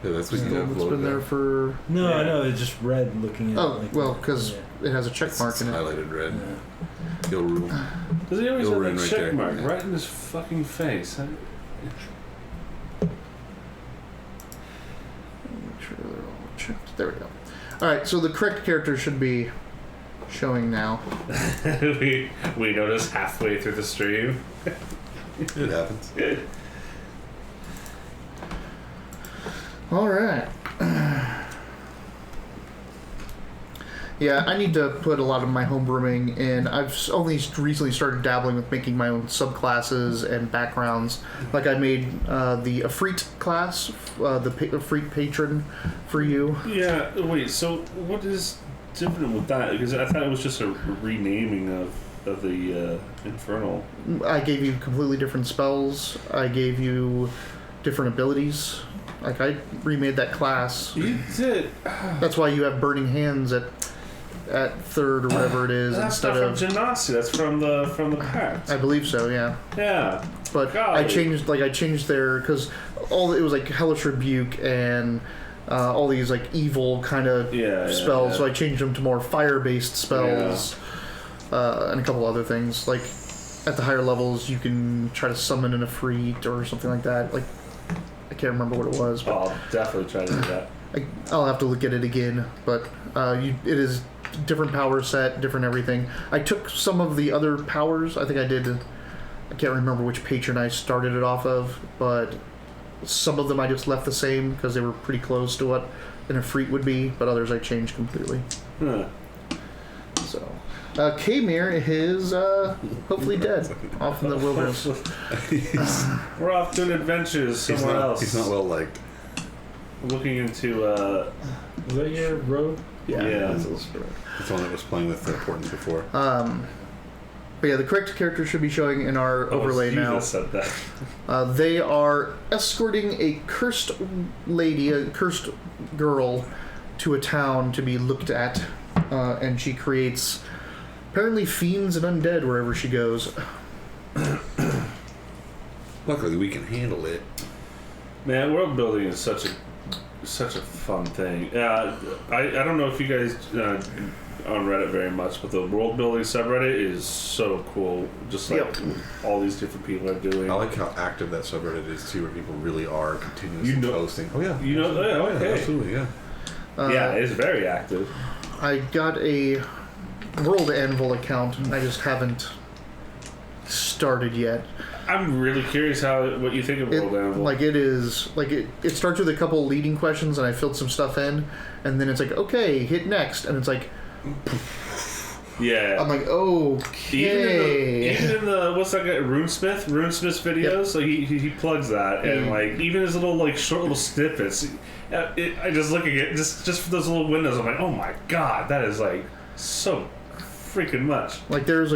Yeah, that's what you It's been there for. No, Yeah. I know. It's just red looking at. Oh well, because it has a check mark It's in it. highlighted red. Yeah. Ill Rule. Does he always Ill have Rule that right check there. mark Yeah. right in his fucking face? Make sure they're all checked. There we go. All right, so the correct character should be showing now. we noticed halfway through the stream. It happens. All right. Yeah, I need to put a lot of my homebrewing in. I've only recently started dabbling with making my own subclasses and backgrounds. Like I made the Afreet class, the Afreet patron for you. Yeah, wait, so what is different with that? Because I thought it was just a renaming of the Infernal. I gave you completely different spells. I gave you different abilities. Like I remade that class. You did. That's why you have burning hands at third or whatever it is That's instead not of. from Genasi. That's from the pact. I believe so. Yeah. Yeah. But Golly. I changed their because it was like Hellish Rebuke and all these like evil kind of spells. Yeah. So I changed them to more fire-based spells and a couple other things. Like at the higher levels, you can try to summon an Afreet or something like that. Like I can't remember what it was, but I'll definitely try to do that. I'll have to look at it again. But it is different power set, different everything. I took some of the other powers. I think I did. I can't remember which patron I started it off of, but some of them I just left the same because they were pretty close to what an Afreet would be, but others I changed completely. Huh. So, K-Mir is hopefully dead off in the wilderness. We're off doing adventures somewhere else. He's not well liked. Looking into Was that your road? Yeah. That's the one that was playing with Portents before. But yeah, the correct character should be showing in our overlay you now. just said that. They are escorting a cursed lady, a cursed girl, to a town to be looked at, and she creates apparently fiends and undead wherever she goes. Luckily, we can handle it. Man, world building is such a fun thing. I don't know if you guys on Reddit very much, but the world building subreddit is so cool. Just like all these different people are doing. I like how active that subreddit is too, where people really are continuously posting. Oh yeah, You know, okay, absolutely, yeah. yeah, it's very active. I got a World Anvil account. I just haven't started yet. I'm really curious what you think of World Anvil. Like it starts with a couple leading questions, and I filled some stuff in, and then it's like, okay, hit next, and it's like, yeah. I'm like, okay. Even in the what's that guy, Runesmith's videos, like he plugs that, and like even his little like short little snippets. I just looking at just for those little windows, I'm like, oh my god, that is like so freaking much. Like there's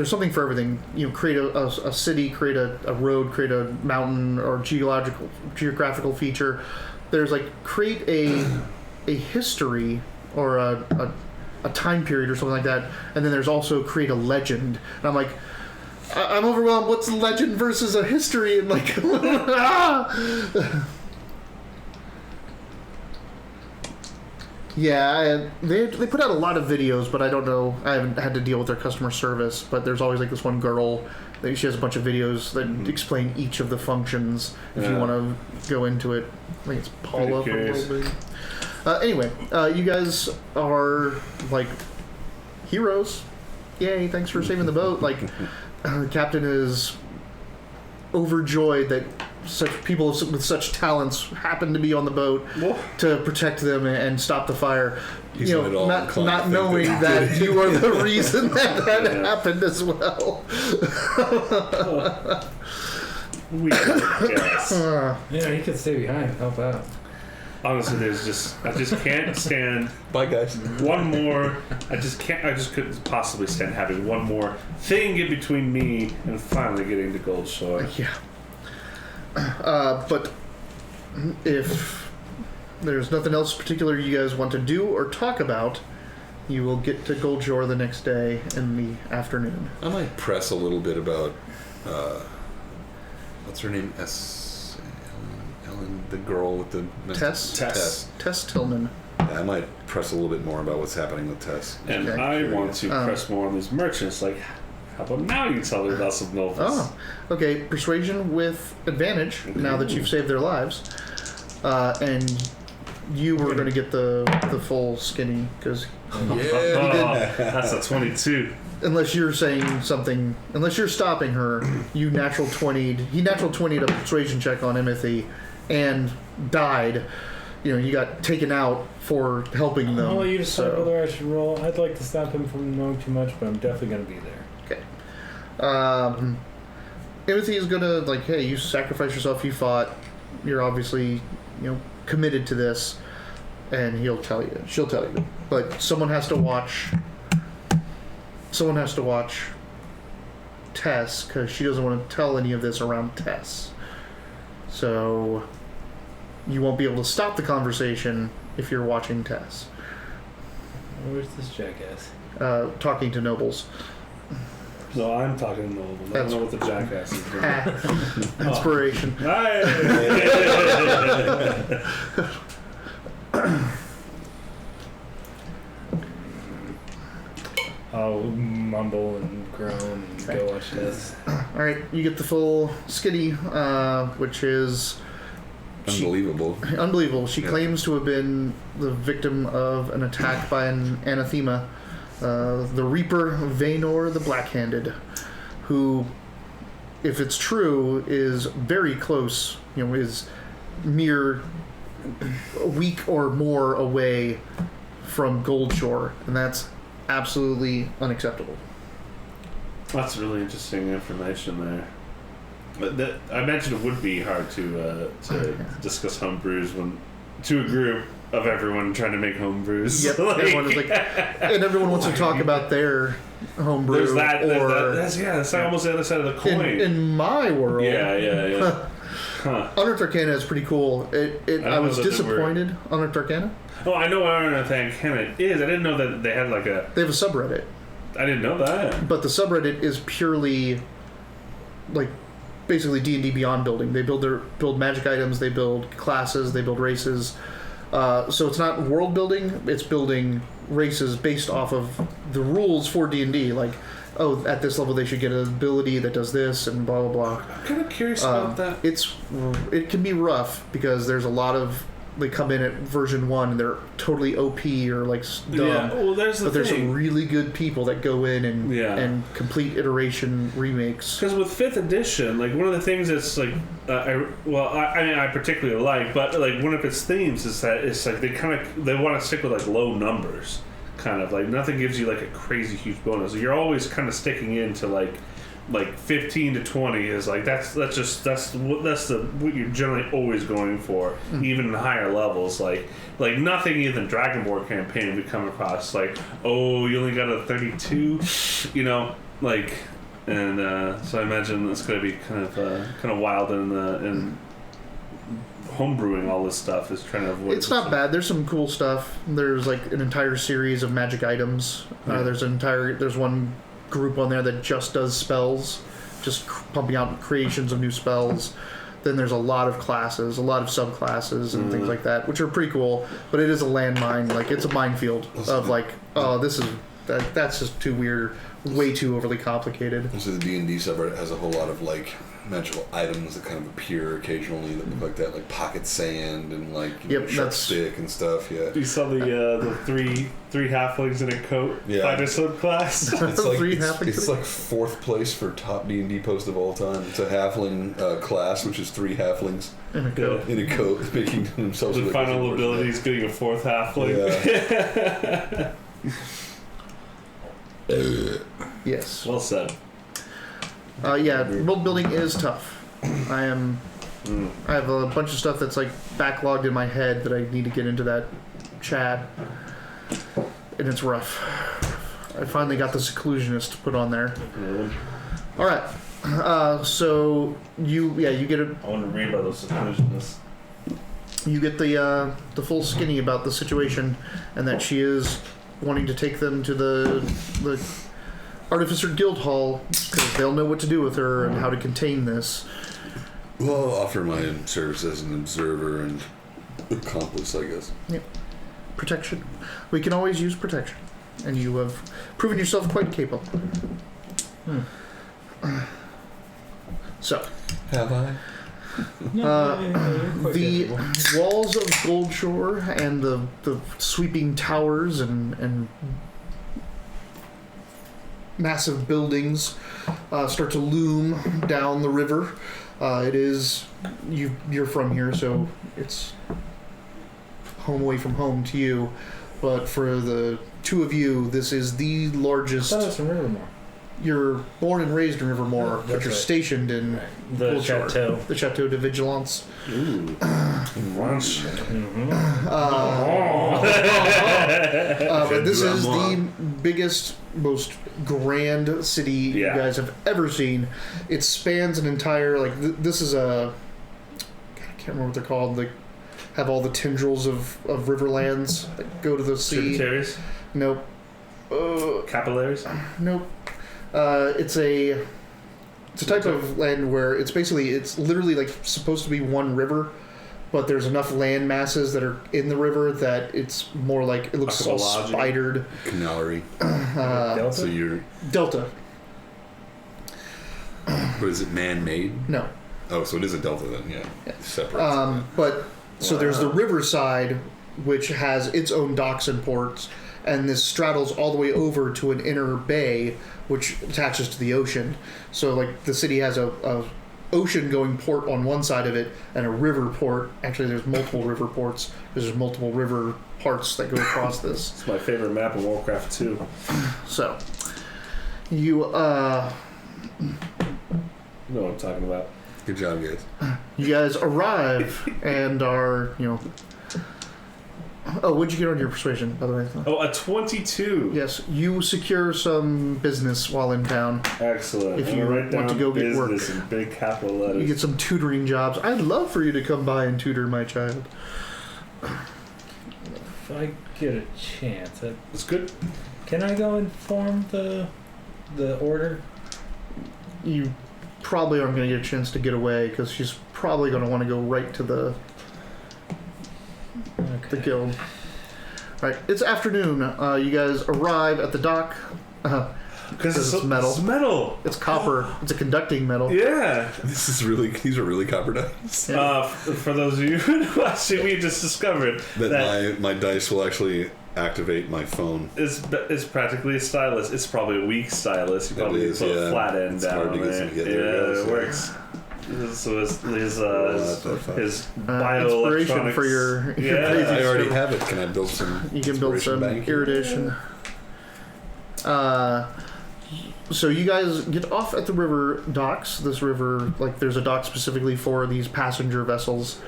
something for everything. You know, create a city, create a road, create a mountain or geographical feature. There's like create a history or a time period or something like that, and then there's also create a legend. And I'm like, I'm overwhelmed. What's a legend versus a history? And like, yeah, they put out a lot of videos, but I don't know. I haven't had to deal with their customer service. But there's always like this one girl. She has a bunch of videos that explain each of the functions. If you want to go into it, I think it's Paula from World. Anyway, you guys are like heroes. Yay! Thanks for saving the boat. Like, Captain is overjoyed that such people with such talents happen to be on the boat to protect them and stop the fire. He's you know, not knowing that you are the reason that happened as well. We guess. Yeah, he could stay behind and help out. Honestly, I just can't stand Bye, guys. one more. I just couldn't possibly stand having one more thing get between me and finally getting to Gold Shore. Yeah. But if there's nothing else particular you guys want to do or talk about, you will get to Gold Shore the next day in the afternoon. I might press a little bit about what's her name? Ellen, the girl with the Tess Tillman. Yeah, I might press a little bit more about what's happening with Tess. And Okay. I want to press more on these merchants. Like, how about now you tell me about some novels? Oh, okay. Persuasion with advantage now that you've saved their lives. And you were going to get the full skinny because That's a 22. unless you're saying something, unless you're stopping her, you natural 20'd. He natural 20'd a persuasion check on Timothy and died. You know, you got taken out for helping them. Oh, you decide so. whether I should roll. I'd like to stop him from knowing too much, but I'm definitely going to be there. Okay. Timothy is gonna like, hey, you sacrificed yourself, you fought, you're obviously, committed to this, and she'll tell you. But someone has to watch Tess, because she doesn't want to tell any of this around Tess. So you won't be able to stop the conversation if you're watching Tess. Where's this jackass? Talking to nobles. So I'm talking to Nolan. I don't know what the jackass is doing. Inspiration. I'll mumble and groan and go watch this. Alright, you get the full skitty, which is Unbelievable. unbelievable. She Yeah. claims to have been the victim of an attack by an anathema, the Reaper Vaynor the Black-Handed, who, if it's true, is very close, is mere a week or more away from Gold Shore, and that's absolutely unacceptable. That's really interesting information there. But I mentioned it would be hard to discuss homebrews to a group of everyone trying to make homebrews. Yep, everyone is and everyone wants to talk about their homebrew. There's that. That's almost the other side of the coin. In my world, Yeah. Huh. Unearthed Arcana is pretty cool. I was disappointed. Unearthed Arcana? Oh, I know what Unearthed Arcana is. I didn't know that they had like a... They have a subreddit. I didn't know that. But the subreddit is purely, like, basically D&D Beyond building. They build magic items, they build classes, they build races. So it's not world building, it's building races based off of the rules for D&D. Like, oh, at this level they should get an ability that does this and blah, blah, blah. I'm kind of curious about that. It can be rough because there's a lot of... They come in at version 1 and they're totally OP or like dumb. Yeah, well, there's some really good people that go in and complete iteration remakes. Because with 5th edition, like one of the things that's like, I particularly like, but like one of its themes is that it's like they want to stick with like low numbers, kind of like nothing gives you like a crazy huge bonus. You're always kind of sticking into like 15 to 20 is like that's what you're generally always going for, even in higher levels. Like nothing in the Dragonborn campaign we come across like, oh, you only got a 32, and so I imagine it's going to be kind of wild in homebrewing all this stuff is trying to avoid. It's not bad. There's some cool stuff. There's like an entire series of magic items. There's one group on there that just does spells, just pumping out creations of new spells. Then there's a lot of classes, a lot of subclasses and things like that, which are pretty cool, but it is a landmine. Like, it's a minefield of like, oh, that's just too weird, way too overly complicated. So the D&D subreddit has a whole lot of like magical items that kind of appear occasionally that look like that, like pocket sand and like sharp stick and stuff. Yeah, you saw the three halflings in a coat fighter subclass. It's like 4th place for top D&D post of all time. It's a halfling class, which is 3 halflings In a coat. making themselves. The final ability is getting a 4th halfling. Yeah. Yes. Well said. World building is tough. I am I have a bunch of stuff that's like backlogged in my head that I need to get into that chat, and it's rough. I finally got the seclusionist put on there. All right. So you get it. I want to read about those seclusionists. You get the full skinny about the situation, and that she is wanting to take them to the Artificer Guild Hall because they'll know what to do with her and how to contain this. Well, I'll offer my service as an observer and accomplice, I guess. Yep. Protection. We can always use protection, and you have proven yourself quite capable. So. Have I? The walls of Goldshore and the sweeping towers and massive buildings start to loom down the river. It is you're from here, so it's home away from home to you. But for the two of you, this is the largest. I thought it was from Rivermore. You're born and raised in Rivermore, Oh, but you're right. stationed in The Goldshore. chateau. The Chateau de Vigilance. Ooh. But this is the biggest, most grand city you guys have ever seen. It spans an entire, this is a, I can't remember what they're called. They have all the tendrils of riverlands that go to the sea. Tributaries? Nope. Capillaries? Nope. It's a type of land where it's literally like supposed to be one river, but there's enough land masses that are in the river that it's more like it looks all spidered. Canallery. Delta? So you're... Delta. But is it man-made? No. Oh, so it is a delta then, yeah. Separate. But so there's the riverside, which has its own docks and ports, and this straddles all the way over to an inner bay, which attaches to the ocean. So like the city has a ocean going port on one side of it and a river port. Actually, there's multiple river ports. There's multiple river parts that go across this. It's my favorite map in Warcraft 2. So you You know what I'm talking about. Good job, guys. you guys arrive and are Oh, what'd you get on your persuasion, by the way? Oh, a 22. Yes, you secure some business while in town. Excellent. If I'm you gonna write want to down go get work. business in big capital letters. You get some tutoring jobs. I'd love for you to come by and tutor my child. If I get a chance, It's good. can I go inform the order? You probably aren't going to get a chance to get away because she's probably going to want to go right to the guild. Right, it's afternoon. You guys arrive at the dock. Because it's metal. It's metal. It's copper. It's a conducting metal. Yeah. These are really copper dice. For those of you who actually we just discovered That my dice will actually activate my phone. it's practically a stylus. It's probably a weak stylus. You probably is, put a yeah. flat end It's down hard to on get some it. together, Yeah, guys. it works. So his bioelectronics. Inspiration for your crazy I already stuff. have it. Can I build some? You can build some bank? irradiation. So you guys get off at the river docks. This river, there's a dock specifically for these passenger vessels.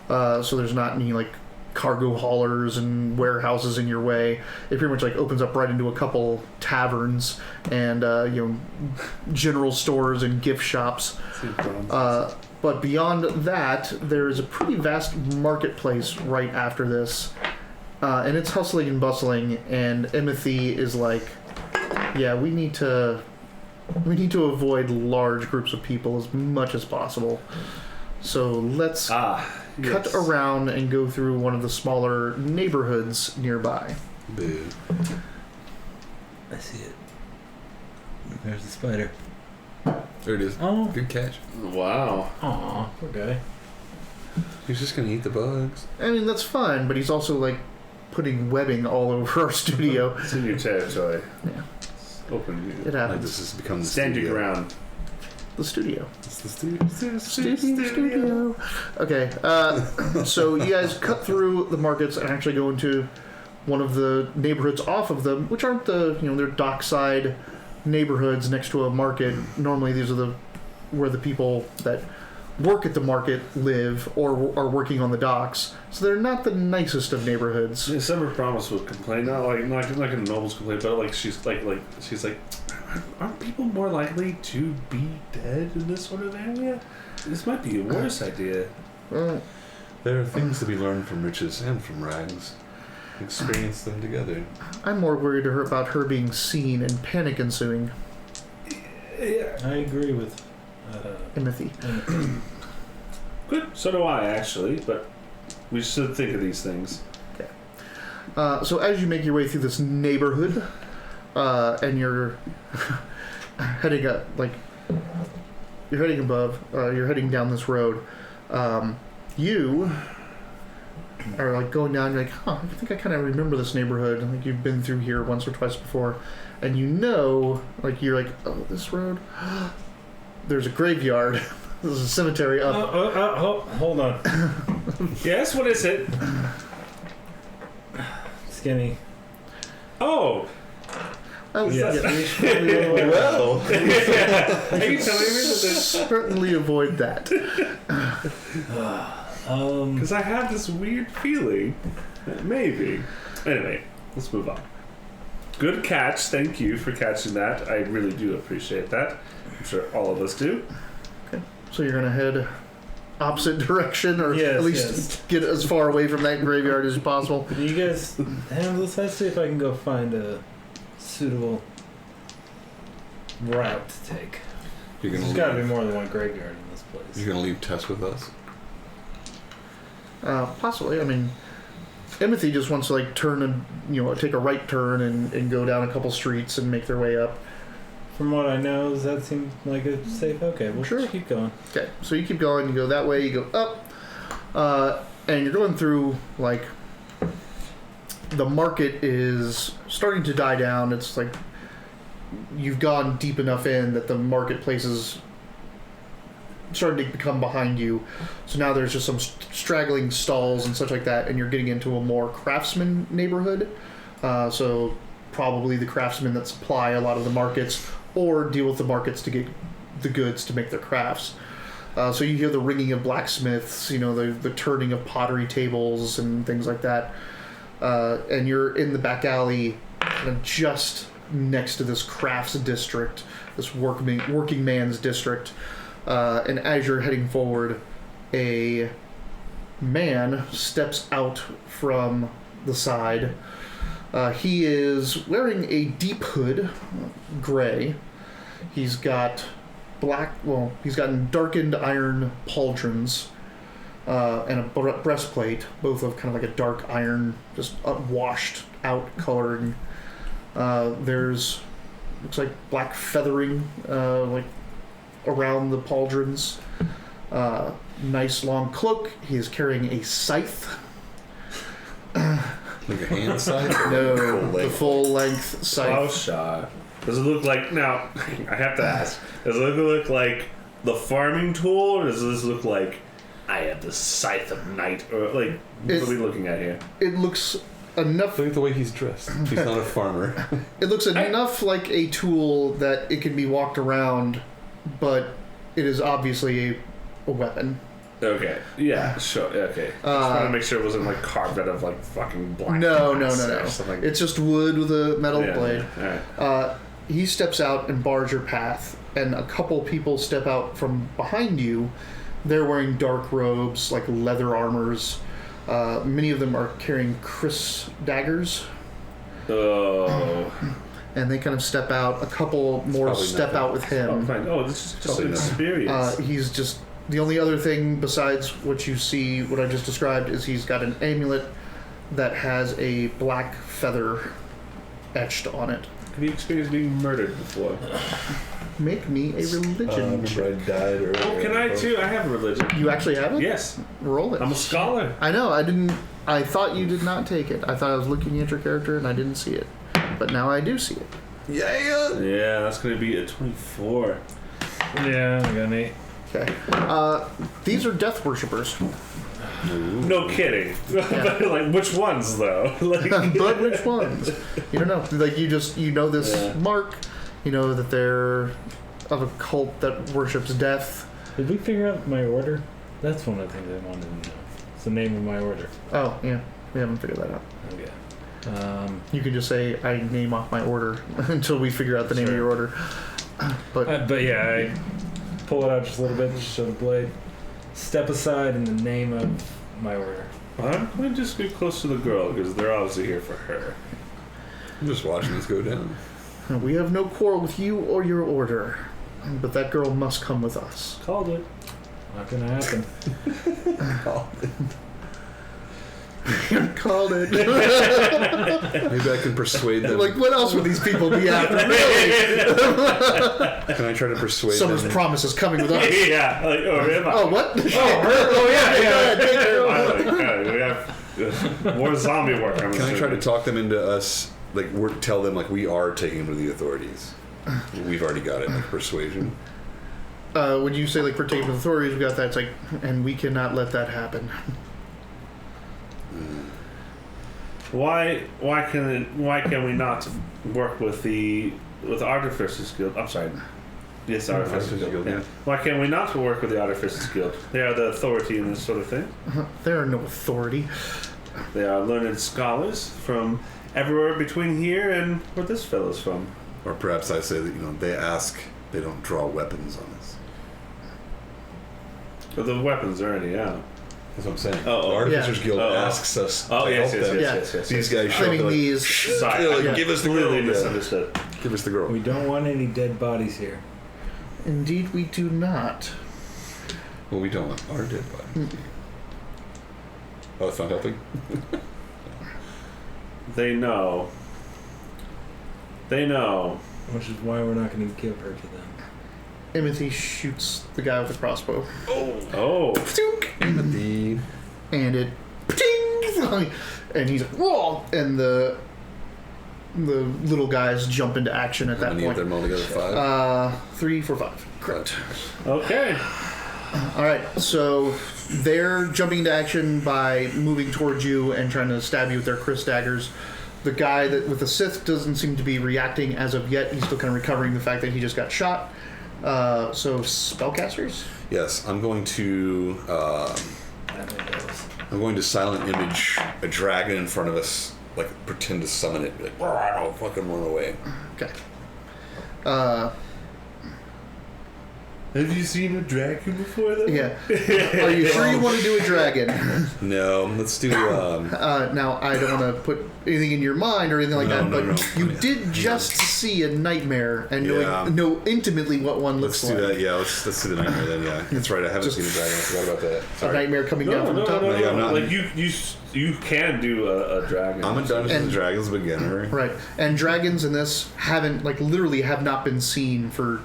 So there's not any cargo haulers and warehouses in your way. It pretty much opens up right into a couple taverns and general stores and gift shops. But beyond that, there is a pretty vast marketplace right after this, and it's hustling and bustling. And Emmethy is yeah, we need to avoid large groups of people as much as possible. So let's cut around and go through one of the smaller neighborhoods nearby. Boo. I see it. There's the spider. There it is. Oh. Good catch. Wow. Aw, poor guy. He's just gonna eat the bugs. I mean, that's fine, but he's also putting webbing all over our studio. It's in your territory. Yeah. Open. It happens. This has become the Stand your studio. ground. The studio. It's the studio. Studio. Okay, so you guys cut through the markets and actually go into one of the neighborhoods off of them, which aren't they're dockside neighborhoods next to a market. Normally, these are where the people that work at the market live or are working on the docks. So they're not the nicest of neighborhoods. Yeah, Summer Promise would complain, not like a noble's complaint, but like she's like aren't people more likely to be dead in this sort of area? This might be a worse idea. Well, there are things to be learned from riches and from rags. Experience them together. I'm more worried about her being seen and panic ensuing. Yeah. I agree with Timothy. Good. So do I, actually, but we should think of these things. Okay. So as you make your way through this neighborhood, and you're heading up, you're heading above, you're heading down this road, you are like going down, you're like, I think I kind of remember this neighborhood. Like you've been through here once or twice before, and you're like, oh, this road. There's a graveyard. There's a cemetery up. Hold on. Yes, what is it? Skinny. Oh. Yes. Well, Are you telling me that there's... Certainly avoid that. Because I have this weird feeling that maybe. Anyway, let's move on. Good catch. Thank you for catching that. I really do appreciate that. I'm sure all of us do. Okay. So you're going to head opposite direction, or Yes, at least get as far away from that graveyard as possible. You guys handle this. Let's see if I can go find a suitable route to take. There's got to be more than one graveyard in this place. You're gonna leave Tess with us? Possibly. I mean, Timothy just wants to turn and take a right turn and go down a couple streets and make their way up. From what I know, does that seem like a safe? Okay, we'll Sure. keep going. Okay, so you keep going. You go that way. You go up, and you're going through the market is starting to die down. It's like you've gone deep enough in that the marketplace is starting to become behind you. So now there's just some straggling stalls and such like that, and you're getting into a more craftsman neighborhood. So probably the craftsmen that supply a lot of the markets or deal with the markets to get the goods to make their crafts. So you hear the ringing of blacksmiths, the turning of pottery tables and things like that. And you're in the back alley kind of just next to this crafts district, this working man's district. And as you're heading forward, a man steps out from the side. He is wearing a deep hood, gray. He's got he's got darkened iron pauldrons and a breastplate, both of kind of like a dark iron, just washed out coloring. There's looks like black feathering around the pauldrons. Nice long cloak. He is carrying a scythe. Like a hand scythe? No, the full length scythe. Oh, shot. Does it look like... Now, I have to ask. Does it look like the farming tool, or does this look like I have the scythe of night? Or what are we looking at here? It looks enough... Look at the way he's dressed. He's not a farmer. It looks enough like a tool that it can be walked around, but it is obviously a weapon. Okay. Yeah, sure. Okay. Just want to make sure it wasn't carved out of fucking black. No. or something. It's just wood with a metal blade. Yeah. All right. He steps out and bars your path, and a couple people step out from behind you. They're wearing dark robes, like leather armors. Many of them are carrying Chris daggers. Oh. And they kind of step out. A couple more step out with him. Oh, fine. Oh, this is just an experience. He's just... The only other thing besides what you see, what I just described, is he's got an amulet that has a black feather etched on it. Have you experienced being murdered before? Make me a religion check. I died earlier. Oh, can I too? I have a religion. You actually have it? Yes. Roll it. I'm a scholar. I know, I thought you did not take it. I thought I was looking at your character and I didn't see it. But now I do see it. Yeah! Yeah, that's going to be a 24. Yeah, I got an 8. Okay. These are death worshippers. No kidding. But which ones though? But which ones? You don't know. You know this mark. You know that they're of a cult that worships death. Did we figure out my order? That's one of the things I wanted to know. It's the name of my order. Oh, yeah. We haven't figured that out. Okay. You could just say, I name off my order until we figure out the name of your order. But yeah, I pull it out just a little bit, just show the blade. Step aside in the name of my order. I'm going to just get close to the girl because they're obviously here for her. I'm just watching this go down. we have no quarrel with you or your order. But that girl must come with us. Called it. Not gonna happen. Called it. Maybe I can persuade them. Like, what else would these people be after? Really? Can I try to persuade Someone's them? promise is coming with us. Yeah. Like, Oh, what? Oh, her? Oh, yeah. We have more zombie work. Can I try to talk them into us? Like, tell them like we are taking them to the authorities. We've already got it. Like persuasion. Would you say like we're taking to the authorities? We got that. It's like, and we cannot let that happen. Why can we not work with the Artificers Guild? I'm sorry. Yes, Artificers Guild. Yeah. Why can't we not work with the Artificers Guild? They are the authority in this sort of thing. There are no authority. They are learned scholars from everywhere between here and where this fellow's from. Or perhaps I say that they don't draw weapons on us. But the weapons are already out. That's what I'm saying. Oh, the Artificers yeah. Guild Oh, asks us to yes, help them. yes. These guys show up Claiming like, these. Sorry, give us the girl. completely misunderstood. Give us the girl. We don't want any dead bodies here. Indeed, we do not. Well, we don't want our dead bodies. Oh, it's not helping? They know. Which is why we're not going to give her to them. Timothy shoots the guy with the crossbow. Oh. Timothy. And it ting, and he's like, whoa! And the little guys jump into action at How that many point. of them altogether? 5? 3, 4, 5. Correct. Okay. All right, so they're jumping into action by moving towards you and trying to stab you with their Chris daggers. The guy with the Sith doesn't seem to be reacting as of yet. He's still kind of recovering the fact that he just got shot. So spellcasters? Yes, I'm going to silent image a dragon in front of us, like pretend to summon it, be like, I'll fucking run away. Okay. Have you seen a dragon before, though? Yeah. Are you sure you want to do a dragon? No, let's do. Now, I don't want to put anything in your mind or anything like that, but you did just see a nightmare and know intimately what one looks like. Let's do that. Yeah, let's do the nightmare then. Yeah, that's right. I haven't seen a dragon. I forgot about that. A Sorry. nightmare coming down from the top. Yeah, I'm not. Like you can do a dragon. I'm a Dungeons and Dragons beginner. Right. And dragons in this literally have not been seen for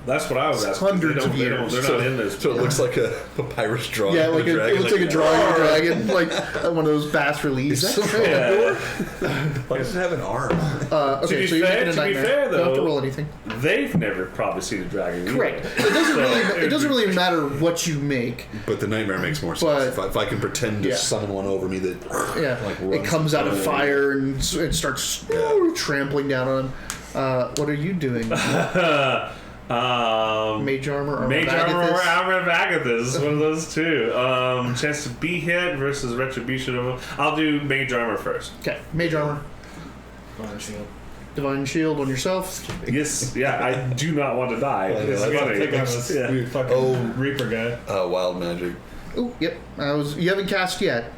That's what I was asking. hundreds of years. They're not in this. So it looks like a papyrus drawing. Yeah, of like a dragon. it looks like a drawing of a dragon, like one of those bas reliefs. Is that Yeah. Why does it have an arm? Okay, so you're making a nightmare. fair, You don't have to though, roll anything. They've never probably seen a dragon. either. Correct. It doesn't really matter what you make. But the nightmare makes more sense. If I can pretend to summon one over me that Yeah, it runs comes out of away. fire and it starts trampling down on him. What are you doing? Mage armor or Mage armor or armor of Agathis. One of those two. Chance to be hit versus retribution. I'll do mage armor first. Okay, mage armor. Divine shield. Divine shield on yourself. Yes, yeah, I do not want to die. It's funny. Take on this Yeah. fucking Reaper guy. wild magic. Oh, yep. You haven't cast yet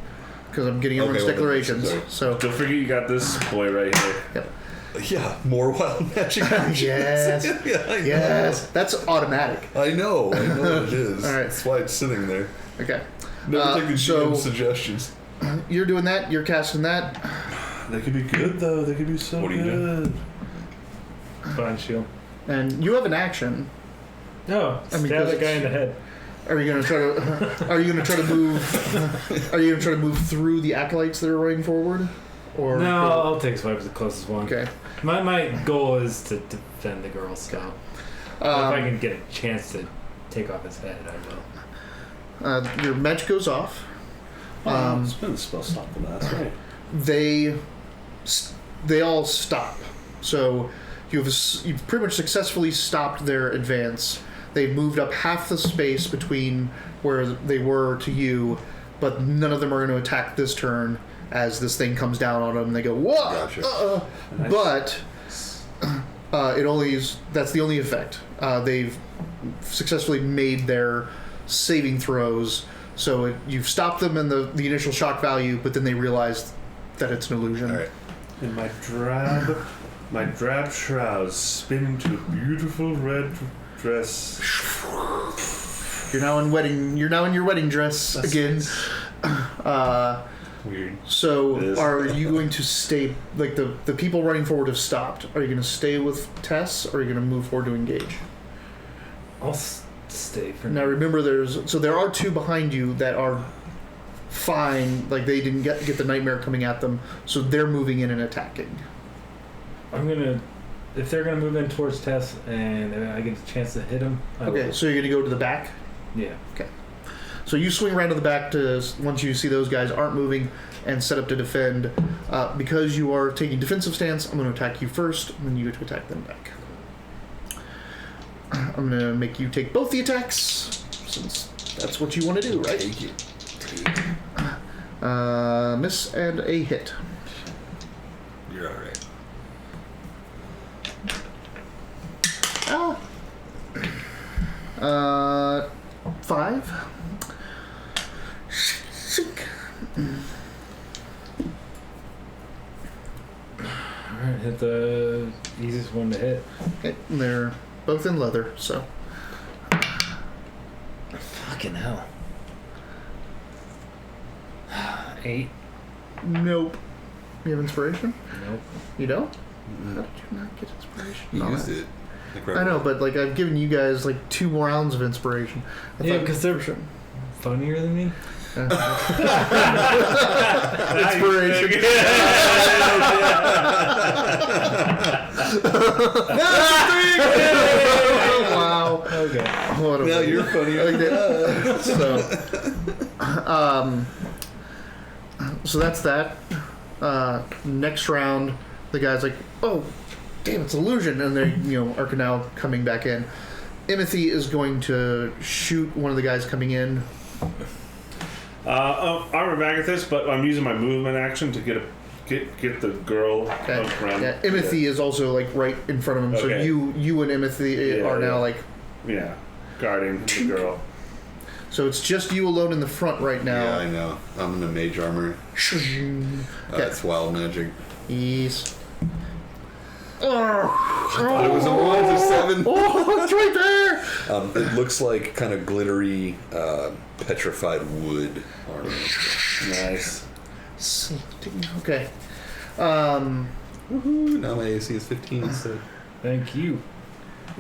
because I'm getting everyone's well, then, declarations. sorry. So Don't forget you got this boy right here. yep. Yeah, more wild magic. Yes. Yeah, I know. Yes, that's automatic. I know it is. All right. That's why it's sitting there. Okay. Never take the so- GM suggestions. You're doing that. You're casting that. They could be good though. They could be so What are you good. Divine shield. And you have an action. No, I mean, stab 'cause the guy in the it's- head. Are you gonna try to? Are you gonna try to move? Are you gonna try to move through the acolytes that are running forward? Or No, I'll take swipe at the closest one. Okay. My goal is to defend the girl, so if I can get a chance to take off his head, I will. Your match goes off. It's been a spell stop for that. That's right. They all stop. So you've pretty much successfully stopped their advance. They've moved up half the space between where they were to you, but none of them are going to attack this turn as this thing comes down on them. And they go, whoa! Gotcha. Nice. But that's the only effect. They've successfully made their saving throws, so you've stopped them in the initial shock value, but then they realized that it's an illusion. All right. And my drab shrouds spin into a beautiful red dress. You're now in your wedding dress again. Weird. So are you going to stay, like the people running forward have stopped. Are you going to stay with Tess, or are you going to move forward to engage? I'll stay for Now remember, there are two behind you that are fine, like they didn't get the nightmare coming at them, so they're moving in and attacking. If they're gonna move in towards Tess and I get a chance to hit him. Okay, so you're going to go to the back? Yeah. Okay. So you swing around to the back once you see those guys aren't moving and set up to defend. Because you are taking defensive stance, I'm going to attack you first, and then you get to attack them back. I'm going to make you take both the attacks, since that's what you want to do, right? Take it. Miss and a hit. You're all right. 5. Alright, hit the easiest one to hit. Okay, they're both in leather, so. Fucking hell. 8. Nope. You have inspiration? Nope. You don't? How did you not get inspiration? You No, used it. Like, I know, but like I've given you guys like 2 more rounds of inspiration. Yeah, because they're funnier than me. Inspiration. Wow. Okay. What a now way. you're funny. Okay. So that's that. Next round, the guy's like, "Oh, damn, it's illusion," and they, are now coming back in. Timothy is going to shoot one of the guys coming in. I'm back at this, but I'm using my movement action to get the girl around. Yeah, Timothy is also like right in front of him, so Okay. you and Timothy are now like guarding the girl. So it's just you alone in the front right now. Yeah, I know. I'm in a mage armor. That's wild magic. Yes. I thought it was a 1 to 7. Oh, it's right there. It looks like kind of glittery, petrified wood armor. Nice. Okay. Woohoo! Now my AC is 15 instead. Thank you.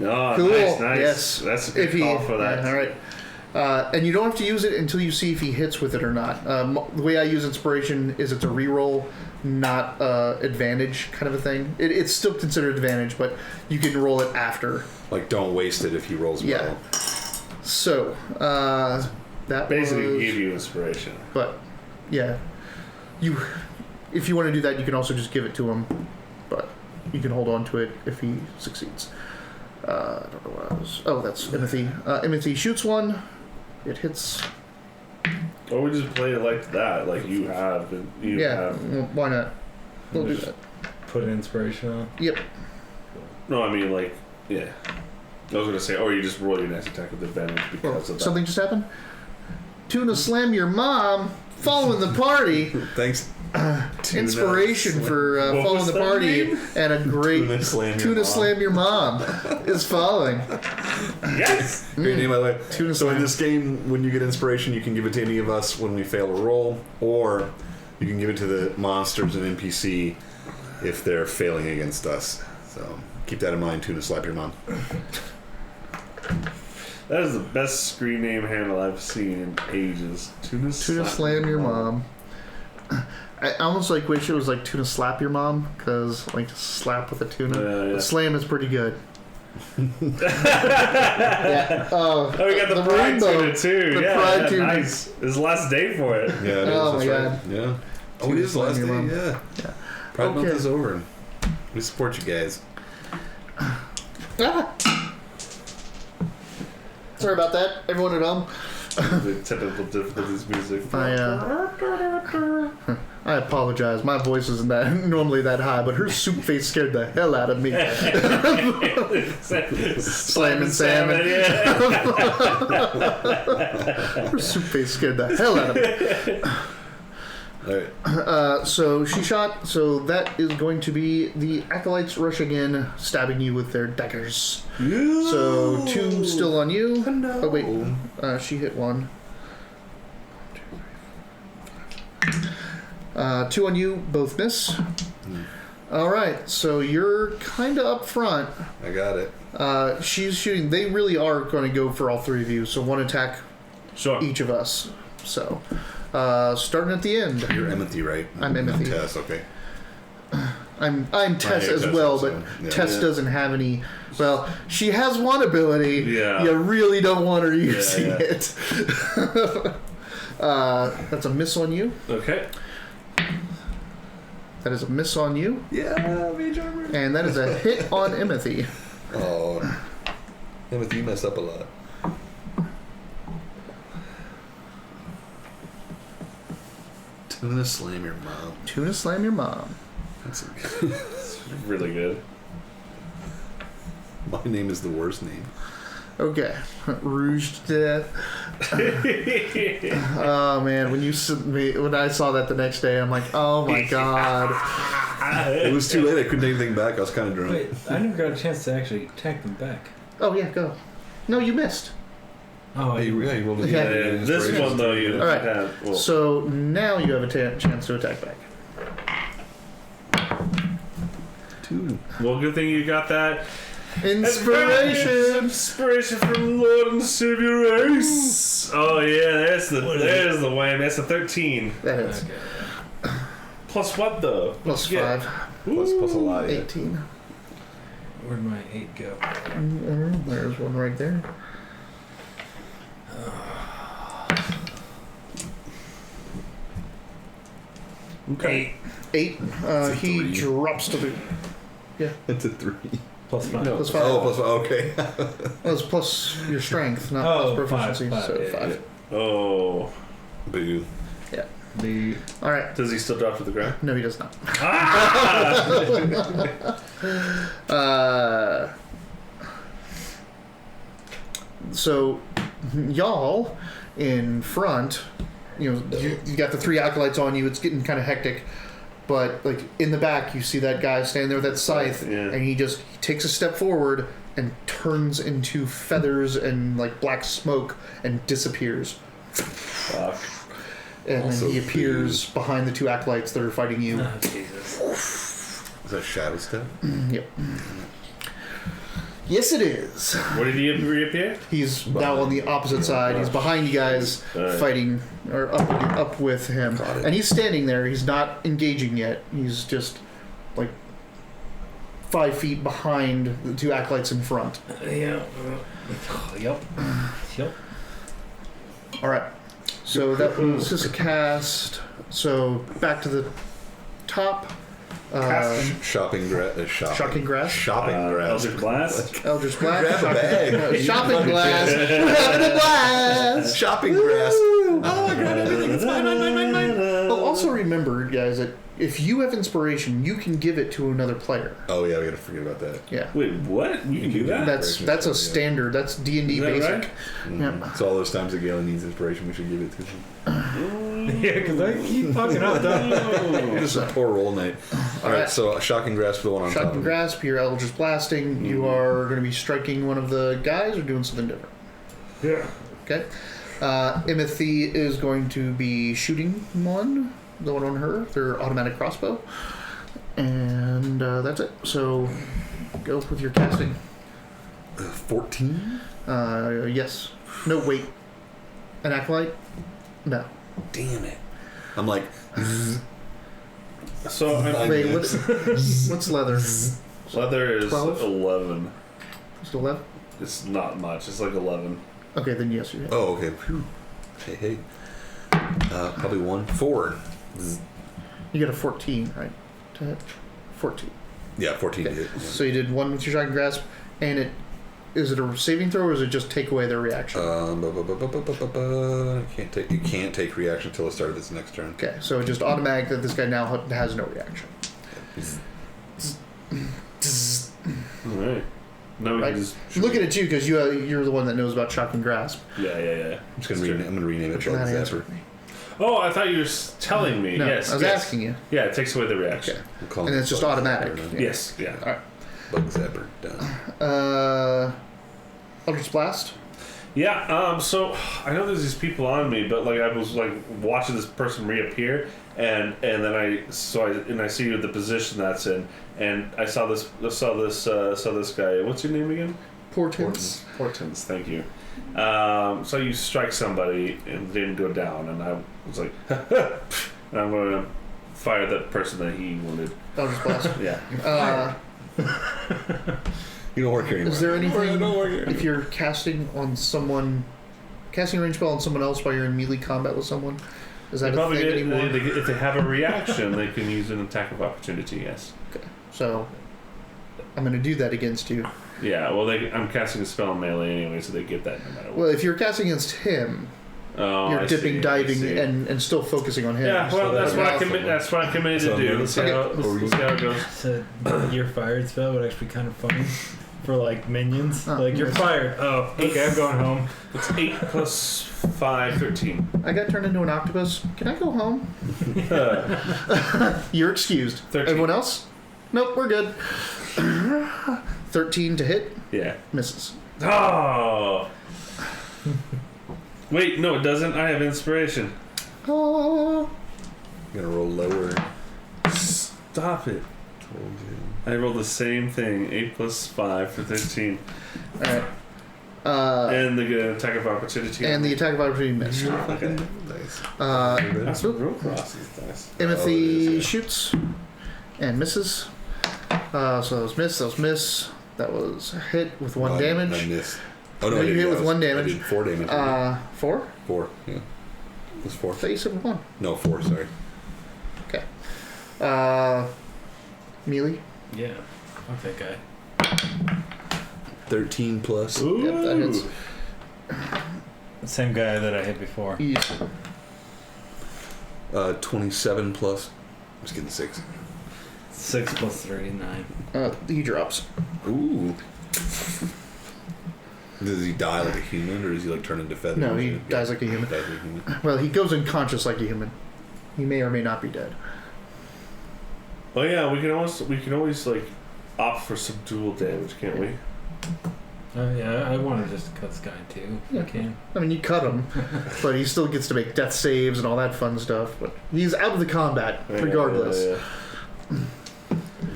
Oh, Cool. nice. Yes. That's a good call for that. Yeah, all right. And you don't have to use it until you see if he hits with it or not. The way I use inspiration is it's a reroll, not advantage kind of a thing. It's still considered advantage, but you can roll it after. Like, don't waste it if he rolls well. So that Basically, was, give you inspiration. But yeah, if you want to do that, you can also just give it to him, but you can hold on to it if he succeeds. I don't know what I was. Oh, that's Timothy. Timothy shoots one. It hits. Or we just play it like that, like you have. Well, why not? We'll do that. Put an inspiration on. Yep. No, I mean I was gonna say, or you just roll your next attack with advantage because of that. Something just happened. Tuna slam your mom. Following the party. Thanks. Inspiration for following the party, and a great Tuna slam your mom is following. Yes. Great name, by the way. Tuna So slam. in this game, when you get inspiration, you can give it to any of us when we fail a roll, or you can give it to the monsters and NPC if they're failing against us. So keep that in mind. Tuna slap your mom. That is the best screen name handle I've seen in ages. Tuna slam your mom. I almost wish it was like tuna slap your mom, because like slap with a tuna. Yeah. The slam is pretty good. Yeah. Oh, we got the pride rainbow. tuna too. The pride tuna. Nice. It's the last day for it. Yeah, it is. Oh, That's my right. God. Yeah. Oh, it Tuna is the last slam day. your mom. Yeah. Pride Month is over. We support you guys. Ah. Sorry about that, everyone at home. The typical difficulties music. I apologize. My voice isn't that normally that high, but her soup face scared the hell out of me. Slamming salmon. Yeah. Her soup face scared the hell out of me. All right. So she shot. So that is going to be the acolytes rushing in, stabbing you with their daggers. So 2 still on you. Oh wait, she hit 1. 2 on you, both miss. All right, so you're kind of up front. I got it. She's shooting. They really are going to go for all 3 of you. So 1 attack each of us. So starting at the end. You're Emmethy, right? I'm Emmethy. Tess, okay. I'm Tess as Tess well, also. but Yeah. Tess doesn't have any. Well, she has one ability. Yeah. You really don't want her using yeah. it. That's a miss on you. Okay. That is a miss on you. Yeah, mage armor. And that is a hit on Emmethy. Oh, Emmethy, you mess up a lot. Tuna slam your mom. Tuna slam your mom. That's Really good. my name is the worst name. Okay. Rouge to death. Oh man, when I saw that the next day, I'm like, oh my god. It was too late. I couldn't take anything back. I was kind of drunk. Wait, I never got a chance to actually attack them back. Oh yeah, go. No, you missed. Oh, Hey, yeah, you rolled a Yeah. This one though, you All right. have. Well, So now you have a chance to attack back. 2. well, good thing you got that. Inspiration. Inspiration from Lord and Savior Ace. Oh yeah, there's the wham. That's a 13. That is. okay. Plus what though? Plus Yeah. 5. Plus a lot. 18. Where'd my 8 go? There's one right there. Okay. 8. He 3. drops to the. It's a 3. Plus 5. Plus 5. Oh, plus 5. Okay. That was plus your strength, not Oh, plus proficiency. five, So yeah, 5. Oh. Boo. Yeah. The All right. Does he still drop to the ground? No, he does not. So, y'all in front, you got the 3 acolytes on you. It's getting kind of hectic, but like in the back, you see that guy standing there with that scythe, Yeah. and he takes a step forward and turns into feathers and like black smoke and disappears. Fuck. And Also then he appears behind the 2 acolytes that are fighting you. oh, Jesus. Is that shadow step? Yep. Yes, it is. Where did he reappear? He's now on the opposite side. He's behind you guys, Alright. fighting or up with him, Got it. and he's standing there. He's not engaging yet. He's just like 5 feet behind the 2 acolytes in front. Yeah. Yep. Yep. All right. So that was just a cast. So back to the top. Shopping grass. Shocking grass. Shopping grass. Elder Glass. Eldritch Blast. Grab a bag. Shopping glass. Grabbing a glass. Shopping grass. Oh, I grab everything. It's mine. Oh, also remember, guys, that if you have inspiration, you can give it to another player. Oh yeah, we gotta forget about that. Yeah. Wait, what? You can do that? That's a standard. That's D&D Is that basic. right? Yeah. So all those times that Galen needs inspiration, we should give it to him. Yeah, because I keep fucking up. Just a poor roll night. All right, so shocking grasp for the one on top. Shocking grasp. You're Eldritch blasting. You are going to be striking one of the guys or doing something different. Yeah. Okay. Emmethy is going to be shooting one. The one on her. Their automatic crossbow. And that's it. So go with your casting. 14? Yes. No, wait. An acolyte? No. Damn it. I'm like, So I'm, Wait, what's leather? leather is 12? 11. Just 11? It's not much. It's like 11. Okay, then yes, you hit. oh, okay. Phew. Hey. Probably 1. 4. You got a 14, right? To hit? 14. Yeah, 14 Okay. to hit. Yeah. So you did one with your shocking grasp, and it Is it a saving throw, or is it just take away their reaction? You can't take reaction until the start of its next turn. Okay, so it's just automatic that this guy now has no reaction. Alright. No, Right. Looking at you because you're the one that knows about shocking grasp. Yeah. I'm just gonna rename it Bug Zapper. Oh, I thought you were telling me. No, yes. I was asking you. Yeah, it takes away the reaction. Okay. We'll call And it it's just Bug automatic. Zapper, Yeah. Yes. Yeah. All right. Bug Zapper done. Eldritch Blast. Yeah. So I know there's these people on me, but like I was like watching this person reappear, and then I see the position that's in, and I saw this guy. What's your name again? Portents. Portents. Thank you. So you strike somebody and they didn't go down, and I was like, and I'm going to fire that person that he wanted. Eldritch Blast. Yeah. You don't work here anymore. Is there anything Don't work here if you're casting a range spell on someone else while you're in melee combat with someone? Is that a thing anymore? If they have a reaction, they can use an attack of opportunity. Yes. Okay. So I'm going to do that against you. Yeah. Well, I'm casting a spell in melee anyway, so they get that no matter what. Well, if you're casting against him, you're dipping, diving, and still focusing on him. Yeah. Well, so that's what I committed to do. Let's see how it goes. So your fired spell would actually be kind of funny for like minions. Like you're fired. Oh, okay, I'm going home. It's 8 plus 5, 13. I got turned into an octopus. Can I go home? You're excused. 13. Everyone else? Nope, we're good. 13 to hit. Yeah. Misses. Oh. Wait, no, it doesn't. I have inspiration. Oh. I'm gonna roll lower. Stop it. Told you. I rolled the same thing. 8 plus 5 for 13. Alright. And the attack of opportunity. And the attack of opportunity missed. Okay. Nice. That's what real cross is nice. Timothy shoots and misses. So that was miss. That was hit with 1 damage. I missed. Oh no, No, I you did, hit with I 1 damage. I did 4 damage. 4? 4, yeah. It was 4. I thought you said 1. No, 4, sorry. Okay. Melee. Yeah. Fuck that guy. 13 plus. Ooh. Yep, that hits. The same guy that I hit before. Easy. 27 plus. I'm just kidding, 6. 6 plus 3, 9. He drops. Ooh. Does he die like a human, or does he like turn into feathers? No, he dies like a human. Dies like a human. Well, he goes unconscious like a human. He may or may not be dead. Oh yeah, we can always like opt for some dual damage, can't we? Yeah, I want to just cut this guy in 2 if I can. I mean, you cut him, but he still gets to make death saves and all that fun stuff. But he's out of the combat, regardless. Yeah.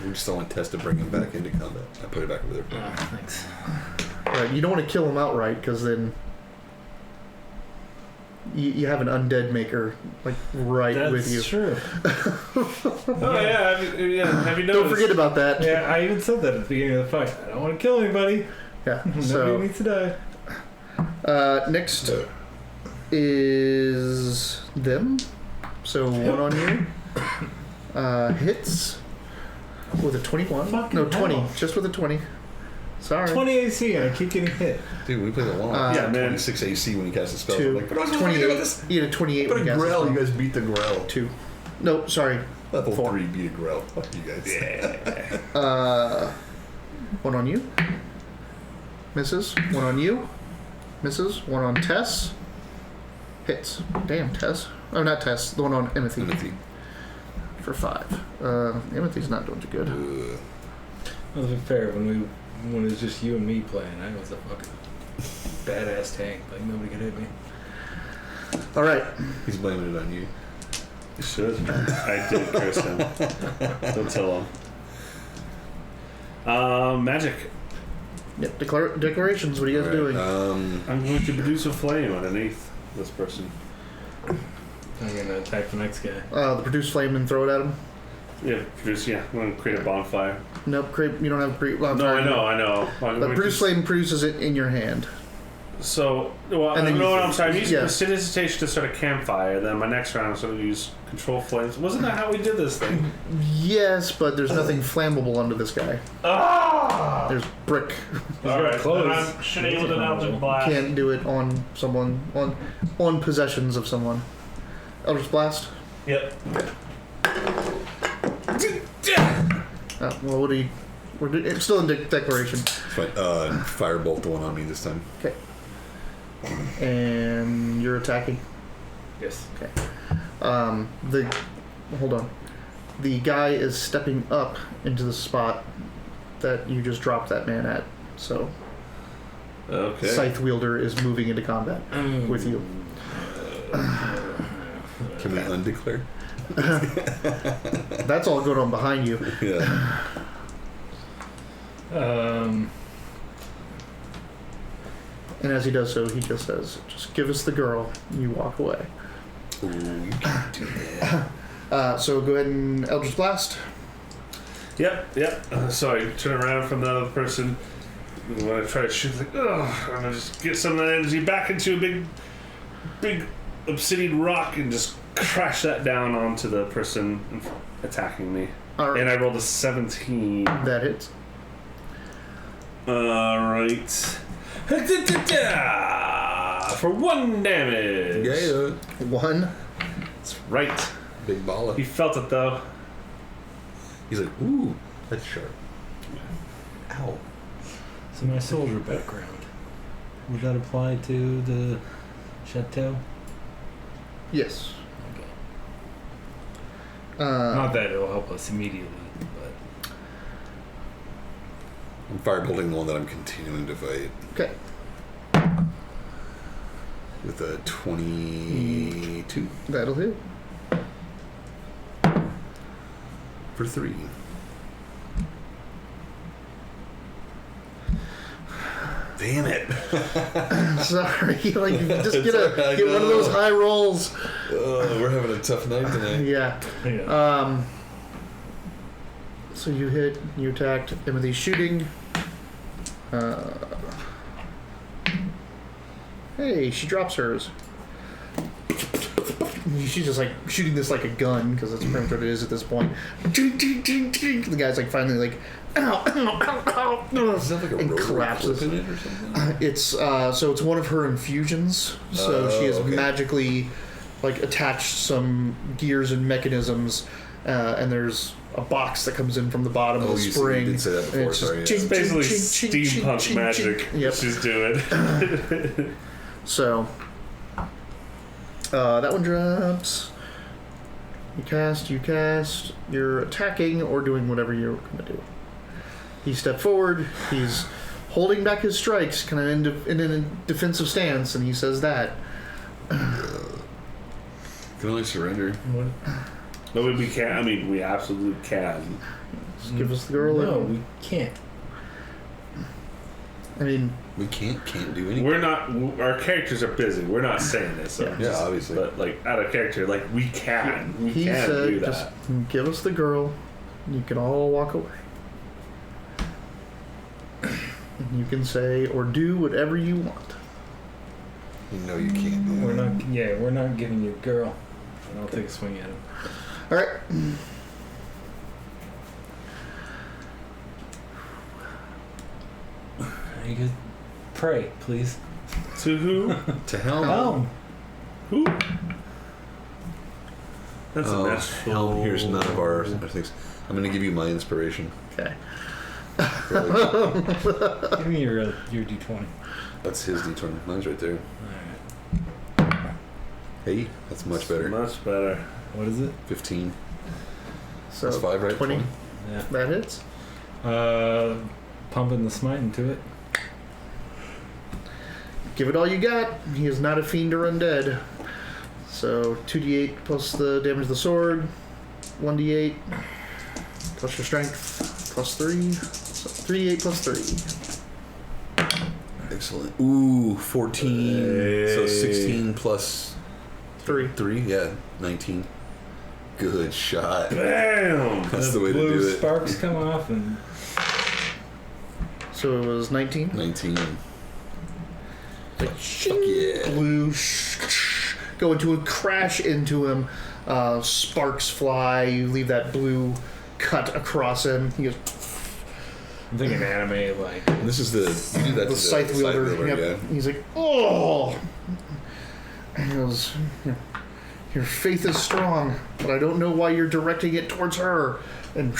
We just don't want Tess to bring him back into combat. I put it back over there. Oh, thanks. Right, you don't want to kill him outright, because then you have an undead maker like with you. That's true. Oh yeah, have you noticed? Don't forget about that. Yeah, I even said that at the beginning of the fight. I don't want to kill anybody. Yeah. Nobody So needs to die. next is them. So 1 on you. Hits with a 21. Fucking No, 20. hell. Just with a 20. Sorry. 20 AC and I keep getting hit. Dude, we played a long. Yeah, man. 26 AC when you cast a spell. 2. Like, but I was supposed to do 28. this. You had a 28 But when a you cast Grell, the you spell. guys beat the Grell. 2. No, sorry. Level 4. 3 beat a Grell. Fuck you guys. Yeah. 1 on you. Misses. 1 on you. Misses. 1 on Tess. Hits. Damn, Tess. Oh, not Tess. The one on Timothy. Timothy. For 5. Timothy's not doing too good. Well, to be fair, when it was just you and me playing, I was a fucking badass tank. Like, nobody could hit me. Alright. He's blaming it on you. You should. I did curse him. Don't tell him. Magic. Yep, declarations. What are you guys doing? I'm going to produce a flame underneath this person. I'm gonna attack the next guy. The produce flame and throw it at him? Yeah, I'm going to create a bonfire. Nope, you don't have No, I know. But produce flame produces it in your hand. So, well, And then I'm sorry. I'm using yeah. prestidigitation to start a campfire. Then my next round, I'm going to use control flames. Wasn't that how we did this thing? Yes, but there's nothing flammable under this guy. Oh! There's brick. Alright, clothes. then I'm shooting with an Eldritch Blast. Can't do it on someone, on possessions of someone. Eldritch Blast? Yep. Well, what do you... It's still in declaration. But firebolt the one on me this time. Okay. And you're attacking? Yes. Okay. Hold on. The guy is stepping up into the spot that you just dropped that man at. So, Okay. Scythe Wielder is moving into combat with you. Can we undeclare? That's all going on behind you. Yeah. And as he does so, he just says, "Just give us the girl." You walk away. Ooh, you can't do that. So go ahead and Eldritch Blast. Yep. So I turn around from the other person. When I try to shoot, like, ugh, I'm gonna just get some of that energy back into a big obsidian rock and just crash that down onto the person attacking me. All right. And I rolled a 17. That hits. Alright. For 1 damage. Yeah. 1. That's right. Big baller. He felt it though. He's like, ooh, that's sharp. Ow. So my soldier background, would that apply to the chateau? Yes. Okay. Not that it'll help us immediately, but I'm firebolting the one that I'm continuing to fight Okay. with a 22 That'll hit. for 3. Damn it. Sorry, like just It's get alright, get one of those no. high rolls. We're having a tough night tonight. Yeah. yeah. So you hit, you attacked, and with these shooting. Hey, she drops hers. She's just like shooting this like a gun because that's pretty much what it is at this point. The guy's like finally like, ow, ow, ow, ow, Is that like a and rotary collapses. clip in it or something? It's so it's one of her infusions. So she has okay. magically like attached some gears and mechanisms, and there's a box that comes in from the bottom of the you spring. did say that and before, it's just sorry. It's basically steampunk ching, magic ching. Yep. she's doing. So that one drops. You cast. You're attacking or doing whatever you're going to do. He stepped forward. He's holding back his strikes, kind of in a defensive stance, and he says that. Can only surrender. No, we can. I mean, we absolutely can. Just give us the girl. No, we can't. I mean, We can't do anything. We're not. Our characters are busy. We're not saying this. So Yeah. Yeah, obviously. But like, out of character, like we can. We he can said, do just that. give us the girl. You can all walk away. You can say or do whatever you want. No, you can't. do We're that. not. Yeah, we're not giving you a girl. And I'll take a swing at him. All right. You could pray, please. To who? To hell. Helm. Who? That's a Oh, mess. hell, here's none of our things. I'm going to give you my inspiration. Okay. Give me your D20. That's his D20. Mine's right there. Alright. Hey, that's much better. Much better. What is it? 15. So That's 5, right? 20. Yeah. That hits. Pumping the smite into it. Give it all you got. He is not a fiend or undead. So 2d8 plus the damage of the sword. 1d8 plus your strength plus 3. So 3d8 plus 3. Excellent. Ooh, 14. So 16 plus 3. 3. Yeah, 19. Good shot. Bam! That's the way to Blue do it. sparks come off and So it was 19. 19. Like, Fuck yeah. blue go into it, crash into him. Sparks fly. You leave that blue cut across him. He goes I'm thinking anime, like. And this is the you do that to The scythe wielder. Yep. yeah. He's like, oh. He goes, your faith is strong, but I don't know why you're directing it towards her. And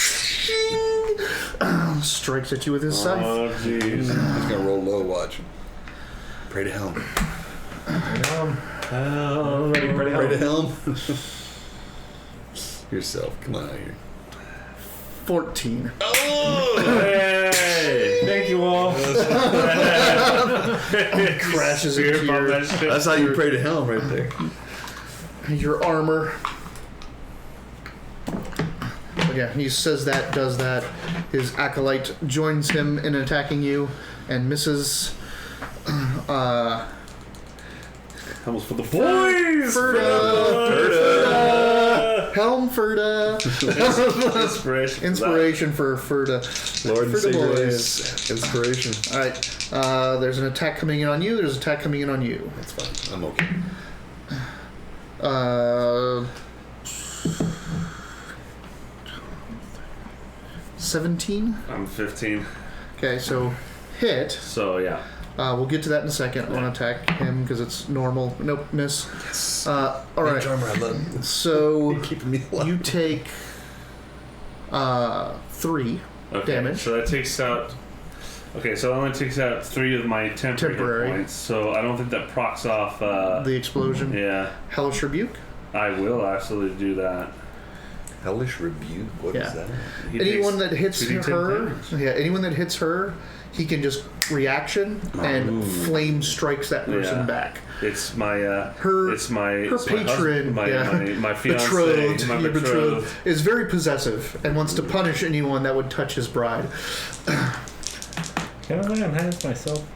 strikes at you with his scythe. Oh, jeez. He's gonna roll low. Watch. Pray to Helm. Pray to Helm. Yourself. Come on out here. 14. Hey! Thank you all. Crashes Fear into bomb your, that shit. That's how you pray to Helm, right there. your armor. But yeah, he says that, does that. His acolyte joins him in attacking you and misses. Almost for the boys! Ferda! Helm Ferda! Inspiration. Inspiration for Ferda. Lord and Ferda Savior boys. is inspiration. Alright, there's an attack coming in on you, there's an attack coming in on you. That's fine. I'm okay. 17? I'm 15. Okay, so hit. So, yeah. We'll get to that in a second. I want to attack him because it's normal. Nope, miss. Yes. Alright, Drummer, I love you. so You're keeping me alive. you take 3 Okay, damage. so that takes out... Okay, so it only takes out 3 of my temporary hit points, so I don't think that procs off... The explosion. yeah, Hellish Rebuke. I will absolutely do that. Hellish Rebuke? What is Yeah. that? He Anyone takes that hits 2d10 her, damage. anyone that hits her, he can just reaction and flame strikes that person Yeah. back. It's my Her it's my her it's my patron, husband, my fiance, betrothed, my your betrothed. is very possessive and wants to punish anyone that would touch his bride. Can I lay on hands myself?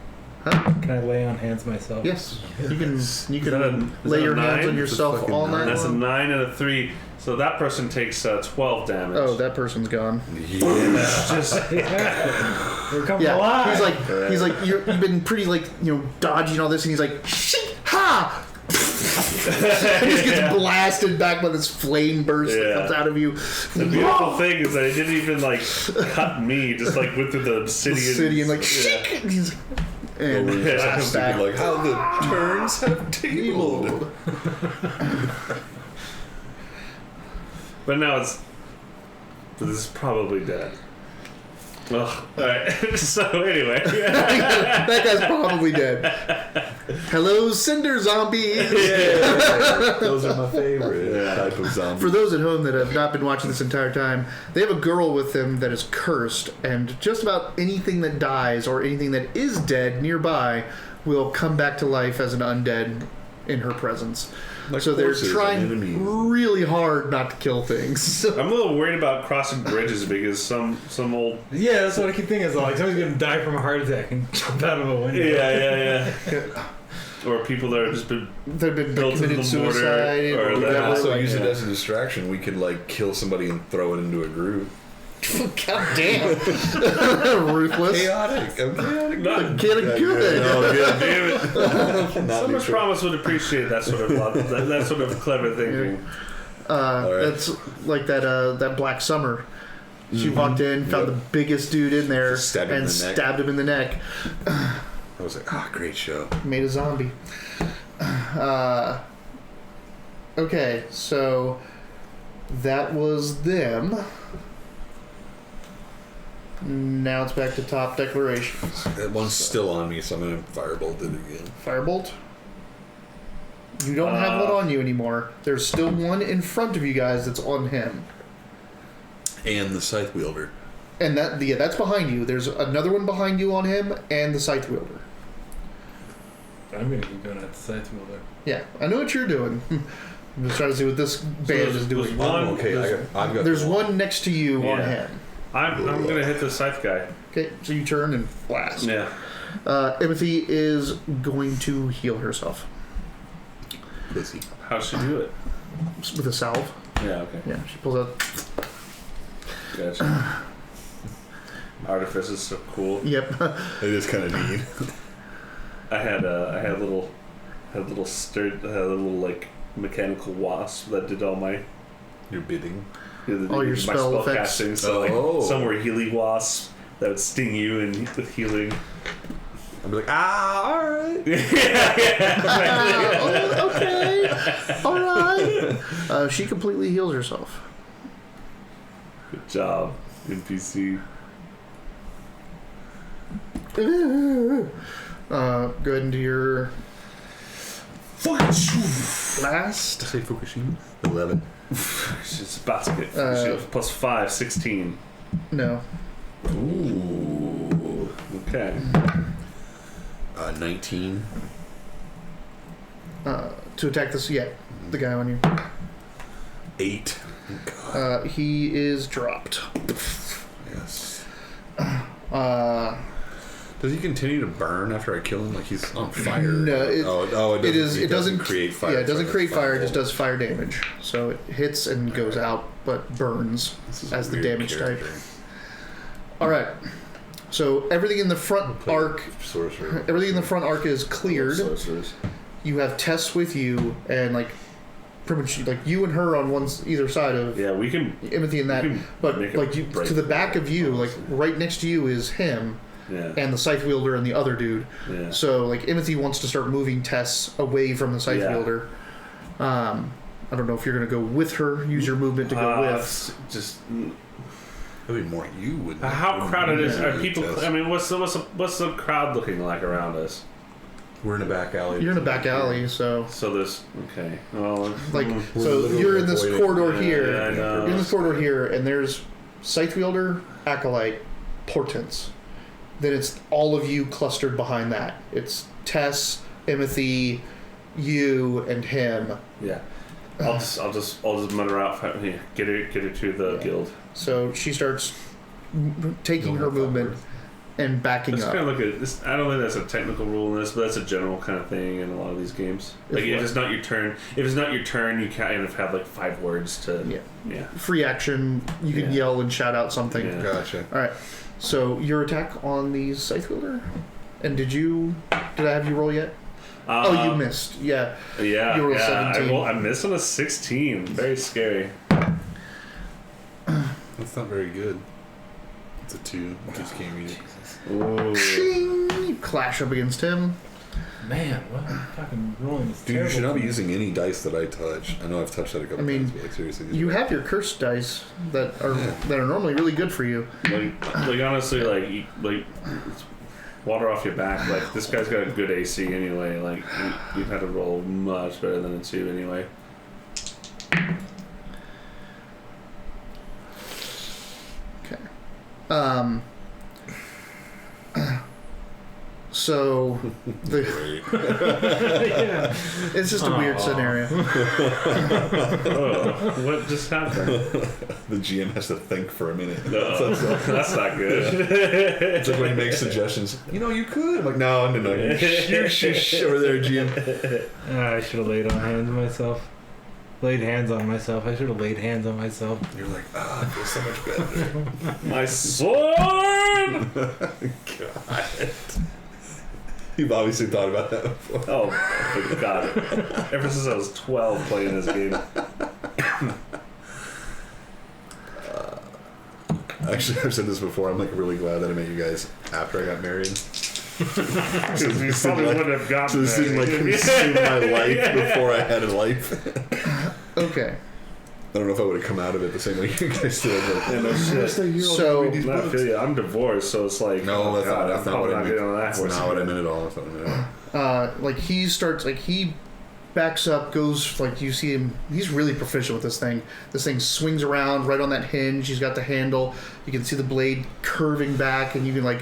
Huh? Can I lay on hands myself? Yes, you can. You Is can that a lay your 9? hands on It's a yourself fucking all 9. night That's a long. 9 and a 3. So that person takes 12 damage. Oh, that person's gone. We're coming Yeah, alive. he's like you've been pretty dodging all this, and he's like shit ha. He just gets blasted back by this flame burst that Yeah. comes out of you. The beautiful thing is that it didn't even cut me, just went through the The city. city and shit. And Yeah. comes back. Like how the turns have tabled. But now it's. But this is probably dead. Ugh. Alright. So anyway. That guy's probably dead. Hello, Cinder Zombies! Those are my favorite type of zombies. For those at home that have not been watching this entire time, they have a girl with them that is cursed, and just about anything that dies or anything that is dead nearby will come back to life as an undead in her presence. Like So they're horses and trying enemies. really hard not to kill things. I'm a little worried about crossing bridges because some old. Yeah, that's what I keep thinking. Is like somebody's gonna die from a heart attack and jump out of a window. Yeah. Or people that are just been. They've been Built into committed the mortar, suicide or or that We could whatever. also like- use it as a distraction. We could kill somebody and throw it into a group. God damn. Ruthless. Chaotic. I'm chaotic. Not, Can't good. No, good. damn it. Not Summer's neutral. Promise would appreciate that sort of that sort of clever thinking. right. That's like that Black Summer. She walked in, found the biggest dude in there, Just stabbed him and in the neck. stabbed him in the neck. I was like, great show. Made a zombie. Okay, so that was them. Now it's back to top declarations. That one's still on me, so I'm gonna firebolt it again. Firebolt. You don't have one on you anymore. There's still one in front of you guys that's on him. And the scythe wielder. And that's behind you. There's another one behind you on him and the scythe wielder. I'm gonna keep going at the scythe wielder. Yeah, I know what you're doing. I'm just trying to see what this band is doing. One, Okay, I've got. There's the one next to you on Yeah. him. I'm gonna hit the scythe guy. Okay, so you turn and blast. Yeah. Timothy is going to heal herself pussy. How'd she do it? with a salve. Yeah. Okay. Yeah, she pulls out. Gotcha. Artifice is so cool. Yep. It is kind of neat. I had a little mechanical wasp that did all my Your bidding. All your my spell effects. casting. So Oh. some were Healy wasps, that would sting you and with healing. I'd be like, all right. Okay. All right. She completely heals herself. Good job, NPC. Go ahead and do your blast. Say Fukushima. 11. She's about to get plus 5, 16. No. Ooh. Okay. 19. To attack this, the guy on you. 8. He is dropped. Yes. Does he continue to burn after I kill him? Like he's on fire? No. It doesn't create fire. Yeah, it doesn't create fire. It just does fire damage. So it hits and goes out, but burns as the damage type. All right. So everything in the front arc, is cleared. You have Tess with you, and like pretty much like you and her on either side of. Yeah, we can. Timothy and that, but like you, to the back of you, like right next to you is him. Yeah. And the scythe wielder and the other dude. Yeah. So like Timothy wants to start moving Tess away from the scythe wielder. I don't know if you're gonna go with her. Use your movement to go with. Just. It'd be more you would. How crowded are people? I mean, what's the crowd looking like around us? We're in a back alley. You're in a back alley, so there's okay. Well, like so you're in this corridor here. Yeah, I know. You're in this corridor here, and there's scythe wielder, acolyte, portents. Then it's all of you clustered behind that. It's Tess, Timothy, you, and him. Yeah. I'll just mutter out. Here, get her to the guild. So she starts taking her movement and backing Let's up. kind of look at this. I don't think that's a technical rule in this, but that's a general kind of thing in a lot of these games. Like if it's not your turn, you kind of have like 5 words to. Yeah. Free action. You can yell and shout out something. Yeah. Gotcha. All right. So your attack on the scythe wielder, and did I have you roll yet? You missed. Yeah. Yeah. You rolled 17. I missed on a 16. Very scary. That's not very good. It's a 2. I just can't read it. Ooh. Ching! You clash up against him. Man, what fucking rolling is Dude, you should not be using any dice that I touch. I know I've touched that a couple times, but like seriously. You have your cursed dice that are normally really good for you. Like honestly, like it's water off your back. Like this guy's got a good AC anyway. Like you've had to roll much better than a 2 anyway. Okay. So it's just a weird scenario. What just happened? The GM has to think for a minute. That's not good. It's like when he makes suggestions. You could. I'm like, no. You shush over there, GM. I should have laid hands on myself. I should have laid hands on myself. You're like, I feel so much better. My sword! God. You've obviously thought about that before. Oh, God. Ever since I was 12 playing this game. Actually, I've said this before. I'm like really glad that I met you guys after I got married. You probably wouldn't have gotten So this didn't like consume my life before I had a life. Okay. I don't know if I would have come out of it the same way you guys did. But So I feel you. I'm divorced, so it's like no, that's not what I meant. That's not what I meant at all. That's not what I meant. he backs up, goes like you see him. He's really proficient with this thing. This thing swings around right on that hinge. He's got the handle. You can see the blade curving back, and you can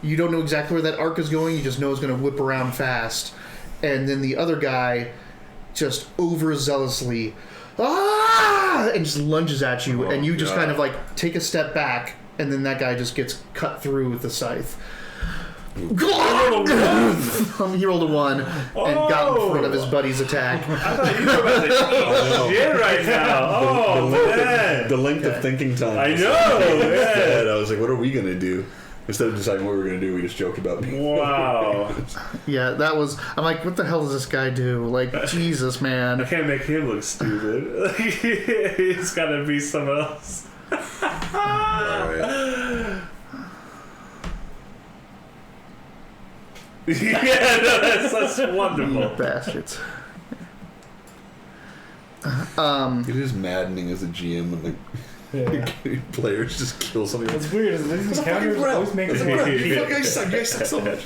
you don't know exactly where that arc is going. You just know it's going to whip around fast, and then the other guy just overzealously. And just lunges at you, and you just kind of take a step back, and then that guy just gets cut through with the scythe. He rolled a 1 and got in front of his buddy's attack. I thought you were about to shit right now. Man. The length of thinking time. I know. Instead, I was like, what are we going to do? Instead of deciding what we were going to do, we just joked about me. Wow. Yeah, that was... I'm like, what the hell does this guy do? Like, Jesus, man. I can't make him look stupid. He's got to be someone else. Alright. Yeah, no, that's wonderful. Bastards. It is maddening as a GM when the players just kill somebody. It's weird. These encounters always make That's me a fuck. You guys suck so much.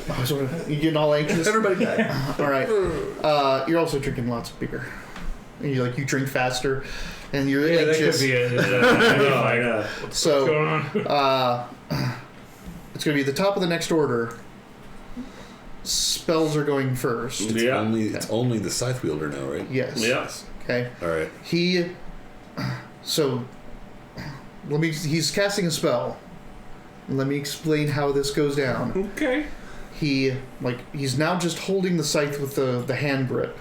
You getting all anxious? Everybody die. All right. You're also drinking lots of beer. And you drink faster, and you're Yeah, that anxious. could be it. I know. So going on? it's going to be the top of the next order. Spells are going first. Yeah. It's only the scythe wielder now, right? Yes. Yes. Okay. All right. He's casting a spell. Let me explain how this goes down. Okay. He's now just holding the scythe with the hand grip,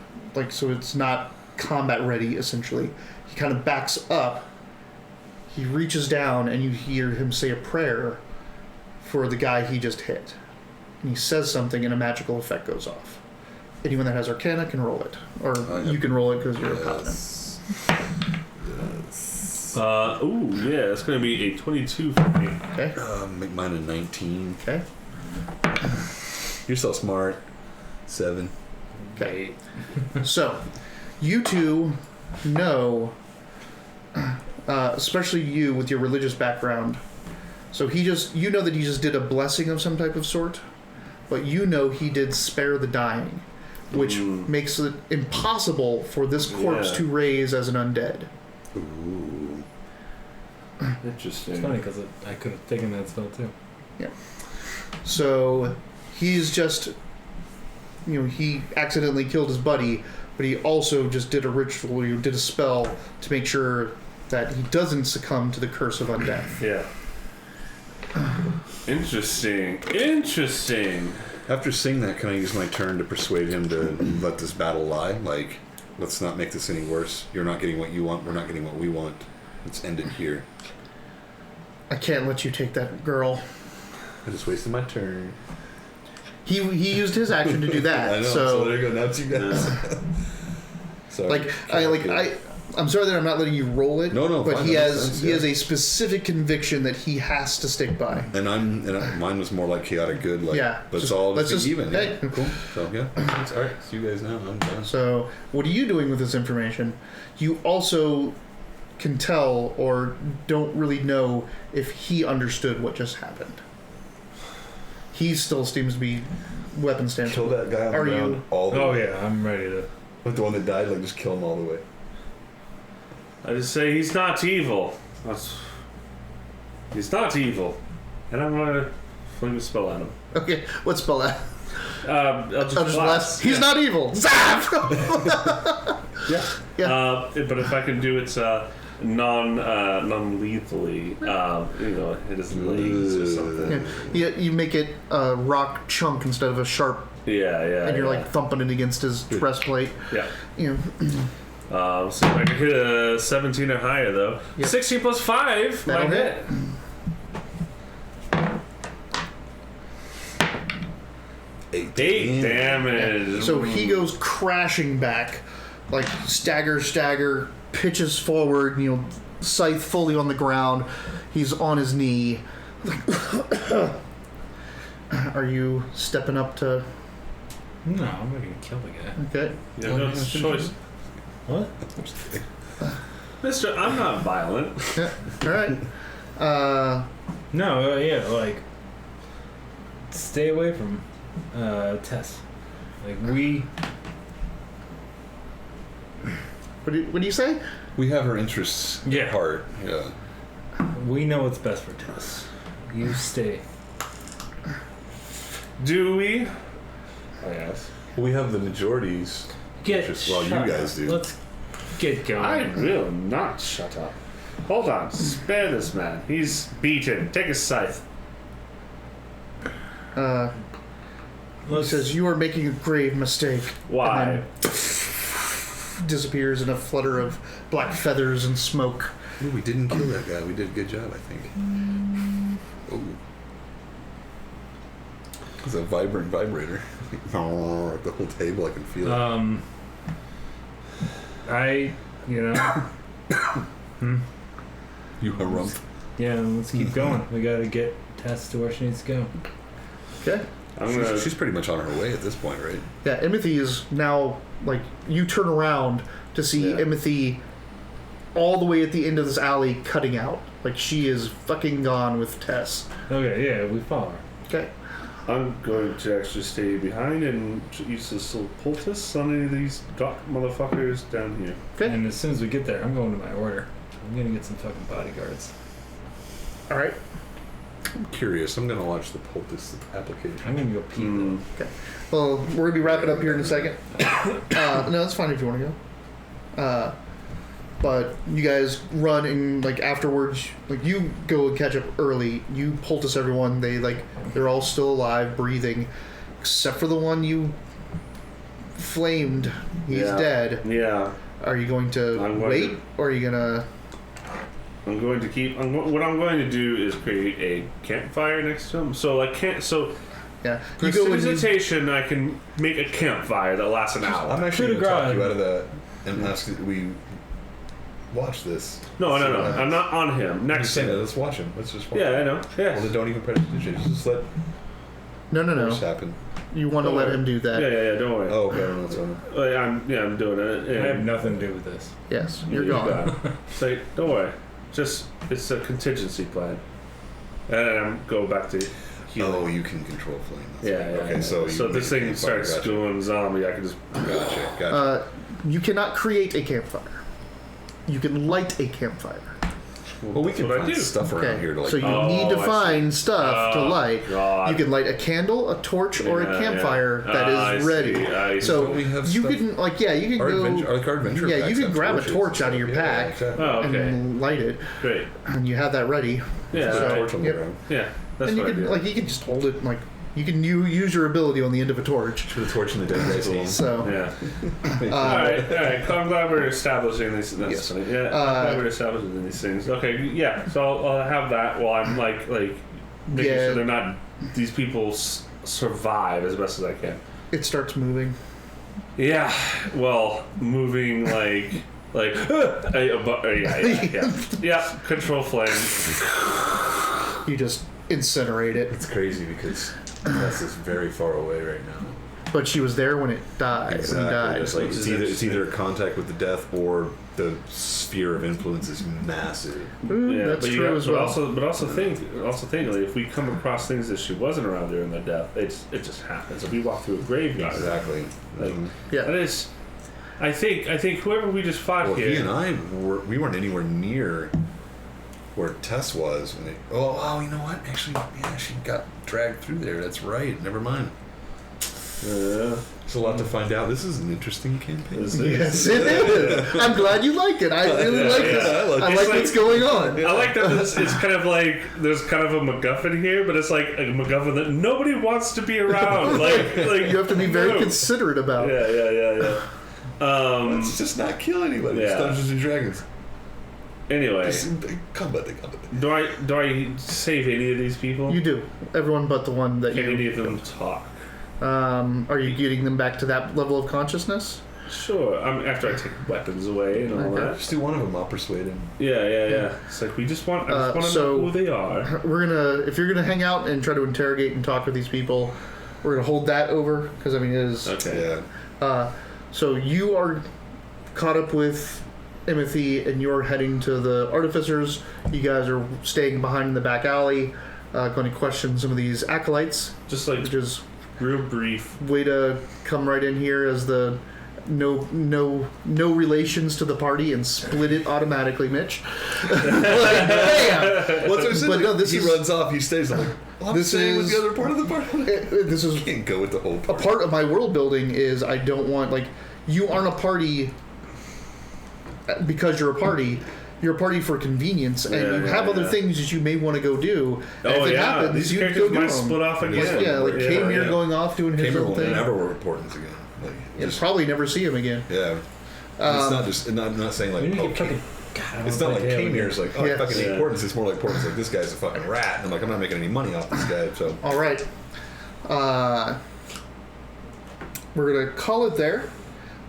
so it's not combat ready. Essentially, he kind of backs up. He reaches down, and you hear him say a prayer for the guy he just hit, and he says something, and a magical effect goes off. Anyone that has Arcana can roll it, or you can roll it because you're a paladin. Yes. Yeah, it's going to be a 22 for me. Okay. Make mine a 19. Okay. You're so smart. 7. Okay. So, you two know, especially you with your religious background. So you know that he just did a blessing of some type of sort, but you know he did spare the dying, which makes it impossible for this corpse to raise as an undead. Ooh. Interesting. It's funny because I could have taken that spell too. Yeah. So he's just, he accidentally killed his buddy, but he also just did a ritual, did a spell to make sure that he doesn't succumb to the curse of undeath. Yeah. Interesting. After seeing that, can I use my turn to persuade him to let this battle lie? Let's not make this any worse. You're not getting what you want. We're not getting what we want. Let's end it here. I can't let you take that girl. I just wasted my turn. He used his action to do that. I know. So there you go. Now it's you guys. Sorry. I'm sorry that I'm not letting you roll it. No, but fine, he that has makes sense, he has a specific conviction that he has to stick by. And mine was more like chaotic good. Let's just be even. Hey. Yeah. Cool. So yeah. All right. See you guys now. I'm done. So what are you doing with this information? You also can tell or don't really know if he understood what just happened. He still seems to be weapon stance. Kill that guy on Are the ground you? all the way. Yeah, I'm ready to. Like the one that died, just kill him all the way. I just say he's not evil. He's not evil. And I'm going to fling a spell at him. Okay, what spell that? I'll just blast. He's not evil. Zap! Yeah. But if I can do it non-lethally, hit his legs or something. Yeah, you make it a rock chunk instead of a sharp, Yeah. and you're thumping it against his breastplate. Yeah. So if I can hit a 17 or higher, though. Yep. 16 plus 5 That'll might hit. Eight 8 damage. So he goes crashing back, stagger, pitches forward, scythe fully on the ground. He's on his knee. Are you stepping up to... No, I'm not gonna kill the guy. Okay. Yeah, no choice. What? Mister, I'm not violent. Yeah. All right. No, stay away from Tess. We. What do you say? We have her interests at heart. Yeah. We know what's best for Tess. You stay. Do we? I ask. We have the majority's interests while you guys do. Let's get going. I will not shut up. Hold on. Spare this man. He's beaten. Take his scythe. He says, "You are making a grave mistake." Why? And then disappears in a flutter of black feathers and smoke. Ooh, we didn't kill that guy. We did a good job, I think. Ooh. It's a vibrant vibrator. The whole table, I can feel it. You harump. Yeah, let's keep going. We gotta get Tess to where she needs to go. Okay. She's pretty much on her way at this point, right? Yeah, Timothy is now, like, you turn around to see Timothy all the way at the end of this alley cutting out. Like, she is fucking gone with Tess. Okay, yeah, we follow her. Okay. I'm going to actually stay behind and use this little poultice on any of these dock motherfuckers down here. Okay. And as soon as we get there, I'm going to my order. I'm gonna get some fucking bodyguards. All right. I'm curious. I'm gonna watch the poultice application. I'm gonna go pee though. Okay. Well, we're gonna be wrapping up here in a second. No, that's fine if you want to go. But you guys run and like afterwards, like you go and catch up early. You poultice everyone. They're all still alive, breathing, except for the one you flamed. He's dead. Yeah. Are you going to wait, or are you gonna? I'm going to keep. What I'm going to do is create a campfire next to him. So Yeah. You go and precipitation. I can make a campfire that lasts an hour. I'm actually Coup going de to talk grace. you out of that and ask that we watch this. No. I'm not on him. I'm Next just to saying that. him. Let's watch him. Let's just watch Yeah, him. I know. Yeah. Well, then don't even prestidigitate. Just let No. this happen. You want to Don't let worry. him do that? Yeah. Don't worry. Oh, okay. I don't know what's going on. I'm doing it. I have nothing to do with this. Yes. You're You gone. got it. So don't worry. Just it's a contingency plan. And I'm go back to healing. Oh, you can control flame. That's Yeah, right. yeah. Okay, yeah. so So you this make a thing campfire. starts going zombie. I can just Gotcha. You cannot create a campfire. You can light a campfire. Well, we that's can what I find do. stuff around Okay. here to like. So you Oh, need to I find stuff to Oh, light. God. You can light a candle, a torch, or a Yeah, campfire yeah. that I is see, ready. I see. So Don't we have you stuff- can you can Our go. adventure Yeah, you packs can have grab a torches. torch out of your Yeah, pack exactly. Oh, okay. and light it, Great. and you have that ready. Yeah. There's a alright. torch on the Yep. ground. Yeah. That's And you what I can do. you can just hold it you can use your ability on the end of a torch. Put a torch in the dead guy's hand. So Yeah. All right. I'm glad we're establishing these. That's Yes. funny. Yeah. I'm glad we're establishing these things. Okay. Yeah. So I'll have that while I'm like making Yeah. sure they're not. These people survive as best as I can. it starts moving. Yeah. Well, moving yeah. Control flame. You just incinerate it. It's crazy because Tess is very far away right now. But she was there when it died. When he died. It's like Which is it's either contact with the death or the sphere of influence is massive. Yeah, That's but you true got, as but well. also think like, if we come across things that she wasn't around during the death, it just happens. If we walk through a graveyard, Exactly. Like, Yeah. that is. I think whoever we just fought Well, here. he and I we weren't anywhere near where Tess was. When you know what? Actually, yeah, she got dragged through there. That's right. Never mind. There's a lot to find out. This is an interesting campaign. This is- Yes, it is. I'm glad you like it. I really like it. I like what's going on. I like that it's kind of like there's kind of a MacGuffin here, but it's like a MacGuffin that nobody wants to be around. like You have to be very no. considerate about. Yeah. Let's just not kill anybody. It's Yeah. Dungeons and Dragons. Anyway, Combat. do I save any of these people? You do. Everyone but the one that Can you. any of them talk? Are you getting them back to that level of consciousness? Sure. After I take weapons away and all Okay. that. Just do one of them. I'll persuade him. Yeah. It's like I just want to so- know who they are. If you're gonna hang out and try to interrogate and talk with these people, we're gonna hold that over because it is. Okay. Yeah. So you are caught up with Timothy, and you're heading to the artificers. You guys are staying behind in the back alley, going to question some of these acolytes, Just like which is real brief. way to come right in here as the no relations to the party and split it automatically, Mitch. Like, bam! What's our But no, this he is- runs off. He stays. I'm like, well, I'm This staying with is- the other part of the party. This is Can't go with the whole a party. part of my world building. Is I don't want you aren't a party because you're a party. You're a party for convenience, and you have other things that you may want to go do. And if it happens, these you go characters do might them. split off again. Yeah, like Kamir going off doing his Kamer own will thing. never work importance again. Like, You'll just, probably never see him again. yeah. It's not just. I'm not saying like. We need to Oh, get fucking. God, I it's don't not like Taylor. Kamir's like, oh, Yeah. I fucking hate Yeah. importance. It's more like importance. Like this guy's a fucking rat. And I'm like, I'm not making any money off this guy. So All right. We're gonna call it there.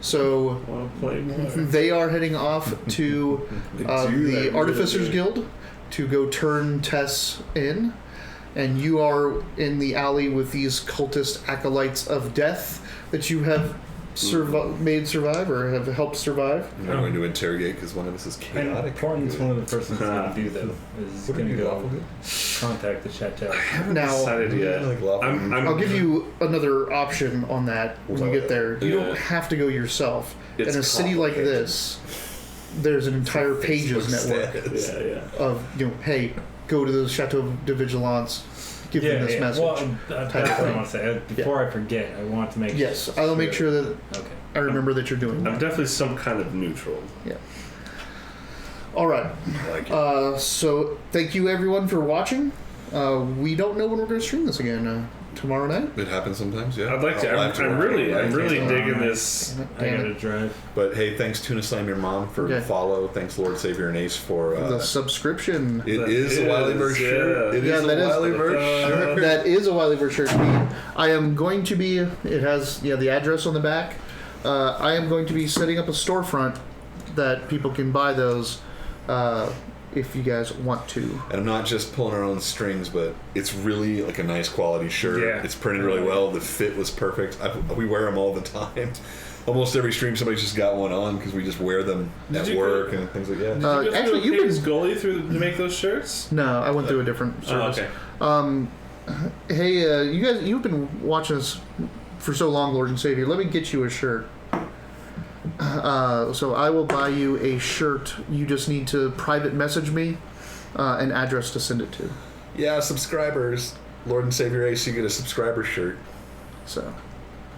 So Want to play more? they are heading off to They do the that Artificers really Guild to go turn Tess in. and you are in the alley with these cultist acolytes of death that you have made survive or have helped survive. We're going to interrogate because one of us is And chaotic. Thornton's one of the first things going to do, though, is What going do to you do, go lawful good? contact the chateau. Now, Decided yet. Like lawful I'm, good? I'm, I'll give you another option on that when you get there. You don't have to go yourself. It's In a city like complicated. this, there's an entire pages network of, hey, go to the Chateau de Vigilance, give them this message. Well, that's what I want to say. Before I forget, I want to make Yes, I'll make sure that Okay. I remember that you're doing I'm that. definitely some kind of neutral. Yeah. All right. I like it. So thank you everyone for watching. We don't know when we're going to stream this again. Tomorrow night. It happens sometimes, yeah. I'd like to. I'm really digging this. I got to drive. But hey, thanks Tuna Slam, your mom, for the follow. Thanks Lord Savior and Ace for The subscription. It is a Wileyverse shirt. It is a that is- Wileyverse shirt. That is a Wileyverse shirt. I am going to be. It has the address on the back. I am going to be setting up a storefront that people can buy those if you guys want to. And I'm not just pulling our own strings, but it's really like a nice quality shirt. Yeah. It's printed really well. The fit was perfect. We wear them all the time. Almost every stream, somebody's just got one on because we just wear them at work and things like that. Actually, you you've been Goalie to make those shirts. No, I went through a different service. Oh, okay. Hey, you guys, you've been watching us for so long, Lord and Savior. Let me get you a shirt. So I will buy you a shirt. You just need to private message me an address to send it to. Yeah, subscribers. Lord and Savior Ace, you get a subscriber shirt. So.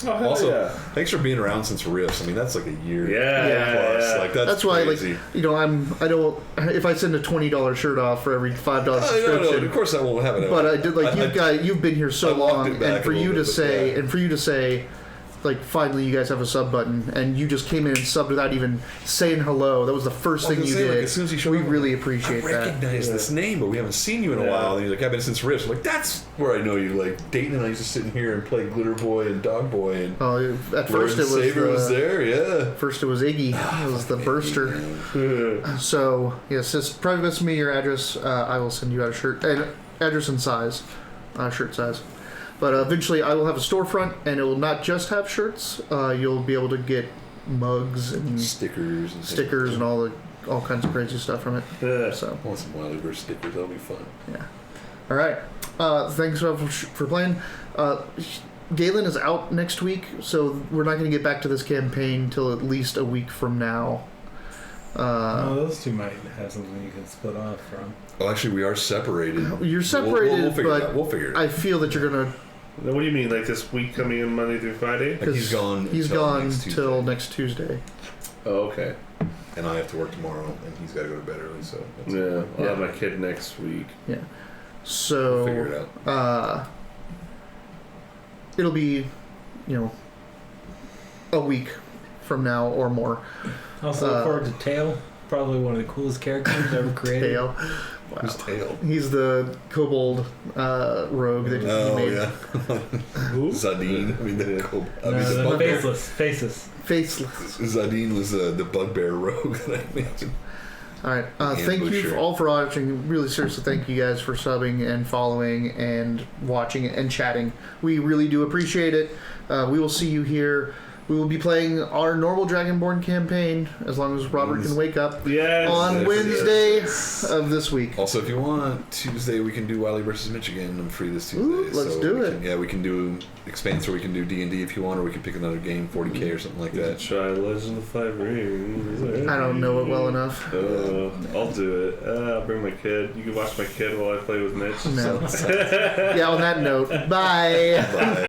Oh, hell Also, yeah. thanks for being around since Riffs. I mean, that's like a year Yeah. plus. Like that's why, crazy. I don't. If I send a $20 shirt off for every $5 subscription, No, of course that won't happen. but I did you've been here so I walked long, it back and for a you little to bit, say, yeah. and for you to say, like finally you guys have a sub button, and you just came in and subbed without even saying hello. That was the first thing you did. Like, as soon as you showed we up, really I appreciate that. recognize this name, but we haven't seen you in a while. And he's like, I've been since Riffs. I'm like, that's where I know you. Like Dayton and I used to sit in here and play Glitter Boy and Dog Boy, and At Lord first and Savior was there. Yeah. First it was Iggy. It was the burster. So yes, just private message me your address. I will send you out a shirt and address and size, shirt size. But eventually I will have a storefront, and it will not just have shirts. You'll be able to get mugs and stickers and all kinds of crazy stuff from it. Yeah. So I want some Wileyverse stickers. That'll be fun. yeah. All right. Thanks for playing. Galen is out next week, so we're not going to get back to this campaign till at least a week from now. Those two might have something you can split off from. Oh, actually, we are separated. You're separated, we'll figure it but out. We'll figure it out. I feel that you're gonna. What do you mean, like this week coming in Monday through Friday? Like he's gone. He's until gone next Tuesday. till next Tuesday. Oh, okay. And I have to work tomorrow, and he's got to go to bed early. So that's Yeah, I'll Yeah. have my kid next week. Yeah. So we'll figure it out. it'll be, a week from now or more. Also, look forward to Tail. Probably one of the coolest characters ever created. Tail. Wow. Who's Tail? He's the kobold rogue that he Oh made. yeah. Who? Zadine. I mean, the The bugbear. faceless. Faceless. Zadine was the bugbear rogue that I made. All right. Thank you Ambusher. all for watching. Really seriously, thank you guys for subbing and following and watching and chatting. We really do appreciate it. We will see you here. We will be playing our normal Dragonborn campaign as long as Robert can wake up Yes. on Wednesday of this week. Also, if you want, Tuesday we can do Wiley versus Michigan. I'm free this Tuesday. Ooh, let's do it. We can do Expanse, or we can do D&D if you want, or we can pick another game, 40k or something like that. Try Legend of the Five Rings. I don't know it well enough. I'll do it. I'll bring my kid. You can watch my kid while I play with Mitch. No. Yeah, on that note, bye. Bye.